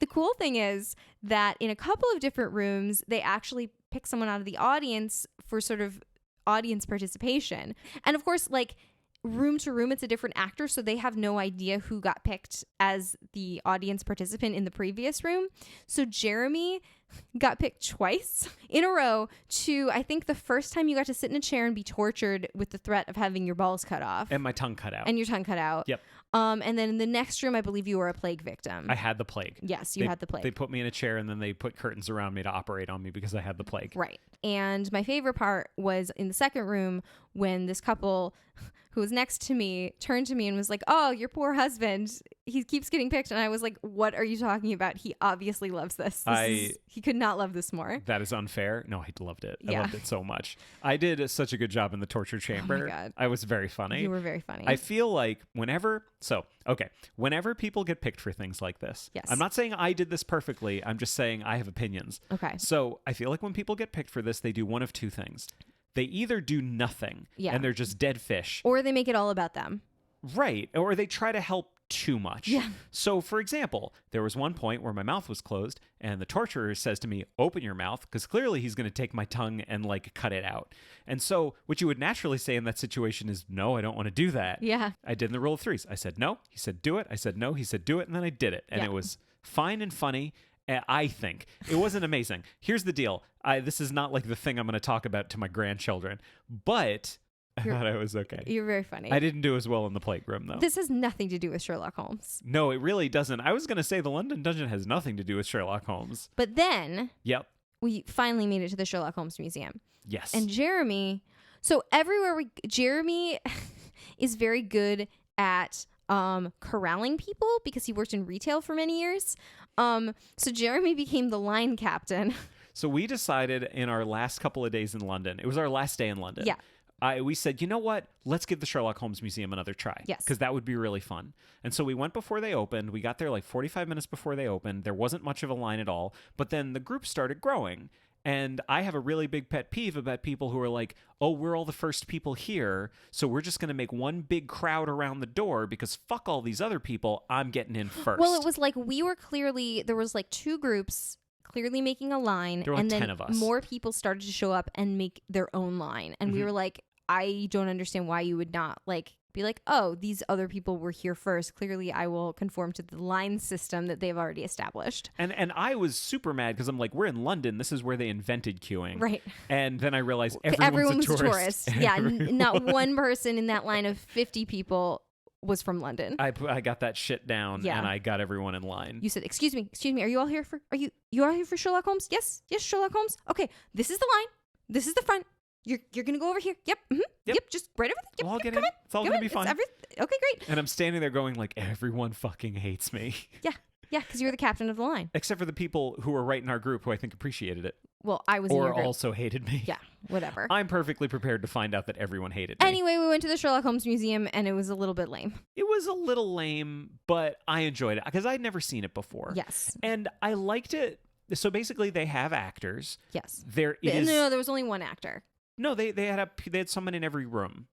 [SPEAKER 2] the cool thing is that in a couple of different rooms, they actually pick someone out of the audience for sort of audience participation. And of course, like room to room, it's a different actor, so they have no idea who got picked as the audience participant in the previous room. So Jeremy got picked twice in a row to, I think the first time you got to sit in a chair and be tortured with the threat of having your balls cut off.
[SPEAKER 1] And my tongue cut out.
[SPEAKER 2] And your tongue cut out.
[SPEAKER 1] Yep.
[SPEAKER 2] And then in the next room, I believe you were a plague victim.
[SPEAKER 1] I had the plague.
[SPEAKER 2] Yes, you had the plague.
[SPEAKER 1] They put me in a chair and then they put curtains around me to operate on me because I had the plague.
[SPEAKER 2] Right. And my favorite part was in the second room when this couple who was next to me turned to me and was like, "Oh, your poor husband. He keeps getting picked." And I was like, "What are you talking about? He obviously loves this. He could not love this more."
[SPEAKER 1] That is unfair. No, I loved it.
[SPEAKER 2] Yeah.
[SPEAKER 1] I loved it so much. I did such a good job in the torture chamber.
[SPEAKER 2] Oh my God.
[SPEAKER 1] I was very funny.
[SPEAKER 2] You were very funny.
[SPEAKER 1] I feel like whenever people get picked for things like this,
[SPEAKER 2] Yes.
[SPEAKER 1] I'm not saying I did this perfectly. I'm just saying I have opinions.
[SPEAKER 2] Okay.
[SPEAKER 1] So I feel like when people get picked for this, they do one of two things. They either do nothing and they're just dead fish.
[SPEAKER 2] Or they make it all about them.
[SPEAKER 1] Right. Or they try to help too much.
[SPEAKER 2] Yeah.
[SPEAKER 1] So, for example, there was one point where my mouth was closed and the torturer says to me, "Open your mouth," because clearly he's going to take my tongue and like cut it out. And so what you would naturally say in that situation is, "No, I don't want to do that."
[SPEAKER 2] Yeah.
[SPEAKER 1] I did in the rule of threes. I said no. He said do it. I said no. He said do it. And then I did it. And
[SPEAKER 2] Yeah.
[SPEAKER 1] it was fine and funny. I think it wasn't amazing. Here's the deal. This is not like the thing I'm going to talk about to my grandchildren, but I thought I was okay.
[SPEAKER 2] You're very funny.
[SPEAKER 1] I didn't do as well in the plague room, though.
[SPEAKER 2] This has nothing to do with Sherlock Holmes.
[SPEAKER 1] No, it really doesn't. I was going to say the London Dungeon has nothing to do with Sherlock Holmes.
[SPEAKER 2] But then
[SPEAKER 1] Yep.
[SPEAKER 2] we finally made it to the Sherlock Holmes Museum.
[SPEAKER 1] Yes.
[SPEAKER 2] And Jeremy Jeremy is very good at corralling people because he worked in retail for many years. So Jeremy became the line captain.
[SPEAKER 1] So we decided in our last couple of days in London, it was our last day in London.
[SPEAKER 2] Yeah.
[SPEAKER 1] We said, you know what? Let's give the Sherlock Holmes Museum another try.
[SPEAKER 2] Yes.
[SPEAKER 1] Because that would be really fun. And so we went before they opened. We got there like 45 minutes before they opened. There wasn't much of a line at all. But then the group started growing. And I have a really big pet peeve about people who are like, "Oh, we're all the first people here, so we're just going to make one big crowd around the door because fuck all these other people. I'm getting in first."
[SPEAKER 2] Well, it was like there was like two groups clearly making a line.
[SPEAKER 1] There were like
[SPEAKER 2] and then
[SPEAKER 1] 10 of us.
[SPEAKER 2] more people started to show up and make their own line. And we were like, I don't understand why you would not like be like, "Oh, these other people were here first. Clearly I will conform to the line system that they've already established."
[SPEAKER 1] And I was super mad because I'm like, we're in London. This is where they invented queuing.
[SPEAKER 2] Right.
[SPEAKER 1] And then I realized
[SPEAKER 2] Everyone
[SPEAKER 1] everyone's
[SPEAKER 2] was
[SPEAKER 1] a tourist.
[SPEAKER 2] Yeah, not one person in that line of 50 people was from London.
[SPEAKER 1] I got that shit down
[SPEAKER 2] Yeah.
[SPEAKER 1] and I got everyone in line.
[SPEAKER 2] You said, "Excuse me, are you all here for you all here for Sherlock Holmes?" Yes, Sherlock Holmes. Okay, this is the line. This is the front. You're gonna go over here. Yep. Yep. Just right over there. Yep,
[SPEAKER 1] We'll all get
[SPEAKER 2] come
[SPEAKER 1] in.
[SPEAKER 2] on.
[SPEAKER 1] It's all
[SPEAKER 2] Come
[SPEAKER 1] gonna
[SPEAKER 2] on.
[SPEAKER 1] be fun.
[SPEAKER 2] Okay, great.
[SPEAKER 1] And I'm standing there going like, everyone fucking hates me.
[SPEAKER 2] Yeah, because you were the captain of the line.
[SPEAKER 1] Except for the people who were right in our group who I think appreciated it.
[SPEAKER 2] Well, I was in
[SPEAKER 1] Or
[SPEAKER 2] your group.
[SPEAKER 1] also hated me.
[SPEAKER 2] Yeah, whatever.
[SPEAKER 1] I'm perfectly prepared to find out that everyone hated me.
[SPEAKER 2] Anyway, we went to the Sherlock Holmes Museum and it was a little bit lame.
[SPEAKER 1] It was a little lame, but I enjoyed it because I'd never seen it before.
[SPEAKER 2] Yes.
[SPEAKER 1] And I liked it. So basically they have actors.
[SPEAKER 2] Yes.
[SPEAKER 1] There is
[SPEAKER 2] No, there was only one actor.
[SPEAKER 1] No, they had someone in every room.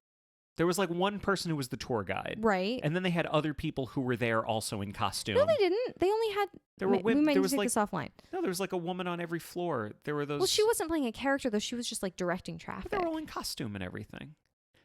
[SPEAKER 1] There was like one person who was the tour guide.
[SPEAKER 2] Right.
[SPEAKER 1] And then they had other people who were there also in costume.
[SPEAKER 2] No, they didn't. They only had.
[SPEAKER 1] There were
[SPEAKER 2] we might
[SPEAKER 1] there
[SPEAKER 2] need
[SPEAKER 1] was
[SPEAKER 2] to take
[SPEAKER 1] like
[SPEAKER 2] this offline.
[SPEAKER 1] No, there was like a woman on every floor. There were those
[SPEAKER 2] Well, she wasn't playing a character though. She was just like directing
[SPEAKER 1] But
[SPEAKER 2] traffic.
[SPEAKER 1] they were all in costume and everything.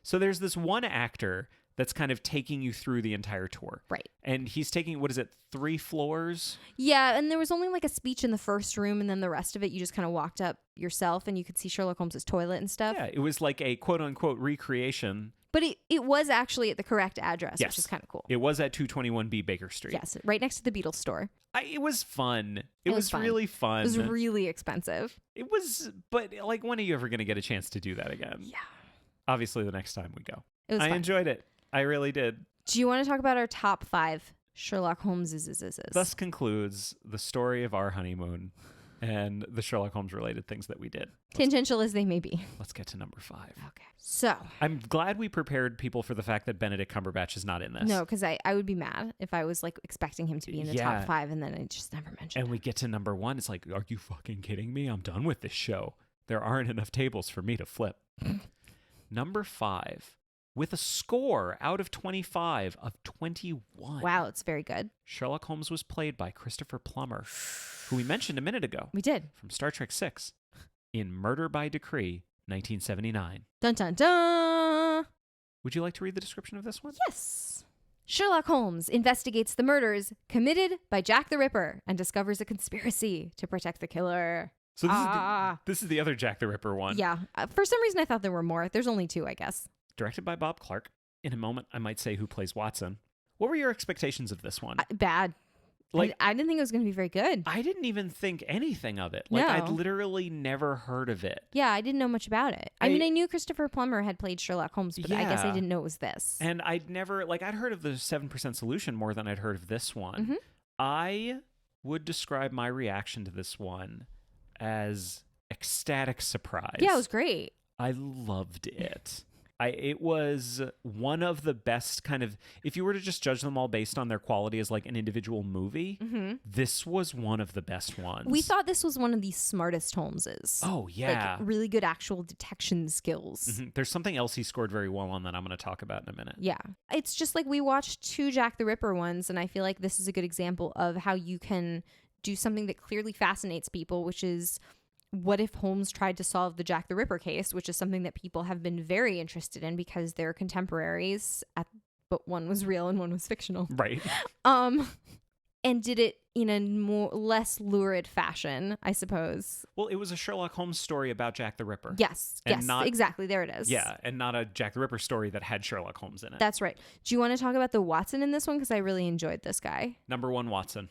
[SPEAKER 1] So there's this one actor that's kind of taking you through the entire tour.
[SPEAKER 2] Right.
[SPEAKER 1] And he's taking, 3 floors?
[SPEAKER 2] Yeah, and there was only like a speech in the first room, and then the rest of it you just kind of walked up yourself, and you could see Sherlock Holmes's toilet and stuff.
[SPEAKER 1] Yeah, it was like a quote unquote recreation.
[SPEAKER 2] But it was actually at the correct address,
[SPEAKER 1] Yes.
[SPEAKER 2] which is kind of cool.
[SPEAKER 1] It was at 221B Baker Street.
[SPEAKER 2] Yes, right next to the Beatles store.
[SPEAKER 1] It was fun. It
[SPEAKER 2] was
[SPEAKER 1] was
[SPEAKER 2] fun.
[SPEAKER 1] really fun.
[SPEAKER 2] It was really expensive.
[SPEAKER 1] It was, but like, when are you ever going to get a chance to do that again?
[SPEAKER 2] Yeah.
[SPEAKER 1] Obviously, the next time we go.
[SPEAKER 2] It was
[SPEAKER 1] I
[SPEAKER 2] fun.
[SPEAKER 1] enjoyed it. I really did.
[SPEAKER 2] Do you want to talk about our top 5 Sherlock Holmeses?
[SPEAKER 1] Thus concludes the story of our honeymoon. and the Sherlock Holmes related things that we did.
[SPEAKER 2] Tangential as they may be.
[SPEAKER 1] Let's get to number 5.
[SPEAKER 2] Okay. So.
[SPEAKER 1] I'm glad we prepared people for the fact that Benedict Cumberbatch is not in this.
[SPEAKER 2] No, because I would be mad if I was like expecting him to be in the top 5 and then I just never mentioned
[SPEAKER 1] And we get to number 1. It's like, are you fucking kidding me? I'm done with this show. There aren't enough tables for me to flip. Number 5. With a score out of 25 of 21.
[SPEAKER 2] Wow, it's very good.
[SPEAKER 1] Sherlock Holmes was played by Christopher Plummer, who we mentioned a minute ago.
[SPEAKER 2] We did.
[SPEAKER 1] From Star Trek VI in Murder by Decree, 1979.
[SPEAKER 2] Dun dun dun!
[SPEAKER 1] Would you like to read the description of this one?
[SPEAKER 2] Yes. Sherlock Holmes investigates the murders committed by Jack the Ripper and discovers a conspiracy to protect the killer.
[SPEAKER 1] So this is the other Jack the Ripper one.
[SPEAKER 2] Yeah. For some reason, I thought there were more. There's only 2, I guess.
[SPEAKER 1] Directed by Bob Clark. In a moment, I might say who plays Watson. What were your expectations of this one?
[SPEAKER 2] Bad. Like I didn't think it was going to be very good.
[SPEAKER 1] I didn't even think anything of it. Like,
[SPEAKER 2] No.
[SPEAKER 1] I'd literally never heard of it.
[SPEAKER 2] Yeah, I didn't know much about it. I mean, I knew Christopher Plummer had played Sherlock Holmes, but I guess I didn't know it was this.
[SPEAKER 1] And I'd never, like, I'd heard of the 7% Solution more than I'd heard of this one.
[SPEAKER 2] Mm-hmm.
[SPEAKER 1] I would describe my reaction to this one as ecstatic surprise.
[SPEAKER 2] Yeah, it was great.
[SPEAKER 1] I loved it. It was one of the best kind of, if you were to just judge them all based on their quality as like an individual movie, this was one of the best ones.
[SPEAKER 2] We thought this was one of the smartest Holmeses.
[SPEAKER 1] Oh, yeah.
[SPEAKER 2] Like really good actual detection skills.
[SPEAKER 1] Mm-hmm. There's something else he scored very well on that I'm going to talk about in a minute.
[SPEAKER 2] Yeah. It's just like we watched 2 Jack the Ripper ones, and I feel like this is a good example of how you can do something that clearly fascinates people, which is what if Holmes tried to solve the Jack the Ripper case, which is something that people have been very interested in because they're contemporaries, but one was real and one was fictional.
[SPEAKER 1] Right.
[SPEAKER 2] And did it in a less lurid fashion, I suppose.
[SPEAKER 1] Well, it was a Sherlock Holmes story about Jack the Ripper.
[SPEAKER 2] Yes, exactly. There it is.
[SPEAKER 1] Yeah, and not a Jack the Ripper story that had Sherlock Holmes in it.
[SPEAKER 2] That's right. Do you want to talk about the Watson in this one? Because I really enjoyed this guy.
[SPEAKER 1] Number 1, Watson.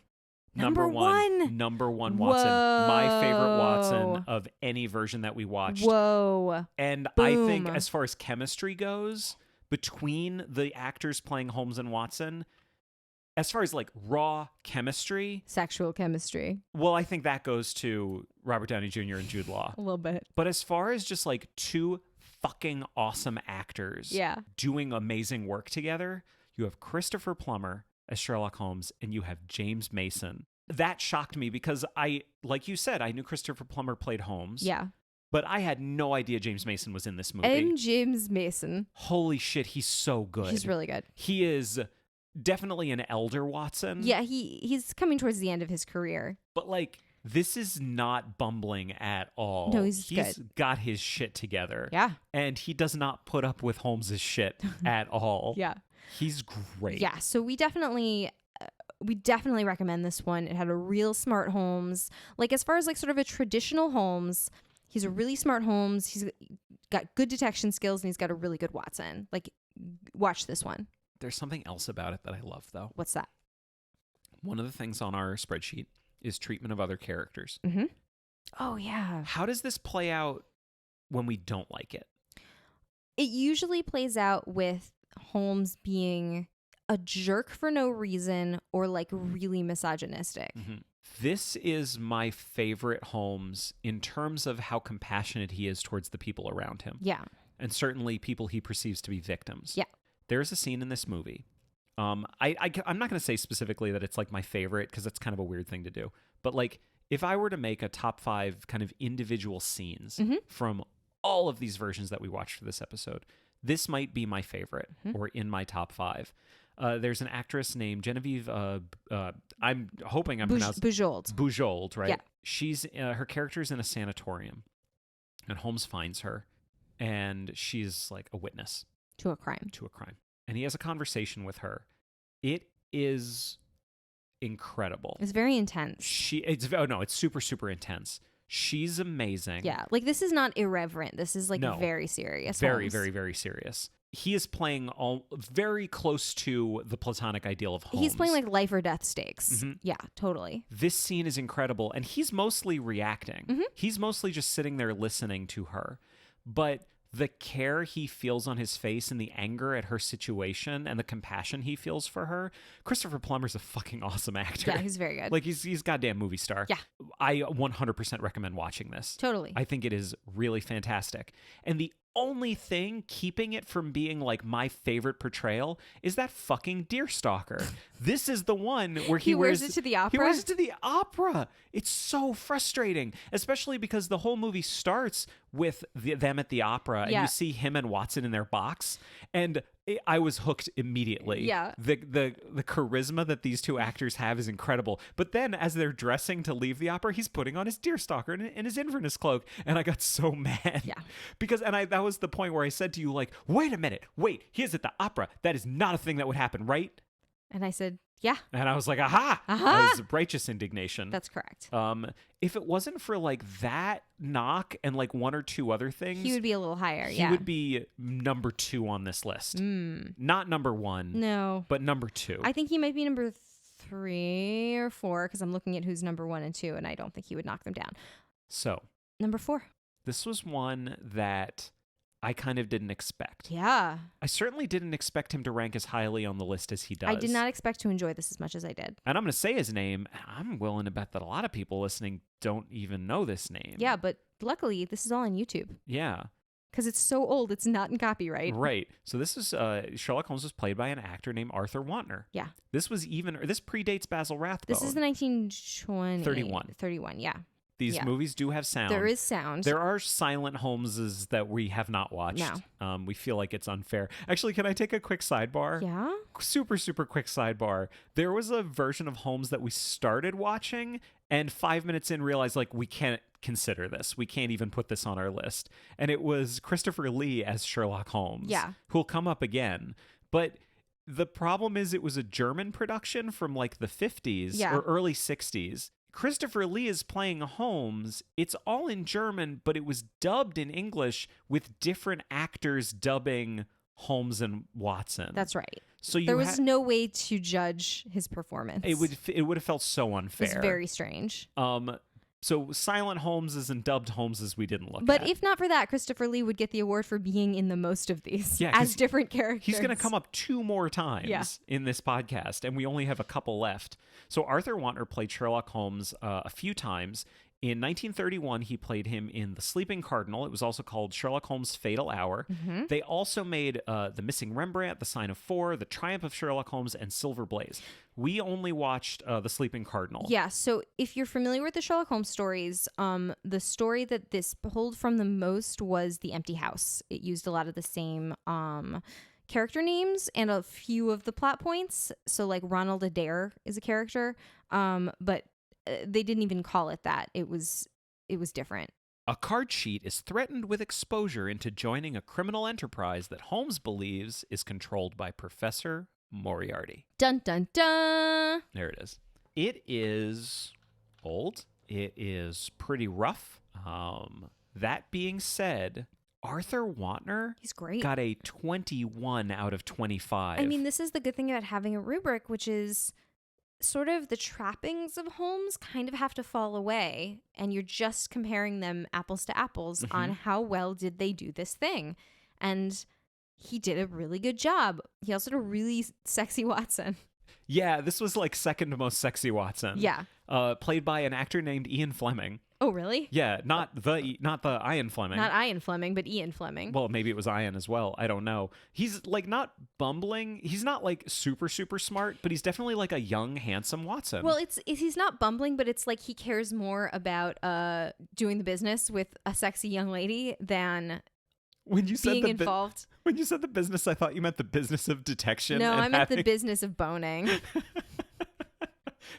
[SPEAKER 2] Number one
[SPEAKER 1] Watson.
[SPEAKER 2] Whoa.
[SPEAKER 1] My favorite Watson of any version that we watched.
[SPEAKER 2] Whoa.
[SPEAKER 1] And
[SPEAKER 2] Boom.
[SPEAKER 1] I think as far as chemistry goes, between the actors playing Holmes and Watson, as far as like raw chemistry,
[SPEAKER 2] Sexual chemistry.
[SPEAKER 1] well, I think that goes to Robert Downey Jr. and Jude Law.
[SPEAKER 2] A little bit.
[SPEAKER 1] But as far as just like 2 fucking awesome actors doing amazing work together, you have Christopher Plummer as Sherlock Holmes, and you have James Mason. That shocked me because like you said, I knew Christopher Plummer played Holmes.
[SPEAKER 2] Yeah.
[SPEAKER 1] But I had no idea James Mason was in this movie.
[SPEAKER 2] And James Mason.
[SPEAKER 1] Holy shit, he's so good.
[SPEAKER 2] He's really good.
[SPEAKER 1] He is definitely an elder Watson.
[SPEAKER 2] Yeah, he's coming towards the end of his career.
[SPEAKER 1] But like, this is not bumbling at all.
[SPEAKER 2] No, he's good.
[SPEAKER 1] Got his shit together.
[SPEAKER 2] Yeah.
[SPEAKER 1] And he does not put up with Holmes's shit at all.
[SPEAKER 2] Yeah.
[SPEAKER 1] He's great.
[SPEAKER 2] Yeah, so we definitely recommend this one. It had a real smart Holmes. Like as far as like sort of a traditional Holmes, he's a really smart Holmes. He's got good detection skills and he's got a really good Watson. Like watch this one.
[SPEAKER 1] There's something else about it that I love though.
[SPEAKER 2] What's that?
[SPEAKER 1] One of the things on our spreadsheet is treatment of other characters.
[SPEAKER 2] Mm-hmm. Oh yeah.
[SPEAKER 1] How does this play out when we don't like it?
[SPEAKER 2] It usually plays out with Holmes being a jerk for no reason or like really misogynistic.
[SPEAKER 1] Mm-hmm. This is my favorite Holmes in terms of how compassionate he is towards the people around him.
[SPEAKER 2] Yeah.
[SPEAKER 1] And certainly people he perceives to be victims.
[SPEAKER 2] Yeah.
[SPEAKER 1] There's a scene in this movie. I'm not going to say specifically that it's like my favorite because that's kind of a weird thing to do. But like if I were to make a top 5 kind of individual scenes from all of these versions that we watched for this episode, this might be my favorite or in my top 5. There's an actress named Genevieve. I'm hoping I'm pronouncing Bujold, right?
[SPEAKER 2] Yeah.
[SPEAKER 1] She's her character's in a sanatorium, and Holmes finds her, and she's like a witness
[SPEAKER 2] to a crime,
[SPEAKER 1] and he has a conversation with her. It is incredible.
[SPEAKER 2] It's very intense.
[SPEAKER 1] It's super super intense. She's amazing.
[SPEAKER 2] Yeah, like this is not irreverent. This is like very serious.
[SPEAKER 1] Very, very, very serious. He is playing very close to the platonic ideal of Holmes.
[SPEAKER 2] He's playing like life or death stakes. Mm-hmm. Yeah, totally.
[SPEAKER 1] This scene is incredible, and he's mostly reacting. Mm-hmm. He's mostly just sitting there listening to her. But the care he feels on his face and the anger at her situation and the compassion he feels for her. Christopher Plummer's a fucking awesome actor.
[SPEAKER 2] Yeah, he's very good.
[SPEAKER 1] Like he's goddamn movie star.
[SPEAKER 2] Yeah.
[SPEAKER 1] I 100% recommend watching this.
[SPEAKER 2] Totally.
[SPEAKER 1] I think it is really fantastic. And the only thing keeping it from being like my favorite portrayal is that fucking Deerstalker. This is the one where he
[SPEAKER 2] wears it to the opera.
[SPEAKER 1] He wears it to the opera. It's so frustrating, especially because the whole movie starts with them at the opera, and you see him and Watson in their box, and I was hooked immediately.
[SPEAKER 2] Yeah.
[SPEAKER 1] The charisma that these two actors have is incredible. But then as they're dressing to leave the opera, he's putting on his Deerstalker and his Inverness cloak, and I got so mad.
[SPEAKER 2] Yeah.
[SPEAKER 1] Because that was the point where I said to you, like, wait a minute, he is at the opera. That is not a thing that would happen, right?
[SPEAKER 2] And I said, yeah.
[SPEAKER 1] And I was like, aha! That was righteous indignation.
[SPEAKER 2] That's correct.
[SPEAKER 1] If it wasn't for like that knock and like one or two other things,
[SPEAKER 2] he would be a little higher.
[SPEAKER 1] He would be number 2 on this list. Not number 1.
[SPEAKER 2] No.
[SPEAKER 1] But number 2.
[SPEAKER 2] I think he might be number 3 or 4 because I'm looking at who's number 1 and 2, and I don't think he would knock them down.
[SPEAKER 1] So.
[SPEAKER 2] Number 4.
[SPEAKER 1] This was one that I kind of didn't expect.
[SPEAKER 2] Yeah.
[SPEAKER 1] I certainly didn't expect him to rank as highly on the list as he does.
[SPEAKER 2] I did not expect to enjoy this as much as I did.
[SPEAKER 1] And I'm going to say his name. I'm willing to bet that a lot of people listening don't even know this name.
[SPEAKER 2] Yeah, but luckily, this is all on YouTube.
[SPEAKER 1] Yeah.
[SPEAKER 2] Because it's so old, it's not in copyright.
[SPEAKER 1] Right. So this is Sherlock Holmes was played by an actor named Arthur Wantner.
[SPEAKER 2] Yeah.
[SPEAKER 1] This predates Basil Rathbone.
[SPEAKER 2] This is the 1920. 31, yeah.
[SPEAKER 1] These movies do have sound.
[SPEAKER 2] There is sound.
[SPEAKER 1] There are silent Holmeses that we have not watched.
[SPEAKER 2] No.
[SPEAKER 1] We feel like it's unfair. Actually, can I take a quick sidebar?
[SPEAKER 2] Yeah.
[SPEAKER 1] Super, super quick sidebar. There was a version of Holmes that we started watching, and 5 minutes in realized, like, we can't consider this. We can't even put this on our list. And it was Christopher Lee as Sherlock Holmes.
[SPEAKER 2] Yeah.
[SPEAKER 1] Who'll come up again. But the problem is it was a German production from, like, the 50s or early 60s. Christopher Lee is playing Holmes. It's all in German, but it was dubbed in English with different actors dubbing Holmes and Watson.
[SPEAKER 2] That's right.
[SPEAKER 1] So
[SPEAKER 2] there was no way to judge his performance.
[SPEAKER 1] It would have felt so unfair.
[SPEAKER 2] It was very strange.
[SPEAKER 1] So silent Holmeses and dubbed Holmeses we didn't look at.
[SPEAKER 2] But if not for that, Christopher Lee would get the award for being in the most of these as different characters.
[SPEAKER 1] He's going to come up 2 more times in this podcast, and we only have a couple left. So Arthur Wantner played Sherlock Holmes a few times. In 1931, he played him in The Sleeping Cardinal. It was also called Sherlock Holmes' Fatal Hour. Mm-hmm. They also made The Missing Rembrandt, The Sign of 4, The Triumph of Sherlock Holmes, and Silver Blaze. We only watched The Sleeping Cardinal.
[SPEAKER 2] Yeah, so if you're familiar with the Sherlock Holmes stories, the story that this pulled from the most was The Empty House. It used a lot of the same character names and a few of the plot points. So like Ronald Adair is a character, but they didn't even call it that. It was different.
[SPEAKER 1] A card cheat is threatened with exposure into joining a criminal enterprise that Holmes believes is controlled by Professor Moriarty.
[SPEAKER 2] Dun, dun, dun.
[SPEAKER 1] There it is. It is old. It is pretty rough. That being said, Arthur Wantner,
[SPEAKER 2] he's great.
[SPEAKER 1] Got a 21 out of 25.
[SPEAKER 2] I mean, this is the good thing about having a rubric, which is sort of the trappings of Holmes kind of have to fall away, and you're just comparing them apples to apples on how well did they do this thing. And he did a really good job. He also did a really sexy Watson.
[SPEAKER 1] Yeah, this was like second most sexy Watson.
[SPEAKER 2] Yeah.
[SPEAKER 1] Played by an actor named Ian Fleming.
[SPEAKER 2] Oh, really?
[SPEAKER 1] Yeah, not the Ian Fleming.
[SPEAKER 2] Not Ian Fleming, but Ian Fleming.
[SPEAKER 1] Well, maybe it was Ian as well. I don't know. He's like not bumbling. He's not like super, super smart, but he's definitely like a young, handsome Watson.
[SPEAKER 2] Well, he's not bumbling, but it's like he cares more about doing the business with a sexy young lady than
[SPEAKER 1] when you said
[SPEAKER 2] being involved.
[SPEAKER 1] When you said the business, I thought you meant the business of detection.
[SPEAKER 2] No, I meant the business of boning.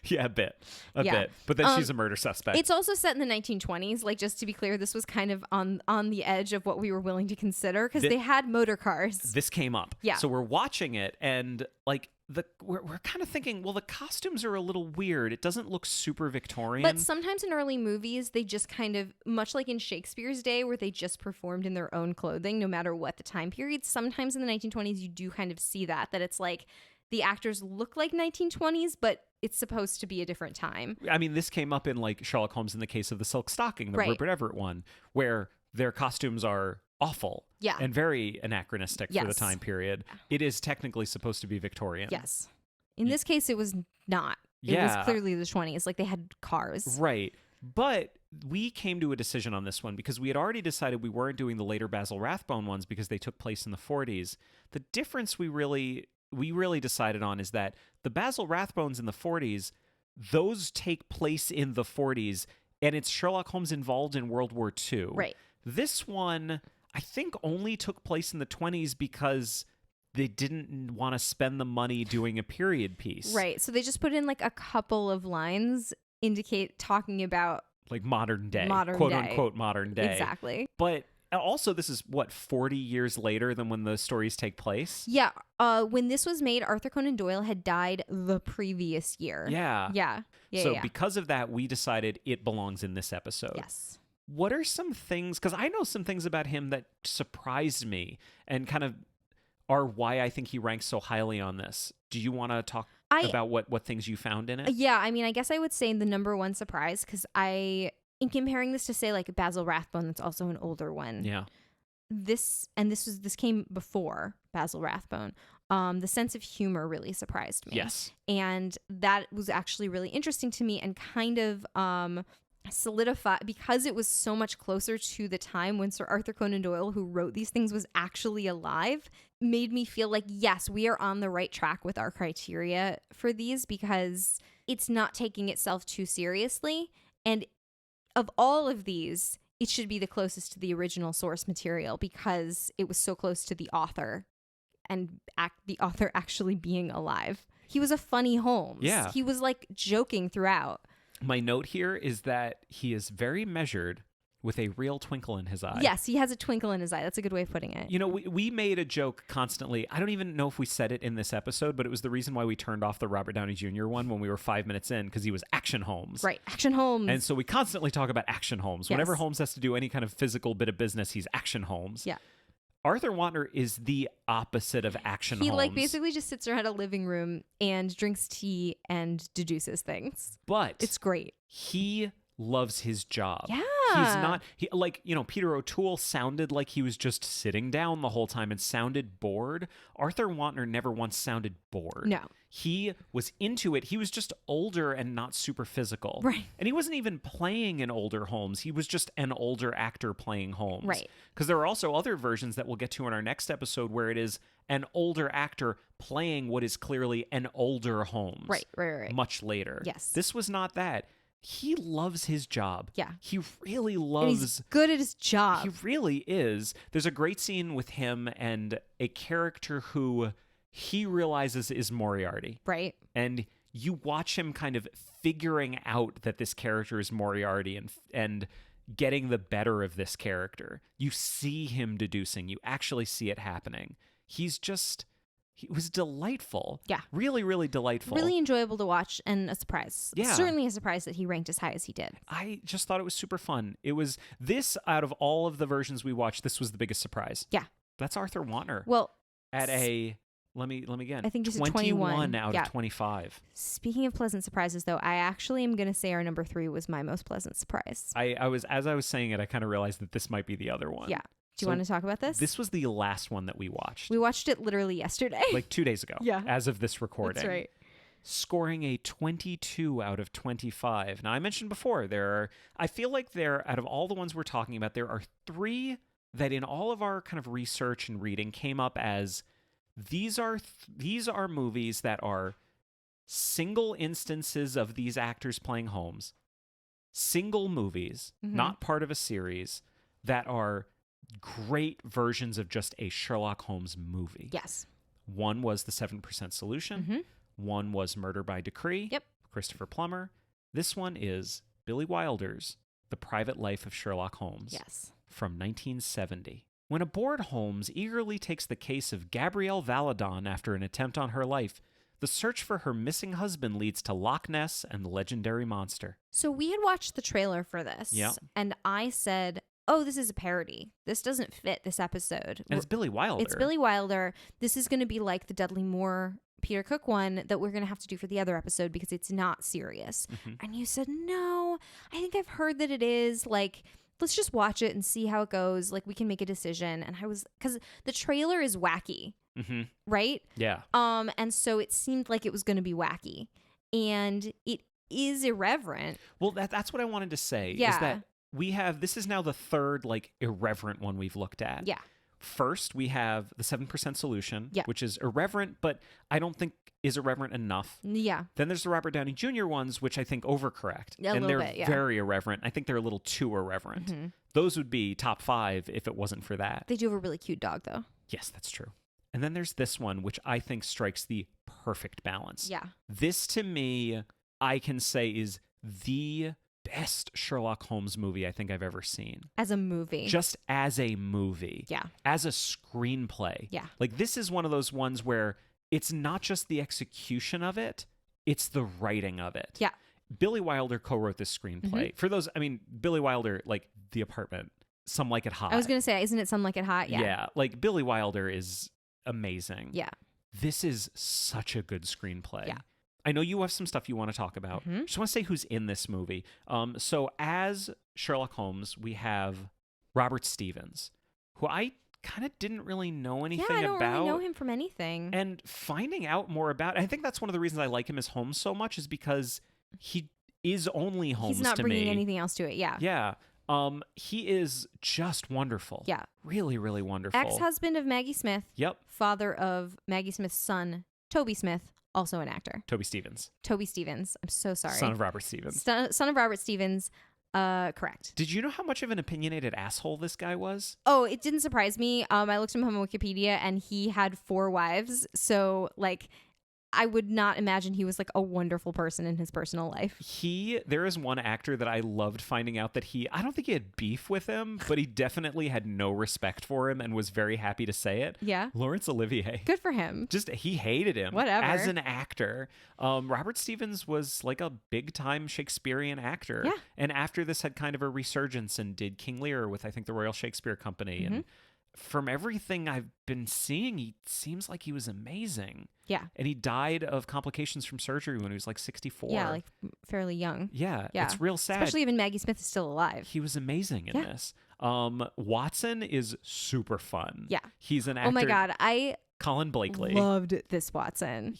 [SPEAKER 1] Yeah, a bit. But then she's a murder suspect.
[SPEAKER 2] It's also set in the 1920s. Like, just to be clear, this was kind of on the edge of what we were willing to consider because they had motor cars.
[SPEAKER 1] This came up.
[SPEAKER 2] Yeah.
[SPEAKER 1] So we're watching it and like we're kind of thinking, well, the costumes are a little weird. It doesn't look super Victorian.
[SPEAKER 2] But sometimes in early movies, they just kind of, much like in Shakespeare's day where they just performed in their own clothing, no matter what the time period. Sometimes in the 1920s, you do kind of see that it's like the actors look like 1920s, but it's supposed to be a different time.
[SPEAKER 1] I mean, this came up in like Sherlock Holmes in the case of the Silk Stocking, the
[SPEAKER 2] right.
[SPEAKER 1] Rupert Everett one, where their costumes are awful.
[SPEAKER 2] Yeah.
[SPEAKER 1] And very anachronistic for the
[SPEAKER 2] Yes.
[SPEAKER 1] time period. It is technically supposed to be Victorian.
[SPEAKER 2] Yes. In this case, it was not. It
[SPEAKER 1] Yeah.
[SPEAKER 2] was clearly the 20s. Like, they had cars.
[SPEAKER 1] Right. But we came to a decision on this one because we had already decided we weren't doing the later Basil Rathbone ones because they took place in the 40s. The difference we really decided on is that the Basil Rathbones in the 40s, those take place in the 40s, and it's Sherlock Holmes involved in World War II.
[SPEAKER 2] Right.
[SPEAKER 1] This one, I think, only took place in the 20s because they didn't want to spend the money doing a period piece.
[SPEAKER 2] Right. So they just put in like a couple of lines talking about
[SPEAKER 1] like modern day,
[SPEAKER 2] Modern
[SPEAKER 1] quote
[SPEAKER 2] day.
[SPEAKER 1] unquote modern day.
[SPEAKER 2] Exactly.
[SPEAKER 1] But also, this is what, 40 years later than when the stories take place?
[SPEAKER 2] Yeah. When this was made, Arthur Conan Doyle had died the previous year.
[SPEAKER 1] Yeah.
[SPEAKER 2] Yeah. Yeah.
[SPEAKER 1] So
[SPEAKER 2] yeah.
[SPEAKER 1] because of that, we decided it belongs in this episode.
[SPEAKER 2] Yes.
[SPEAKER 1] What are some things, because I know some things about him that surprised me and kind of are why I think he ranks so highly on this. Do you want to talk about what things you found in it?
[SPEAKER 2] Yeah, I mean, I guess I would say the number one surprise, because in comparing this to, say, like Basil Rathbone, that's also an older one.
[SPEAKER 1] Yeah.
[SPEAKER 2] This came before Basil Rathbone. The sense of humor really surprised me.
[SPEAKER 1] Yes.
[SPEAKER 2] And that was actually really interesting to me and kind of solidify, because it was so much closer to the time when Sir Arthur Conan Doyle, who wrote these things, was actually alive, made me feel like, yes, we are on the right track with our criteria for these, because it's not taking itself too seriously. And of all of these, it should be the closest to the original source material because it was so close to the author and the author actually being alive. He was a funny Holmes.
[SPEAKER 1] Yeah.
[SPEAKER 2] He was like joking throughout.
[SPEAKER 1] My note here is that he is very measured with a real twinkle in his eye.
[SPEAKER 2] Yes, he has a twinkle in his eye. That's a good way of putting it.
[SPEAKER 1] You know, we made a joke constantly. I don't even know if we said it in this episode, but it was the reason why we turned off the Robert Downey Jr. one when we were 5 minutes in, because he was Action Holmes.
[SPEAKER 2] Right, Action Holmes.
[SPEAKER 1] And so we constantly talk about Action Holmes.
[SPEAKER 2] Yes.
[SPEAKER 1] Whenever Holmes has to do any kind of physical bit of business, he's Action Holmes.
[SPEAKER 2] Yeah.
[SPEAKER 1] Arthur Wantner is the opposite of Action Holmes.
[SPEAKER 2] He like basically just sits around a living room and drinks tea and deduces things.
[SPEAKER 1] But
[SPEAKER 2] It's great.
[SPEAKER 1] he loves his job.
[SPEAKER 2] Yeah.
[SPEAKER 1] He's not, Peter O'Toole sounded like he was just sitting down the whole time and sounded bored. Arthur Wantner never once sounded bored.
[SPEAKER 2] No.
[SPEAKER 1] He was into it. He was just older and not super physical.
[SPEAKER 2] Right.
[SPEAKER 1] And he wasn't even playing an older Holmes. He was just an older actor playing Holmes.
[SPEAKER 2] Right.
[SPEAKER 1] Because there are also other versions that we'll get to in our next episode where it is an older actor playing what is clearly an older Holmes.
[SPEAKER 2] Right.
[SPEAKER 1] Much later.
[SPEAKER 2] Yes.
[SPEAKER 1] This was not that. He loves his job.
[SPEAKER 2] Yeah.
[SPEAKER 1] He really
[SPEAKER 2] And
[SPEAKER 1] loves...
[SPEAKER 2] he's good at his job.
[SPEAKER 1] He really is. There's a great scene with him and a character who he realizes is Moriarty.
[SPEAKER 2] Right.
[SPEAKER 1] And you watch him kind of figuring out that this character is Moriarty and getting the better of this character. You see him deducing. You actually see it happening. He was delightful.
[SPEAKER 2] Yeah.
[SPEAKER 1] Really, really delightful.
[SPEAKER 2] Really enjoyable to watch and a surprise.
[SPEAKER 1] Yeah.
[SPEAKER 2] Certainly a surprise that he ranked as high as he did.
[SPEAKER 1] I just thought it was super fun. It was this, out of all of the versions we watched, this was the biggest surprise.
[SPEAKER 2] Yeah.
[SPEAKER 1] That's Arthur Wantner.
[SPEAKER 2] Well,
[SPEAKER 1] At a, let me again.
[SPEAKER 2] I think this is
[SPEAKER 1] 21 out
[SPEAKER 2] Yeah.
[SPEAKER 1] of 25.
[SPEAKER 2] Speaking of pleasant surprises, though, I actually am going to say our number 3 was my most pleasant surprise.
[SPEAKER 1] As I was saying it, I kind of realized that this might be the other one.
[SPEAKER 2] Yeah. Do you
[SPEAKER 1] So
[SPEAKER 2] want to talk about this?
[SPEAKER 1] This was the last one that we watched.
[SPEAKER 2] We watched it literally yesterday.
[SPEAKER 1] Like 2 days ago.
[SPEAKER 2] Yeah.
[SPEAKER 1] As of this recording.
[SPEAKER 2] That's right.
[SPEAKER 1] Scoring a 22 out of 25. Now, I mentioned before, I feel like out of all the ones we're talking about, there are 3 that in all of our kind of research and reading came up as these are movies that are single instances of these actors playing Holmes, single movies, not part of a series, that are great versions of just a Sherlock Holmes movie.
[SPEAKER 2] Yes.
[SPEAKER 1] One was The 7% Solution. One was Murder by Decree.
[SPEAKER 2] Yep.
[SPEAKER 1] Christopher Plummer. This one is Billy Wilder's The Private Life of Sherlock Holmes.
[SPEAKER 2] Yes.
[SPEAKER 1] From 1970. When a bored Holmes eagerly takes the case of Gabrielle Valadon after an attempt on her life, the search for her missing husband leads to Loch Ness and the legendary monster.
[SPEAKER 2] So we had watched the trailer for this.
[SPEAKER 1] Yeah.
[SPEAKER 2] And I said, oh, this is a parody. This doesn't fit this episode.
[SPEAKER 1] And it's Billy Wilder.
[SPEAKER 2] It's Billy Wilder. This is going to be like the Dudley Moore Peter Cook one that we're going to have to do for the other episode because it's not serious. And you said, no, I think I've heard that it is. Like, let's just watch it and see how it goes. Like, we can make a decision. And I was, because the trailer is wacky, right?
[SPEAKER 1] Yeah.
[SPEAKER 2] And so it seemed like it was going to be wacky, and it is irreverent.
[SPEAKER 1] Well, that's what I wanted to say.
[SPEAKER 2] Yeah.
[SPEAKER 1] Is that this is now the third like irreverent one we've looked at.
[SPEAKER 2] Yeah.
[SPEAKER 1] First, we have the 7% Solution,
[SPEAKER 2] Yeah.
[SPEAKER 1] which is irreverent, but I don't think is irreverent enough.
[SPEAKER 2] Yeah.
[SPEAKER 1] Then there's the Robert Downey Jr. ones, which I think overcorrect.
[SPEAKER 2] A
[SPEAKER 1] and
[SPEAKER 2] little
[SPEAKER 1] they're
[SPEAKER 2] bit, yeah.
[SPEAKER 1] very irreverent. I think they're a little too irreverent. Those would be top 5 if it wasn't for that.
[SPEAKER 2] They do have a really cute dog, though.
[SPEAKER 1] Yes, that's true. And then there's this one, which I think strikes the perfect balance.
[SPEAKER 2] Yeah.
[SPEAKER 1] This, to me, I can say is the best Sherlock Holmes movie I think I've ever seen.
[SPEAKER 2] As a movie.
[SPEAKER 1] Just as a movie.
[SPEAKER 2] Yeah.
[SPEAKER 1] As a screenplay.
[SPEAKER 2] Yeah.
[SPEAKER 1] Like, this is one of those ones where it's not just the execution of it, it's the writing of it.
[SPEAKER 2] Yeah.
[SPEAKER 1] Billy Wilder co-wrote this screenplay. For those, I mean, Billy Wilder, like The Apartment, Some Like It Hot.
[SPEAKER 2] I was going to say, isn't it Some Like It Hot? Yeah.
[SPEAKER 1] Yeah. Like, Billy Wilder is amazing.
[SPEAKER 2] Yeah.
[SPEAKER 1] This is such a good screenplay.
[SPEAKER 2] Yeah.
[SPEAKER 1] I know you have some stuff you want to talk about. Just want to say who's in this movie. So as Sherlock Holmes, we have Robert Stevens, who I kind of didn't really know anything
[SPEAKER 2] I don't
[SPEAKER 1] about.
[SPEAKER 2] really know him from anything.
[SPEAKER 1] And finding out more about, I think that's one of the reasons I like him as Holmes so much, is because he is only Holmes to me.
[SPEAKER 2] He's not bringing anything else to it. Yeah.
[SPEAKER 1] Yeah. He is just wonderful.
[SPEAKER 2] Yeah.
[SPEAKER 1] Really, really wonderful.
[SPEAKER 2] Ex-husband of Maggie Smith.
[SPEAKER 1] Yep.
[SPEAKER 2] Father of Maggie Smith's son, Toby Smith, also an actor.
[SPEAKER 1] Toby Stevens.
[SPEAKER 2] Toby Stevens. I'm so sorry.
[SPEAKER 1] Son of Robert Stevens.
[SPEAKER 2] Son of Robert Stevens. Correct.
[SPEAKER 1] Did you know how much of an opinionated asshole this guy was?
[SPEAKER 2] Oh, it didn't surprise me. I looked him up on Wikipedia, and he had 4 wives. So, like, I would not imagine he was like a wonderful person in his personal life.
[SPEAKER 1] There is one actor that I loved finding out that I don't think he had beef with him, but he definitely had no respect for him and was very happy to say it.
[SPEAKER 2] Yeah.
[SPEAKER 1] Laurence Olivier.
[SPEAKER 2] Good for him.
[SPEAKER 1] Just, he hated him.
[SPEAKER 2] Whatever.
[SPEAKER 1] As an actor. Robert Stevens was like a big time Shakespearean actor.
[SPEAKER 2] Yeah.
[SPEAKER 1] And after this had kind of a resurgence and did King Lear with, I think, the Royal Shakespeare Company. And from everything I've been seeing, he seems like he was amazing.
[SPEAKER 2] Yeah.
[SPEAKER 1] And he died of complications from surgery when he was like 64.
[SPEAKER 2] Yeah, like fairly young.
[SPEAKER 1] Yeah.
[SPEAKER 2] Yeah.
[SPEAKER 1] It's real sad.
[SPEAKER 2] Especially even Maggie Smith is still alive.
[SPEAKER 1] He was amazing in this. Watson is super fun.
[SPEAKER 2] Yeah.
[SPEAKER 1] He's an actor.
[SPEAKER 2] Oh my God. I
[SPEAKER 1] Colin Blakely.
[SPEAKER 2] loved this Watson.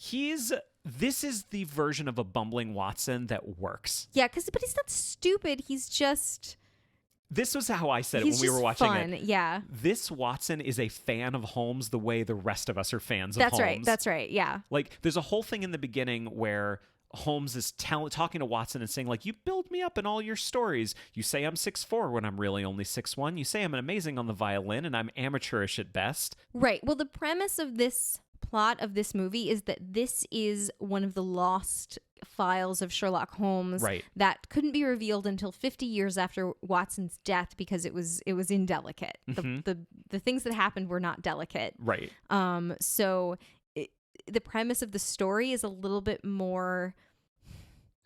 [SPEAKER 1] This is the version of a bumbling Watson that works.
[SPEAKER 2] Yeah, but he's not stupid. He's just...
[SPEAKER 1] This was how I said it
[SPEAKER 2] He's
[SPEAKER 1] when we
[SPEAKER 2] just
[SPEAKER 1] were watching
[SPEAKER 2] fun.
[SPEAKER 1] it.
[SPEAKER 2] Yeah.
[SPEAKER 1] This Watson is a fan of Holmes the way the rest of us are fans of Holmes.
[SPEAKER 2] That's right. Yeah.
[SPEAKER 1] Like, there's a whole thing in the beginning where Holmes is talking to Watson and saying, like, you build me up in all your stories. You say I'm 6'4" when I'm really only 6'1". You say I'm amazing on the violin and I'm amateurish at best.
[SPEAKER 2] Right. Well, the premise of this plot of this movie is that this is one of the lost files of Sherlock Holmes that couldn't be revealed until 50 years after Watson's death because it was indelicate. The things that happened were not delicate.
[SPEAKER 1] Right.
[SPEAKER 2] So the premise of the story is a little bit more,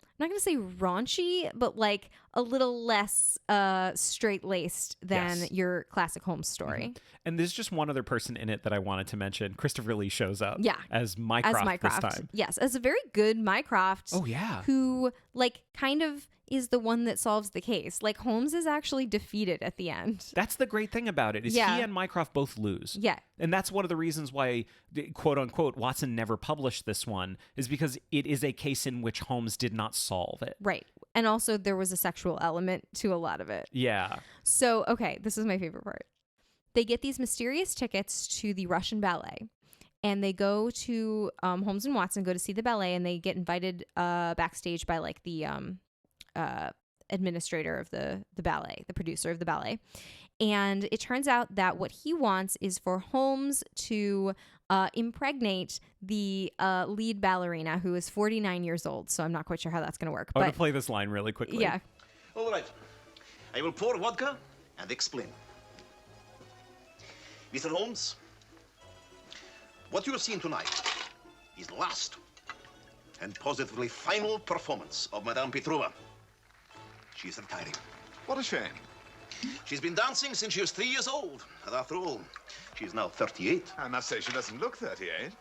[SPEAKER 2] I'm not going to say raunchy, but like a little less straight-laced than your classic Holmes story.
[SPEAKER 1] And there's just one other person in it that I wanted to mention. Christopher Lee shows up as Mycroft, this time.
[SPEAKER 2] Yes, as a very good Mycroft.
[SPEAKER 1] Oh, yeah.
[SPEAKER 2] Who, like, kind of is the one that solves the case. Like, Holmes is actually defeated at the end.
[SPEAKER 1] That's the great thing about it, is he and Mycroft both lose.
[SPEAKER 2] Yeah.
[SPEAKER 1] And that's one of the reasons why, quote unquote, Watson never published this one, is because it is a case in which Holmes did not solve it.
[SPEAKER 2] Right. And also there was a sexual element to a lot of it.
[SPEAKER 1] Yeah.
[SPEAKER 2] So, okay, this is my favorite part. They get these mysterious tickets to the Russian ballet. And they go to, Holmes and Watson go to see the ballet, and they get invited backstage by like the administrator of the ballet, the producer of the ballet. And it turns out that what he wants is for Holmes to impregnate the lead ballerina, who is 49 years old. So I'm not quite sure how that's going to work.
[SPEAKER 1] I'm going to play this line really quickly.
[SPEAKER 2] Yeah.
[SPEAKER 3] All right. I will pour vodka and explain. Mr. Holmes, what you have seen tonight is the last and positively final performance of Madame Petrova. She is retiring.
[SPEAKER 4] What a shame.
[SPEAKER 3] She's been dancing since she was 3 years old. And after all, she's now 38.
[SPEAKER 4] I must say she doesn't look 38.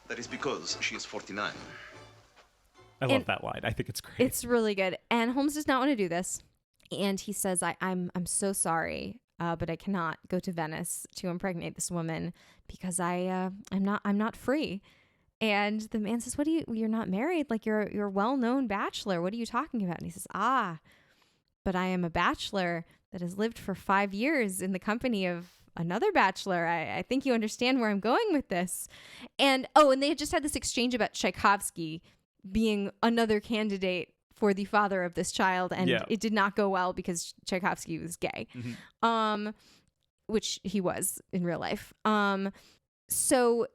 [SPEAKER 3] That is because she is 49.
[SPEAKER 1] I love that line. I think it's great.
[SPEAKER 2] It's really good. And Holmes does not want to do this. And he says, I'm so sorry, but I cannot go to Venice to impregnate this woman because I'm not free. And the man says, you're not married? Like you're a well-known bachelor. What are you talking about? And he says, but I am a bachelor that has lived for 5 years in the company of another bachelor. I think you understand where I'm going with this. And they had just had this exchange about Tchaikovsky being another candidate for the father of this child. And it did not go well because Tchaikovsky was gay, which he was in real life. So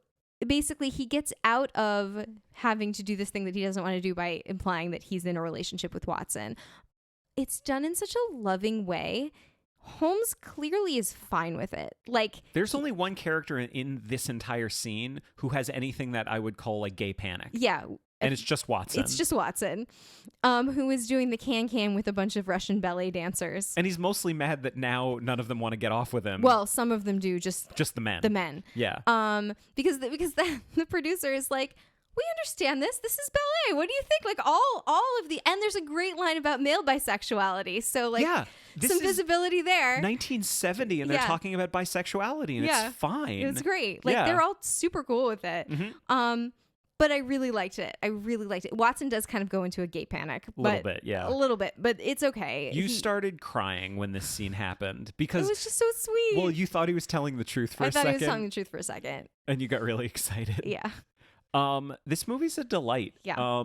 [SPEAKER 2] basically he gets out of having to do this thing that he doesn't want to do by implying that he's in a relationship with Watson. It's done in such a loving way. Holmes clearly is fine with it. Like,
[SPEAKER 1] there's only one character in this entire scene who has anything that I would call like gay panic.
[SPEAKER 2] Yeah.
[SPEAKER 1] And it's just Watson.
[SPEAKER 2] It's just Watson, who is doing the can-can with a bunch of Russian ballet dancers.
[SPEAKER 1] And he's mostly mad that now none of them want to get off with him.
[SPEAKER 2] Well, some of them do, just
[SPEAKER 1] the men.
[SPEAKER 2] The men.
[SPEAKER 1] Yeah.
[SPEAKER 2] Because the producer is like, we understand this. This is ballet. What do you think? Like all of the, and there's a great line about male bisexuality. So like, some visibility there.
[SPEAKER 1] 1970, and they're talking about bisexuality, and it's fine.
[SPEAKER 2] It was great. Like they're all super cool with it. Mm-hmm. But I really liked it. Watson does kind of go into a gay panic.
[SPEAKER 1] A little bit, yeah.
[SPEAKER 2] A little bit, but it's okay.
[SPEAKER 1] You started crying when this scene happened because
[SPEAKER 2] it was just so sweet.
[SPEAKER 1] Well, you thought he was telling the truth for a second.
[SPEAKER 2] I thought he was telling the truth for a second.
[SPEAKER 1] And you got really excited.
[SPEAKER 2] Yeah.
[SPEAKER 1] This movie's a delight.
[SPEAKER 2] Yeah.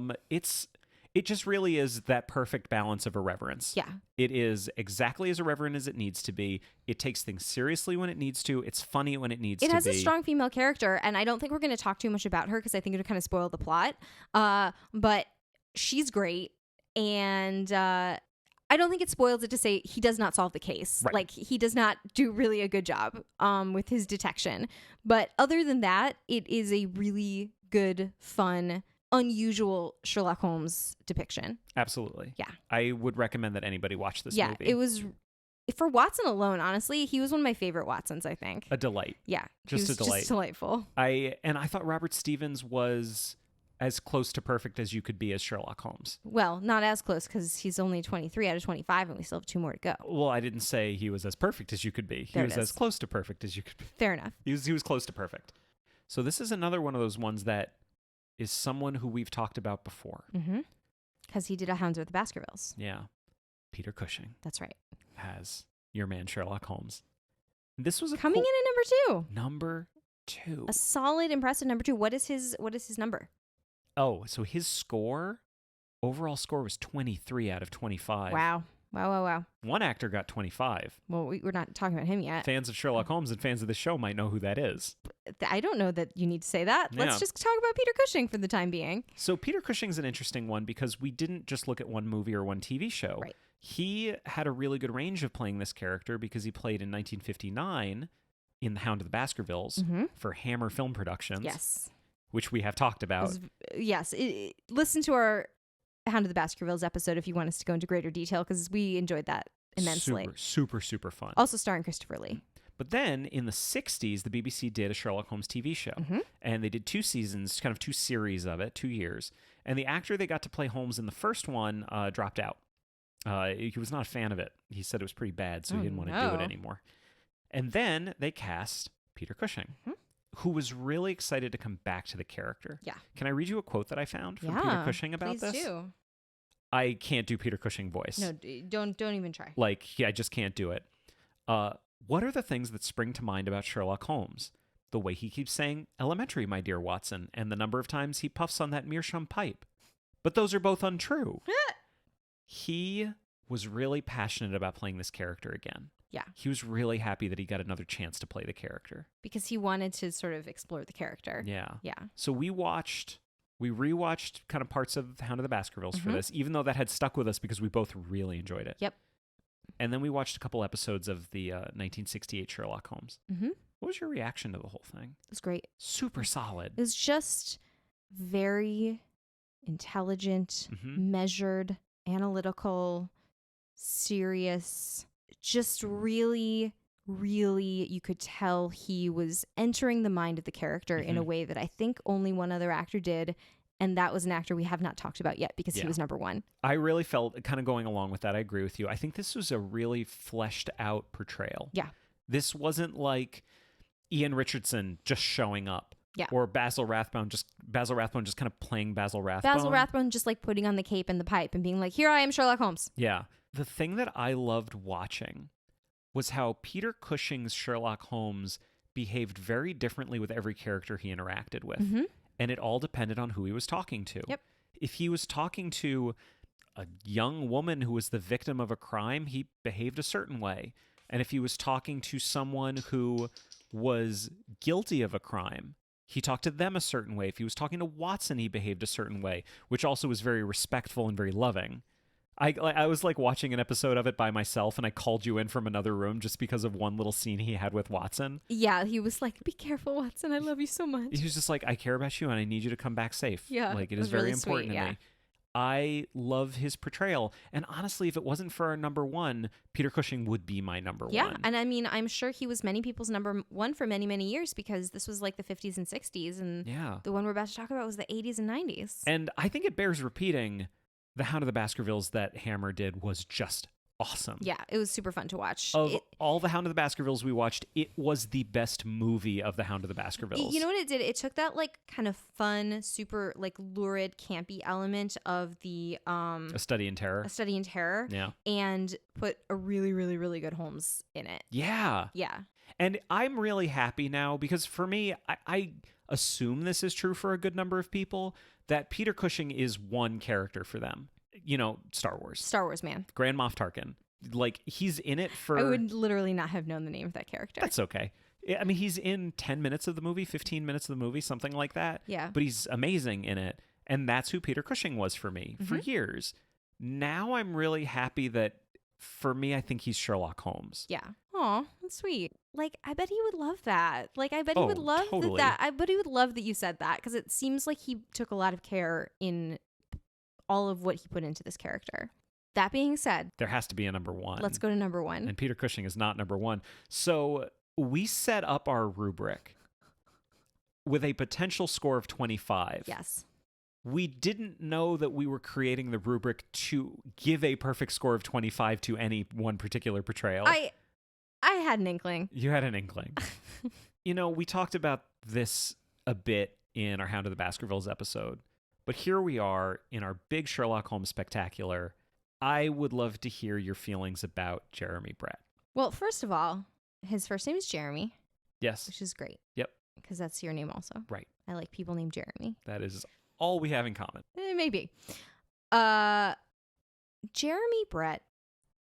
[SPEAKER 1] It just really is that perfect balance of irreverence.
[SPEAKER 2] Yeah.
[SPEAKER 1] It is exactly as irreverent as it needs to be. It takes things seriously when it needs to. It's funny when it needs to be.
[SPEAKER 2] It has a strong female character, and I don't think we're going to talk too much about her because I think it would kind of spoil the plot. But she's great, and I don't think it spoils it to say he does not solve the case.
[SPEAKER 1] Right.
[SPEAKER 2] Like, he does not do really a good job with his detection. But other than that, it is a really good, fun, unusual Sherlock Holmes depiction.
[SPEAKER 1] Absolutely.
[SPEAKER 2] Yeah.
[SPEAKER 1] I would recommend that anybody watch this movie.
[SPEAKER 2] Yeah, it was, for Watson alone, honestly, he was one of my favorite Watsons, I think.
[SPEAKER 1] A delight.
[SPEAKER 2] Yeah.
[SPEAKER 1] Just a delight.
[SPEAKER 2] Just delightful.
[SPEAKER 1] I thought Robert Stevens was as close to perfect as you could be as Sherlock Holmes.
[SPEAKER 2] Well, not as close because he's only 23 out of 25 and we still have 2 more to go.
[SPEAKER 1] Well, I didn't say he was as perfect as you could be. He was as close to perfect as you could be.
[SPEAKER 2] Fair enough.
[SPEAKER 1] He was close to perfect. So this is another one of those ones that is someone who we've talked about before.
[SPEAKER 2] Mm-hmm. Because he did A Hounds with the Baskervilles.
[SPEAKER 1] Yeah. Peter Cushing.
[SPEAKER 2] That's right.
[SPEAKER 1] As your man Sherlock Holmes. This was
[SPEAKER 2] coming in at number 2.
[SPEAKER 1] Number 2.
[SPEAKER 2] A solid, impressive number 2. What is his number?
[SPEAKER 1] Oh, so his overall score was 23 out of 25.
[SPEAKER 2] Wow.
[SPEAKER 1] One actor got 25.
[SPEAKER 2] Well, we're not talking about him yet.
[SPEAKER 1] Fans of Sherlock Holmes and fans of the show might know who that is.
[SPEAKER 2] I don't know that you need to say that. Let's just talk about Peter Cushing for the time being.
[SPEAKER 1] So Peter Cushing's an interesting one because we didn't just look at one movie or one TV show.
[SPEAKER 2] Right.
[SPEAKER 1] He had a really good range of playing this character because he played in 1959 in The Hound of the Baskervilles for Hammer Film Productions.
[SPEAKER 2] Yes.
[SPEAKER 1] Which we have talked about.
[SPEAKER 2] Yes. Listen to our Hound of the Baskervilles episode if you want us to go into greater detail because we enjoyed that immensely.
[SPEAKER 1] Super fun.
[SPEAKER 2] Also starring Christopher Lee.
[SPEAKER 1] But then in the 60s, the BBC did a Sherlock Holmes TV show. And they did 2 seasons, kind of 2 series of it, 2 years. And the actor they got to play Holmes in the first one dropped out. He was not a fan of it. He said it was pretty bad, so he didn't want to do it anymore. And then they cast Peter Cushing, who was really excited to come back to the character.
[SPEAKER 2] Yeah.
[SPEAKER 1] Can I read you a quote that I found from Peter Cushing about this?
[SPEAKER 2] Please do.
[SPEAKER 1] I can't do Peter Cushing voice.
[SPEAKER 2] No, don't even try.
[SPEAKER 1] I just can't do it. What are the things that spring to mind about Sherlock Holmes? The way he keeps saying, "Elementary, my dear Watson," and the number of times he puffs on that meerschaum pipe. But those are both untrue. He was really passionate about playing this character again.
[SPEAKER 2] Yeah.
[SPEAKER 1] He was really happy that he got another chance to play the character.
[SPEAKER 2] Because he wanted to sort of explore the character.
[SPEAKER 1] Yeah.
[SPEAKER 2] Yeah.
[SPEAKER 1] So we rewatched kind of parts of Hound of the Baskervilles for this, even though that had stuck with us because we both really enjoyed it.
[SPEAKER 2] Yep.
[SPEAKER 1] And then we watched a couple episodes of the 1968 Sherlock Holmes. What was your reaction to the whole thing?
[SPEAKER 2] It was great.
[SPEAKER 1] Super solid.
[SPEAKER 2] It was just very intelligent, measured, analytical, serious, just really, really, you could tell he was entering the mind of the character in a way that I think only one other actor did. And that was an actor we have not talked about yet because he
[SPEAKER 1] Yeah.
[SPEAKER 2] was number one.
[SPEAKER 1] I really felt, kind of going along with that, I agree with you. I think this was a really fleshed out portrayal.
[SPEAKER 2] Yeah.
[SPEAKER 1] This wasn't like Ian Richardson just showing up.
[SPEAKER 2] Yeah.
[SPEAKER 1] Or Basil Rathbone just kind of playing Basil Rathbone.
[SPEAKER 2] Basil Rathbone just like putting on the cape and the pipe and being like, here I am, Sherlock Holmes.
[SPEAKER 1] Yeah. The thing that I loved watching was how Peter Cushing's Sherlock Holmes behaved very differently with every character he interacted with.
[SPEAKER 2] Mm-hmm.
[SPEAKER 1] And it all depended on who he was talking to.
[SPEAKER 2] Yep.
[SPEAKER 1] If he was talking to a young woman who was the victim of a crime, he behaved a certain way. And if he was talking to someone who was guilty of a crime, he talked to them a certain way. If he was talking to Watson, he behaved a certain way, which also was very respectful and very loving. I was like watching an episode of it by myself, and I called you in from another room just because of one little scene he had with Watson.
[SPEAKER 2] Yeah, he was like, be careful, Watson. I love you so much.
[SPEAKER 1] He was just like, I care about you and I need you to come back safe.
[SPEAKER 2] Yeah,
[SPEAKER 1] Like, it
[SPEAKER 2] it
[SPEAKER 1] is
[SPEAKER 2] was
[SPEAKER 1] very
[SPEAKER 2] really
[SPEAKER 1] important
[SPEAKER 2] sweet,
[SPEAKER 1] to
[SPEAKER 2] yeah.
[SPEAKER 1] me. I love his portrayal. And honestly, if it wasn't for our number one, Peter Cushing would be my number
[SPEAKER 2] Yeah,
[SPEAKER 1] one.
[SPEAKER 2] and I mean, I'm sure he was many people's number one for many, many years because this was like the 50s and 60s, and
[SPEAKER 1] Yeah.
[SPEAKER 2] the one we're about to talk about was the 80s and 90s.
[SPEAKER 1] And I think it bears repeating, The Hound of the Baskervilles that Hammer did was just awesome.
[SPEAKER 2] Yeah, it was super fun to watch.
[SPEAKER 1] Of all the Hound of the Baskervilles we watched, it was the best movie of the Hound of the Baskervilles.
[SPEAKER 2] You know what it did? It took that like kind of fun, super like lurid, campy element of the
[SPEAKER 1] A Study in Terror.
[SPEAKER 2] A Study in Terror,
[SPEAKER 1] Yeah.
[SPEAKER 2] and put a really, really, really good Holmes in it.
[SPEAKER 1] Yeah.
[SPEAKER 2] Yeah.
[SPEAKER 1] And I'm really happy now because for me, I assume this is true for a good number of people, that Peter Cushing is one character for them. You know, Star Wars.
[SPEAKER 2] Star Wars man.
[SPEAKER 1] Grand Moff Tarkin. Like, he's in it for...
[SPEAKER 2] I would literally not have known the name of that character.
[SPEAKER 1] That's okay. I mean, he's in 10 minutes of the movie, 15 minutes of the movie, something like that.
[SPEAKER 2] Yeah.
[SPEAKER 1] But he's amazing in it. And that's who Peter Cushing was for me for years. Now I'm really happy that, for me, I think he's Sherlock Holmes.
[SPEAKER 2] Yeah. Aw, that's sweet. Like, I bet he would love that. Like, I bet he would love
[SPEAKER 1] totally.
[SPEAKER 2] that. I bet he would love that you said that because it seems like he took a lot of care in all of what he put into this character. That being said,
[SPEAKER 1] There has to be a number one.
[SPEAKER 2] let's go to number one.
[SPEAKER 1] And Peter Cushing is not number one. So we set up our rubric with a potential score of 25.
[SPEAKER 2] Yes.
[SPEAKER 1] We didn't know that we were creating the rubric to give a perfect score of 25 to any one particular portrayal.
[SPEAKER 2] I had an inkling.
[SPEAKER 1] You had an inkling. You know, we talked about this a bit in our Hound of the Baskervilles episode, but here we are in our big Sherlock Holmes spectacular. I would love to hear your feelings about Jeremy Brett.
[SPEAKER 2] Well, first of all, his first name is Jeremy,
[SPEAKER 1] Yes.
[SPEAKER 2] which is great.
[SPEAKER 1] Yep.
[SPEAKER 2] Because that's your name also.
[SPEAKER 1] Right.
[SPEAKER 2] I like people named Jeremy.
[SPEAKER 1] That is all we have in common.
[SPEAKER 2] Maybe. Jeremy Brett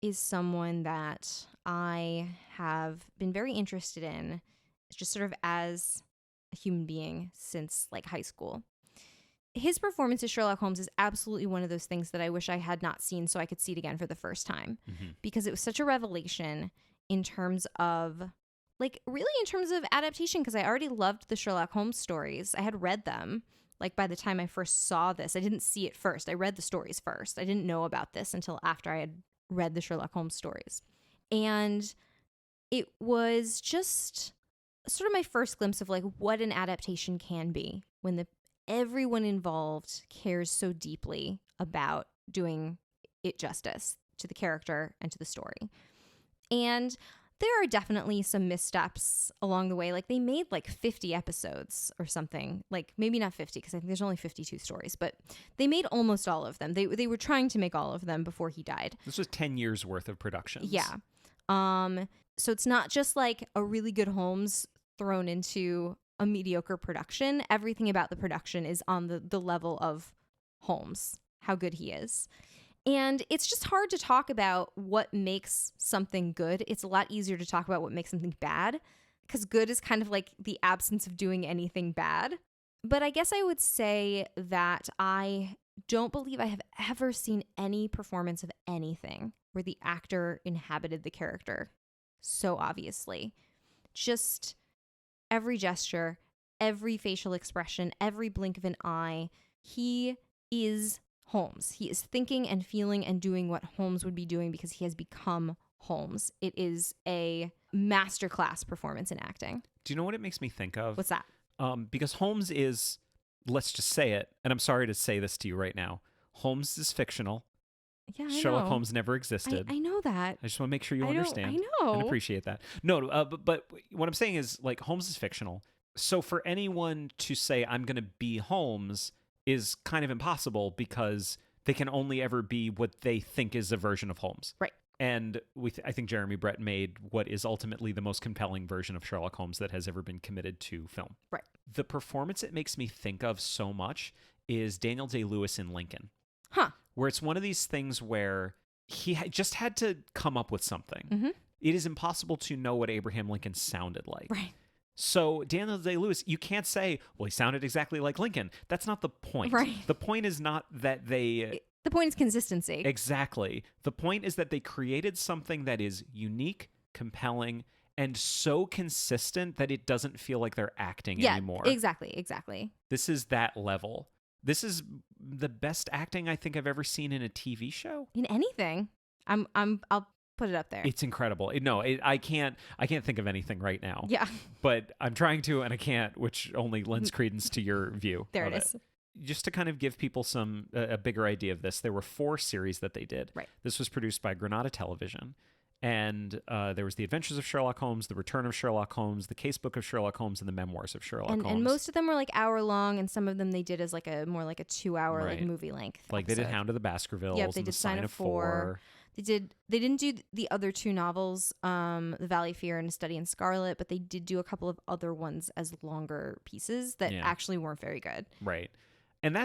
[SPEAKER 2] is someone that I have been very interested in just sort of as a human being since like high school. His performance as Sherlock Holmes is absolutely one of those things that I wish I had not seen so I could see it again for the first time because it was such a revelation in terms of like really in terms of adaptation because I already loved the Sherlock Holmes stories. I had read them. Like by the time I first saw this, I didn't see it first. I read the stories first. I didn't know about this until after I had read the Sherlock Holmes stories. And it was just sort of my first glimpse of like what an adaptation can be when everyone involved cares so deeply about doing it justice to the character and to the story. And there are definitely some missteps along the way. Like they made like 50 episodes or something. Like maybe not 50 because I think there's only 52 stories, but they made almost all of them. They were trying to make all of them before he died.
[SPEAKER 1] This was 10 years worth of productions.
[SPEAKER 2] Yeah. So it's not just like a really good Holmes thrown into a mediocre production. Everything about the production is on the level of Holmes, how good he is. And it's just hard to talk about what makes something good. It's a lot easier to talk about what makes something bad because good is kind of like the absence of doing anything bad. But I guess I would say that I don't believe I have ever seen any performance of anything where the actor inhabited the character so obviously. Just every gesture, every facial expression, every blink of an eye, he is Holmes. He is thinking and feeling and doing what Holmes would be doing because he has become Holmes. It is a masterclass performance in acting.
[SPEAKER 1] Do you know what it makes me think of?
[SPEAKER 2] What's that?
[SPEAKER 1] Because Holmes is let's just say it, and I'm sorry to say this to you right now, Holmes is fictional.
[SPEAKER 2] Yeah, I
[SPEAKER 1] Sherlock
[SPEAKER 2] know.
[SPEAKER 1] Holmes never existed.
[SPEAKER 2] I know that.
[SPEAKER 1] I just want to make sure you
[SPEAKER 2] I
[SPEAKER 1] understand
[SPEAKER 2] know.
[SPEAKER 1] and appreciate that. No, but what I'm saying is, like, Holmes is fictional. So for anyone to say, I'm going to be Holmes is kind of impossible because they can only ever be what they think is a version of Holmes.
[SPEAKER 2] Right.
[SPEAKER 1] And I think Jeremy Brett made what is ultimately the most compelling version of Sherlock Holmes that has ever been committed to film.
[SPEAKER 2] Right.
[SPEAKER 1] The performance it makes me think of so much is Daniel Day-Lewis in Lincoln.
[SPEAKER 2] Huh.
[SPEAKER 1] Where it's one of these things where he just had to come up with something.
[SPEAKER 2] Mm-hmm.
[SPEAKER 1] It is impossible to know what Abraham Lincoln sounded like.
[SPEAKER 2] Right.
[SPEAKER 1] So Daniel Day-Lewis, you can't say, well, he sounded exactly like Lincoln. That's not the point.
[SPEAKER 2] Right.
[SPEAKER 1] The point is not that they...
[SPEAKER 2] The point is consistency.
[SPEAKER 1] Exactly. The point is that they created something that is unique, compelling, and so consistent that it doesn't feel like they're acting anymore.
[SPEAKER 2] Exactly.
[SPEAKER 1] This is that level. This is the best acting I think I've ever seen in a TV show.
[SPEAKER 2] In anything. I'll put it up there.
[SPEAKER 1] It's incredible. I can't think of anything right now.
[SPEAKER 2] Yeah.
[SPEAKER 1] But I'm trying to and I can't, which only lends credence to your view.
[SPEAKER 2] There
[SPEAKER 1] of
[SPEAKER 2] it is.
[SPEAKER 1] Just to kind of give people a bigger idea of this, there were 4 series that they did.
[SPEAKER 2] Right.
[SPEAKER 1] This was produced by Granada Television. And there was The Adventures of Sherlock Holmes, The Return of Sherlock Holmes, The Casebook of Sherlock Holmes, and The Memoirs of Sherlock Holmes.
[SPEAKER 2] And most of them were like hour long, and some of them they did as like a more like a 2-hour like
[SPEAKER 1] Right.
[SPEAKER 2] movie length.
[SPEAKER 1] Like they did
[SPEAKER 2] episode.
[SPEAKER 1] Hound of the Baskervilles
[SPEAKER 2] Yep, they
[SPEAKER 1] and The
[SPEAKER 2] did Sign of Four. They didn't do the other 2 novels, The Valley of Fear and A Study in Scarlet, but they did do a couple of other ones as longer pieces that
[SPEAKER 1] Yeah.
[SPEAKER 2] actually weren't very good.
[SPEAKER 1] Right. And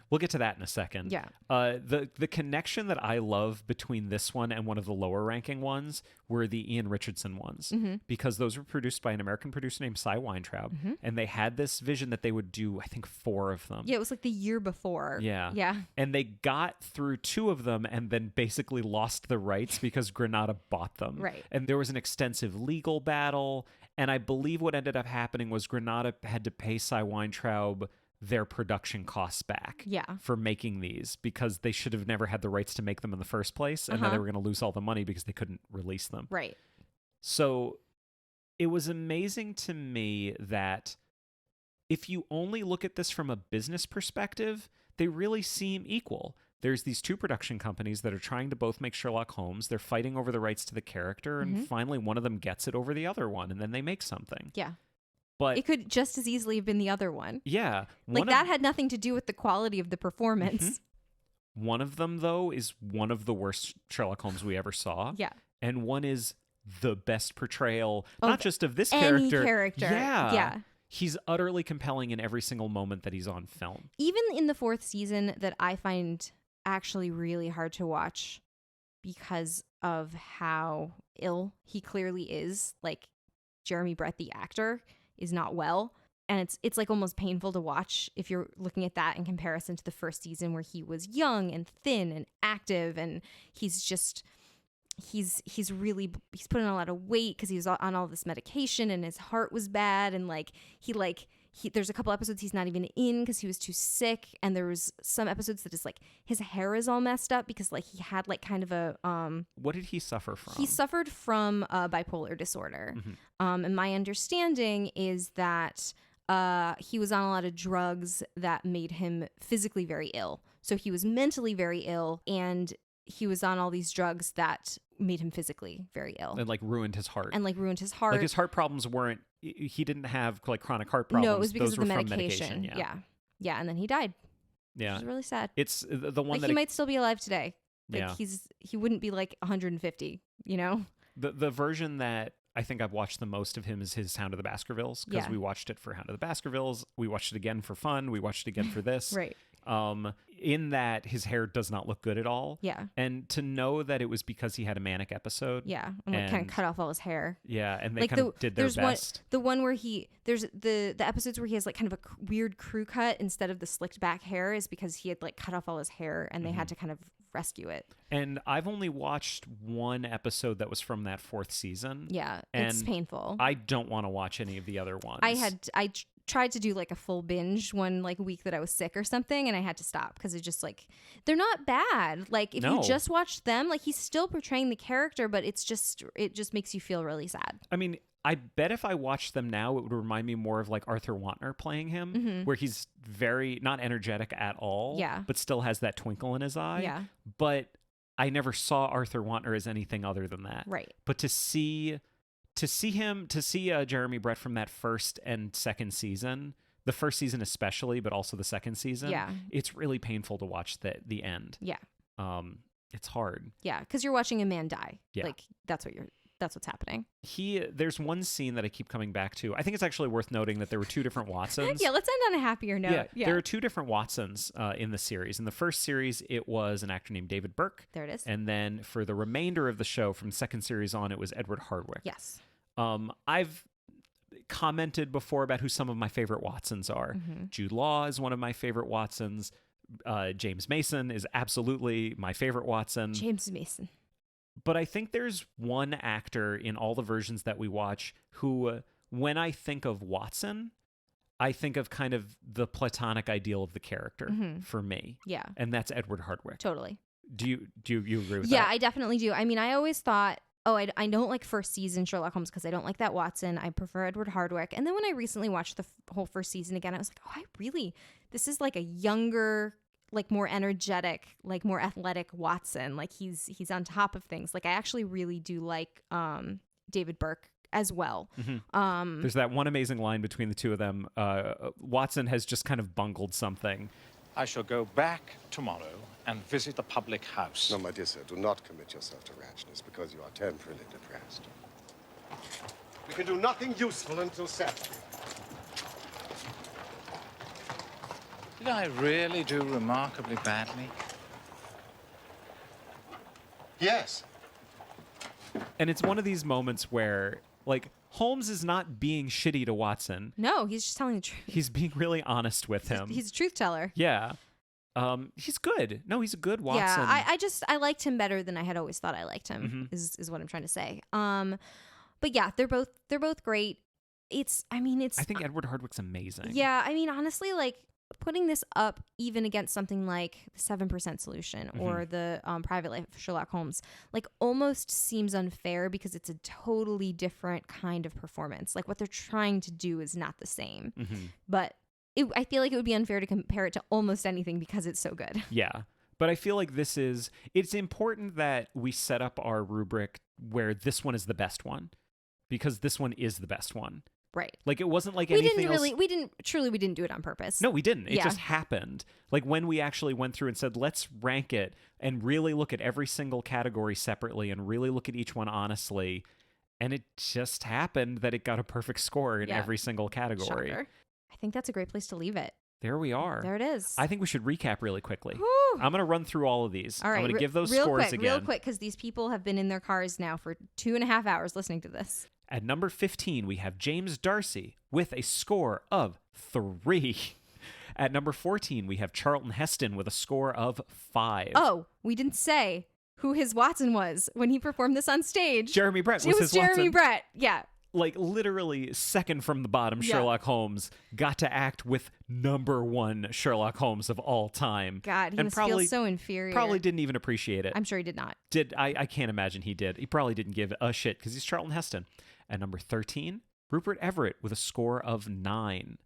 [SPEAKER 1] we'll get to that in a second.
[SPEAKER 2] Yeah.
[SPEAKER 1] The connection that I love between this one and one of the lower ranking ones were the Ian Richardson ones, because those were produced by an American producer named Cy Weintraub, and they had this vision that they would do, I think, 4 of them.
[SPEAKER 2] Yeah, it was like the year before.
[SPEAKER 1] Yeah.
[SPEAKER 2] Yeah.
[SPEAKER 1] And they got through 2 of them and then basically lost the rights because Granada bought them.
[SPEAKER 2] Right.
[SPEAKER 1] And there was an extensive legal battle. And I believe what ended up happening was Granada had to pay Cy Weintraub their production costs back
[SPEAKER 2] Yeah.
[SPEAKER 1] for making these because they should have never had the rights to make them in the first place. And now they were going to lose all the money because they couldn't release them.
[SPEAKER 2] Right.
[SPEAKER 1] So it was amazing to me that if you only look at this from a business perspective, they really seem equal. There's these 2 production companies that are trying to both make Sherlock Holmes. They're fighting over the rights to the character, and finally one of them gets it over the other one, and then they make something.
[SPEAKER 2] Yeah.
[SPEAKER 1] But
[SPEAKER 2] It could just as easily have been the other one.
[SPEAKER 1] yeah,
[SPEAKER 2] Like that had nothing to do with the quality of the performance.
[SPEAKER 1] one of them, though, is one of the worst Sherlock Holmes we ever saw.
[SPEAKER 2] Yeah.
[SPEAKER 1] And one is the best portrayal,
[SPEAKER 2] Of
[SPEAKER 1] not just of this
[SPEAKER 2] any
[SPEAKER 1] character.
[SPEAKER 2] character. Yeah.
[SPEAKER 1] He's utterly compelling in every single moment that he's on film.
[SPEAKER 2] Even in the 4th season that I find actually really hard to watch because of how ill he clearly is. Like Jeremy Brett, the actor, is not well. And it's like almost painful to watch if you're looking at that in comparison to the 1st season where he was young and thin and active, and he's put on a lot of weight because he was on all this medication and his heart was bad, and there's a couple episodes he's not even in because he was too sick, and there was some episodes that is like his hair is all messed up because like he had like kind of a
[SPEAKER 1] What did he suffer from?
[SPEAKER 2] he suffered from bipolar disorder. And my understanding is that he was on a lot of drugs that made him physically very ill. So he was mentally very ill, and he was on all these drugs that made him physically very ill.
[SPEAKER 1] And like ruined his heart.
[SPEAKER 2] Like ruined his heart.
[SPEAKER 1] Like his heart problems weren't, he didn't have like chronic heart problems.
[SPEAKER 2] No, it was because
[SPEAKER 1] Those
[SPEAKER 2] of the
[SPEAKER 1] were from
[SPEAKER 2] medication. Yeah, and then he died.
[SPEAKER 1] Yeah.
[SPEAKER 2] Which is really sad.
[SPEAKER 1] It's the one
[SPEAKER 2] Like
[SPEAKER 1] that
[SPEAKER 2] he might still be alive today. Like
[SPEAKER 1] Yeah.
[SPEAKER 2] he wouldn't be like 150, you know?
[SPEAKER 1] the version that I think I've watched the most of him is his Hound of the Baskervilles, because
[SPEAKER 2] Yeah.
[SPEAKER 1] we watched it for Hound of the Baskervilles. We watched it again for fun. We watched it again for this.
[SPEAKER 2] Right.
[SPEAKER 1] In that his hair does not look good at all.
[SPEAKER 2] Yeah.
[SPEAKER 1] And to know that it was because he had a manic episode.
[SPEAKER 2] Yeah. And like kind
[SPEAKER 1] And-
[SPEAKER 2] of cut off all his hair.
[SPEAKER 1] Yeah, and they
[SPEAKER 2] Like
[SPEAKER 1] kind of did their
[SPEAKER 2] there's
[SPEAKER 1] best.
[SPEAKER 2] the one where there's the episodes where he has like kind of a weird crew cut instead of the slicked back hair is because he had like cut off all his hair and they had to kind of rescue it.
[SPEAKER 1] And I've only watched one episode that was from that 4th season.
[SPEAKER 2] Yeah, it's
[SPEAKER 1] And
[SPEAKER 2] painful.
[SPEAKER 1] I don't want to watch any of the other ones.
[SPEAKER 2] I tried to do like a full binge one like week that I was sick or something, and I had to stop because it's just like they're not bad. Like if
[SPEAKER 1] No.
[SPEAKER 2] you just watch them, like he's still portraying the character, but it just makes you feel really sad.
[SPEAKER 1] I mean, I bet if I watched them now, it would remind me more of like Arthur Wantner playing him, where he's very not energetic at all, but still has that twinkle in his eye.
[SPEAKER 2] Yeah.
[SPEAKER 1] But I never saw Arthur Wantner as anything other than that.
[SPEAKER 2] Right.
[SPEAKER 1] But to see Jeremy Brett from that first and second season, the first season especially, but also the second season, it's really painful to watch the end.
[SPEAKER 2] Yeah.
[SPEAKER 1] It's hard.
[SPEAKER 2] Yeah, because you're watching a man die.
[SPEAKER 1] Yeah.
[SPEAKER 2] Like that's what's happening.
[SPEAKER 1] There's one scene that I keep coming back to. I think it's actually worth noting that there were two different Watsons.
[SPEAKER 2] Yeah, let's end on a happier note. Yeah.
[SPEAKER 1] There are two different Watsons in the series. In the first series, it was an actor named David Burke.
[SPEAKER 2] There it is.
[SPEAKER 1] And then for the remainder of the show, from the second series on, it was Edward Hardwicke.
[SPEAKER 2] Yes.
[SPEAKER 1] I've commented before about who some of my favorite Watsons are. Jude Law is one of my favorite Watsons. James Mason is absolutely my favorite Watson.
[SPEAKER 2] James Mason.
[SPEAKER 1] But I think there's one actor in all the versions that we watch who, when I think of Watson, I think of kind of the platonic ideal of the character for me.
[SPEAKER 2] Yeah.
[SPEAKER 1] And that's Edward Hardwicke.
[SPEAKER 2] Totally.
[SPEAKER 1] Do you agree with that?
[SPEAKER 2] Yeah, I definitely do. I mean, I always thought, I don't like first season Sherlock Holmes because I don't like that Watson. I prefer Edward Hardwicke. And then when I recently watched the whole first season again, I was like, this is like a younger, like more energetic, like more athletic Watson. Like he's on top of things. Like I actually really do like David Burke as well.
[SPEAKER 1] There's that one amazing line between the two of them. Watson has just kind of bungled something.
[SPEAKER 5] I shall go back tomorrow and visit the public house.
[SPEAKER 6] No, my dear sir, do not commit yourself to rashness because you are temporarily depressed. We can do nothing useful until Saturday.
[SPEAKER 5] Did I really do remarkably badly?
[SPEAKER 6] Yes.
[SPEAKER 1] And it's one of these moments where, like, Holmes is not being shitty to Watson.
[SPEAKER 2] No, he's just telling the truth.
[SPEAKER 1] He's being really honest with him.
[SPEAKER 2] He's a truth teller.
[SPEAKER 1] Yeah. He's good. No, he's a good Watson.
[SPEAKER 2] Yeah, I liked him better than I had always thought I liked him. Is what I'm trying to say. But yeah, they're both great. I
[SPEAKER 1] think Edward Hardwicke's amazing.
[SPEAKER 2] Yeah, I mean, honestly, like putting this up even against something like the 7% Solution or the Private Life of Sherlock Holmes, like almost seems unfair because it's a totally different kind of performance. Like what they're trying to do is not the same. But I feel like it would be unfair to compare it to almost anything because it's so good.
[SPEAKER 1] Yeah. But I feel like it's important that we set up our rubric where this one is the best one because this one is the best one.
[SPEAKER 2] Right.
[SPEAKER 1] Like it wasn't like anything else.
[SPEAKER 2] We didn't do it on purpose.
[SPEAKER 1] No, we didn't. It just happened. Like when we actually went through and said, let's rank it and really look at every single category separately and really look at each one honestly. And it just happened that it got a perfect score in every single category.
[SPEAKER 2] Shocker. I think that's a great place to leave it.
[SPEAKER 1] There we are.
[SPEAKER 2] There it is.
[SPEAKER 1] I think we should recap really quickly.
[SPEAKER 2] Whew.
[SPEAKER 1] I'm going to run through all of these.
[SPEAKER 2] All right.
[SPEAKER 1] I'm going to give those
[SPEAKER 2] real
[SPEAKER 1] scores
[SPEAKER 2] quick,
[SPEAKER 1] again.
[SPEAKER 2] Real quick, because these people have been in their cars now for 2.5 hours listening to this.
[SPEAKER 1] At number 15, we have James Darcy with a score of 3. At number 14, we have Charlton Heston with a score of 5.
[SPEAKER 2] Oh, we didn't say who his Watson was when he performed this on stage.
[SPEAKER 1] Jeremy Brett was
[SPEAKER 2] his
[SPEAKER 1] his
[SPEAKER 2] Jeremy
[SPEAKER 1] Watson.
[SPEAKER 2] Brett. Yeah.
[SPEAKER 1] Like literally second from the bottom, Sherlock Holmes got to act with number 1 Sherlock Holmes of all time.
[SPEAKER 2] God, he
[SPEAKER 1] and
[SPEAKER 2] must
[SPEAKER 1] probably,
[SPEAKER 2] feel so inferior.
[SPEAKER 1] Probably didn't even appreciate it.
[SPEAKER 2] I'm sure he did not.
[SPEAKER 1] I can't imagine he did. He probably didn't give a shit because he's Charlton Heston. At number 13, Rupert Everett with a score of 9.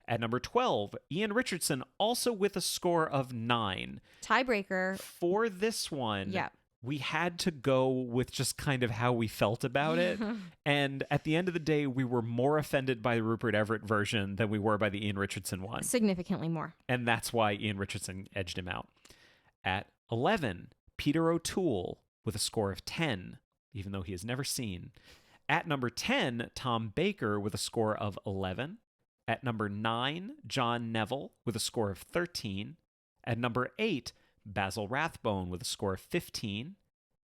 [SPEAKER 1] At number 12, Ian Richardson also with a score of 9.
[SPEAKER 2] Tiebreaker.
[SPEAKER 1] For this one,
[SPEAKER 2] Yeah.
[SPEAKER 1] we had to go with just kind of how we felt about it. And at the end of the day, we were more offended by the Rupert Everett version than we were by the Ian Richardson one.
[SPEAKER 2] Significantly more.
[SPEAKER 1] And that's why Ian Richardson edged him out. At 11, Peter O'Toole with a score of 10, even though he has never seen. At number 10, Tom Baker with a score of 11. At number 9, John Neville with a score of 13. At number 8, Basil Rathbone with a score of 15.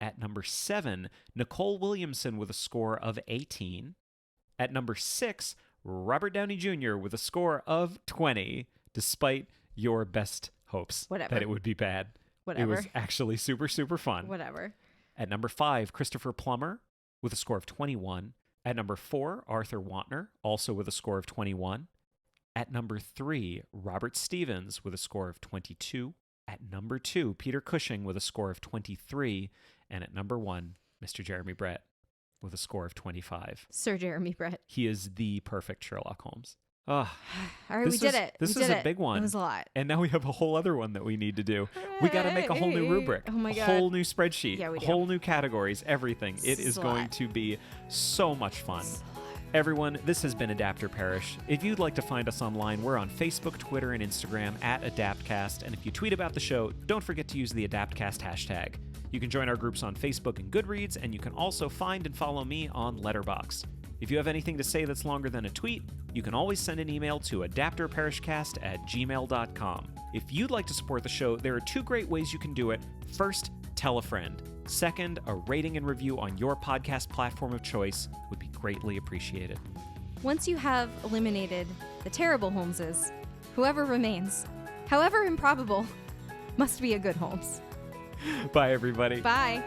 [SPEAKER 1] At number 7, Nicole Williamson with a score of 18. At number 6, Robert Downey Jr. with a score of 20, despite your best hopes
[SPEAKER 2] Whatever.
[SPEAKER 1] that it would be bad.
[SPEAKER 2] Whatever.
[SPEAKER 1] It was actually super, super fun.
[SPEAKER 2] Whatever.
[SPEAKER 1] At number 5, Christopher Plummer with a score of 21. At number 4, Arthur Wantner, also with a score of 21. At number 3, Robert Stevens with a score of 22. At number 2, Peter Cushing with a score of 23. And at number 1, Mr. Jeremy Brett. with a score of 25.
[SPEAKER 2] Sir Jeremy Brett.
[SPEAKER 1] He is the perfect Sherlock Holmes. Ugh.
[SPEAKER 2] All right, we did it.
[SPEAKER 1] This
[SPEAKER 2] We
[SPEAKER 1] is
[SPEAKER 2] did
[SPEAKER 1] a big one.
[SPEAKER 2] It was a lot.
[SPEAKER 1] And now we have a whole other one that we need to do. We got to make a whole new rubric.
[SPEAKER 2] Oh my
[SPEAKER 1] a
[SPEAKER 2] God.
[SPEAKER 1] whole new spreadsheet.
[SPEAKER 2] Yeah, we do.
[SPEAKER 1] Whole new categories, everything. It
[SPEAKER 2] This
[SPEAKER 1] is
[SPEAKER 2] is a
[SPEAKER 1] going
[SPEAKER 2] lot.
[SPEAKER 1] to be so much fun. Everyone, this has been Adapter Parish. If you'd like to find us online, we're on Facebook, Twitter, and Instagram at AdaptCast. And if you tweet about the show, don't forget to use the AdaptCast hashtag. You can join our groups on Facebook and Goodreads, and you can also find and follow me on Letterboxd. If you have anything to say that's longer than a tweet, you can always send an email to adapterparishcast@gmail.com. If you'd like to support the show, there are 2 great ways you can do it. First, tell a friend. Second, a rating and review on your podcast platform of choice would be greatly appreciated.
[SPEAKER 2] Once you have eliminated the terrible Holmeses, whoever remains, however improbable, must be a good Holmes.
[SPEAKER 1] Bye, everybody.
[SPEAKER 2] Bye.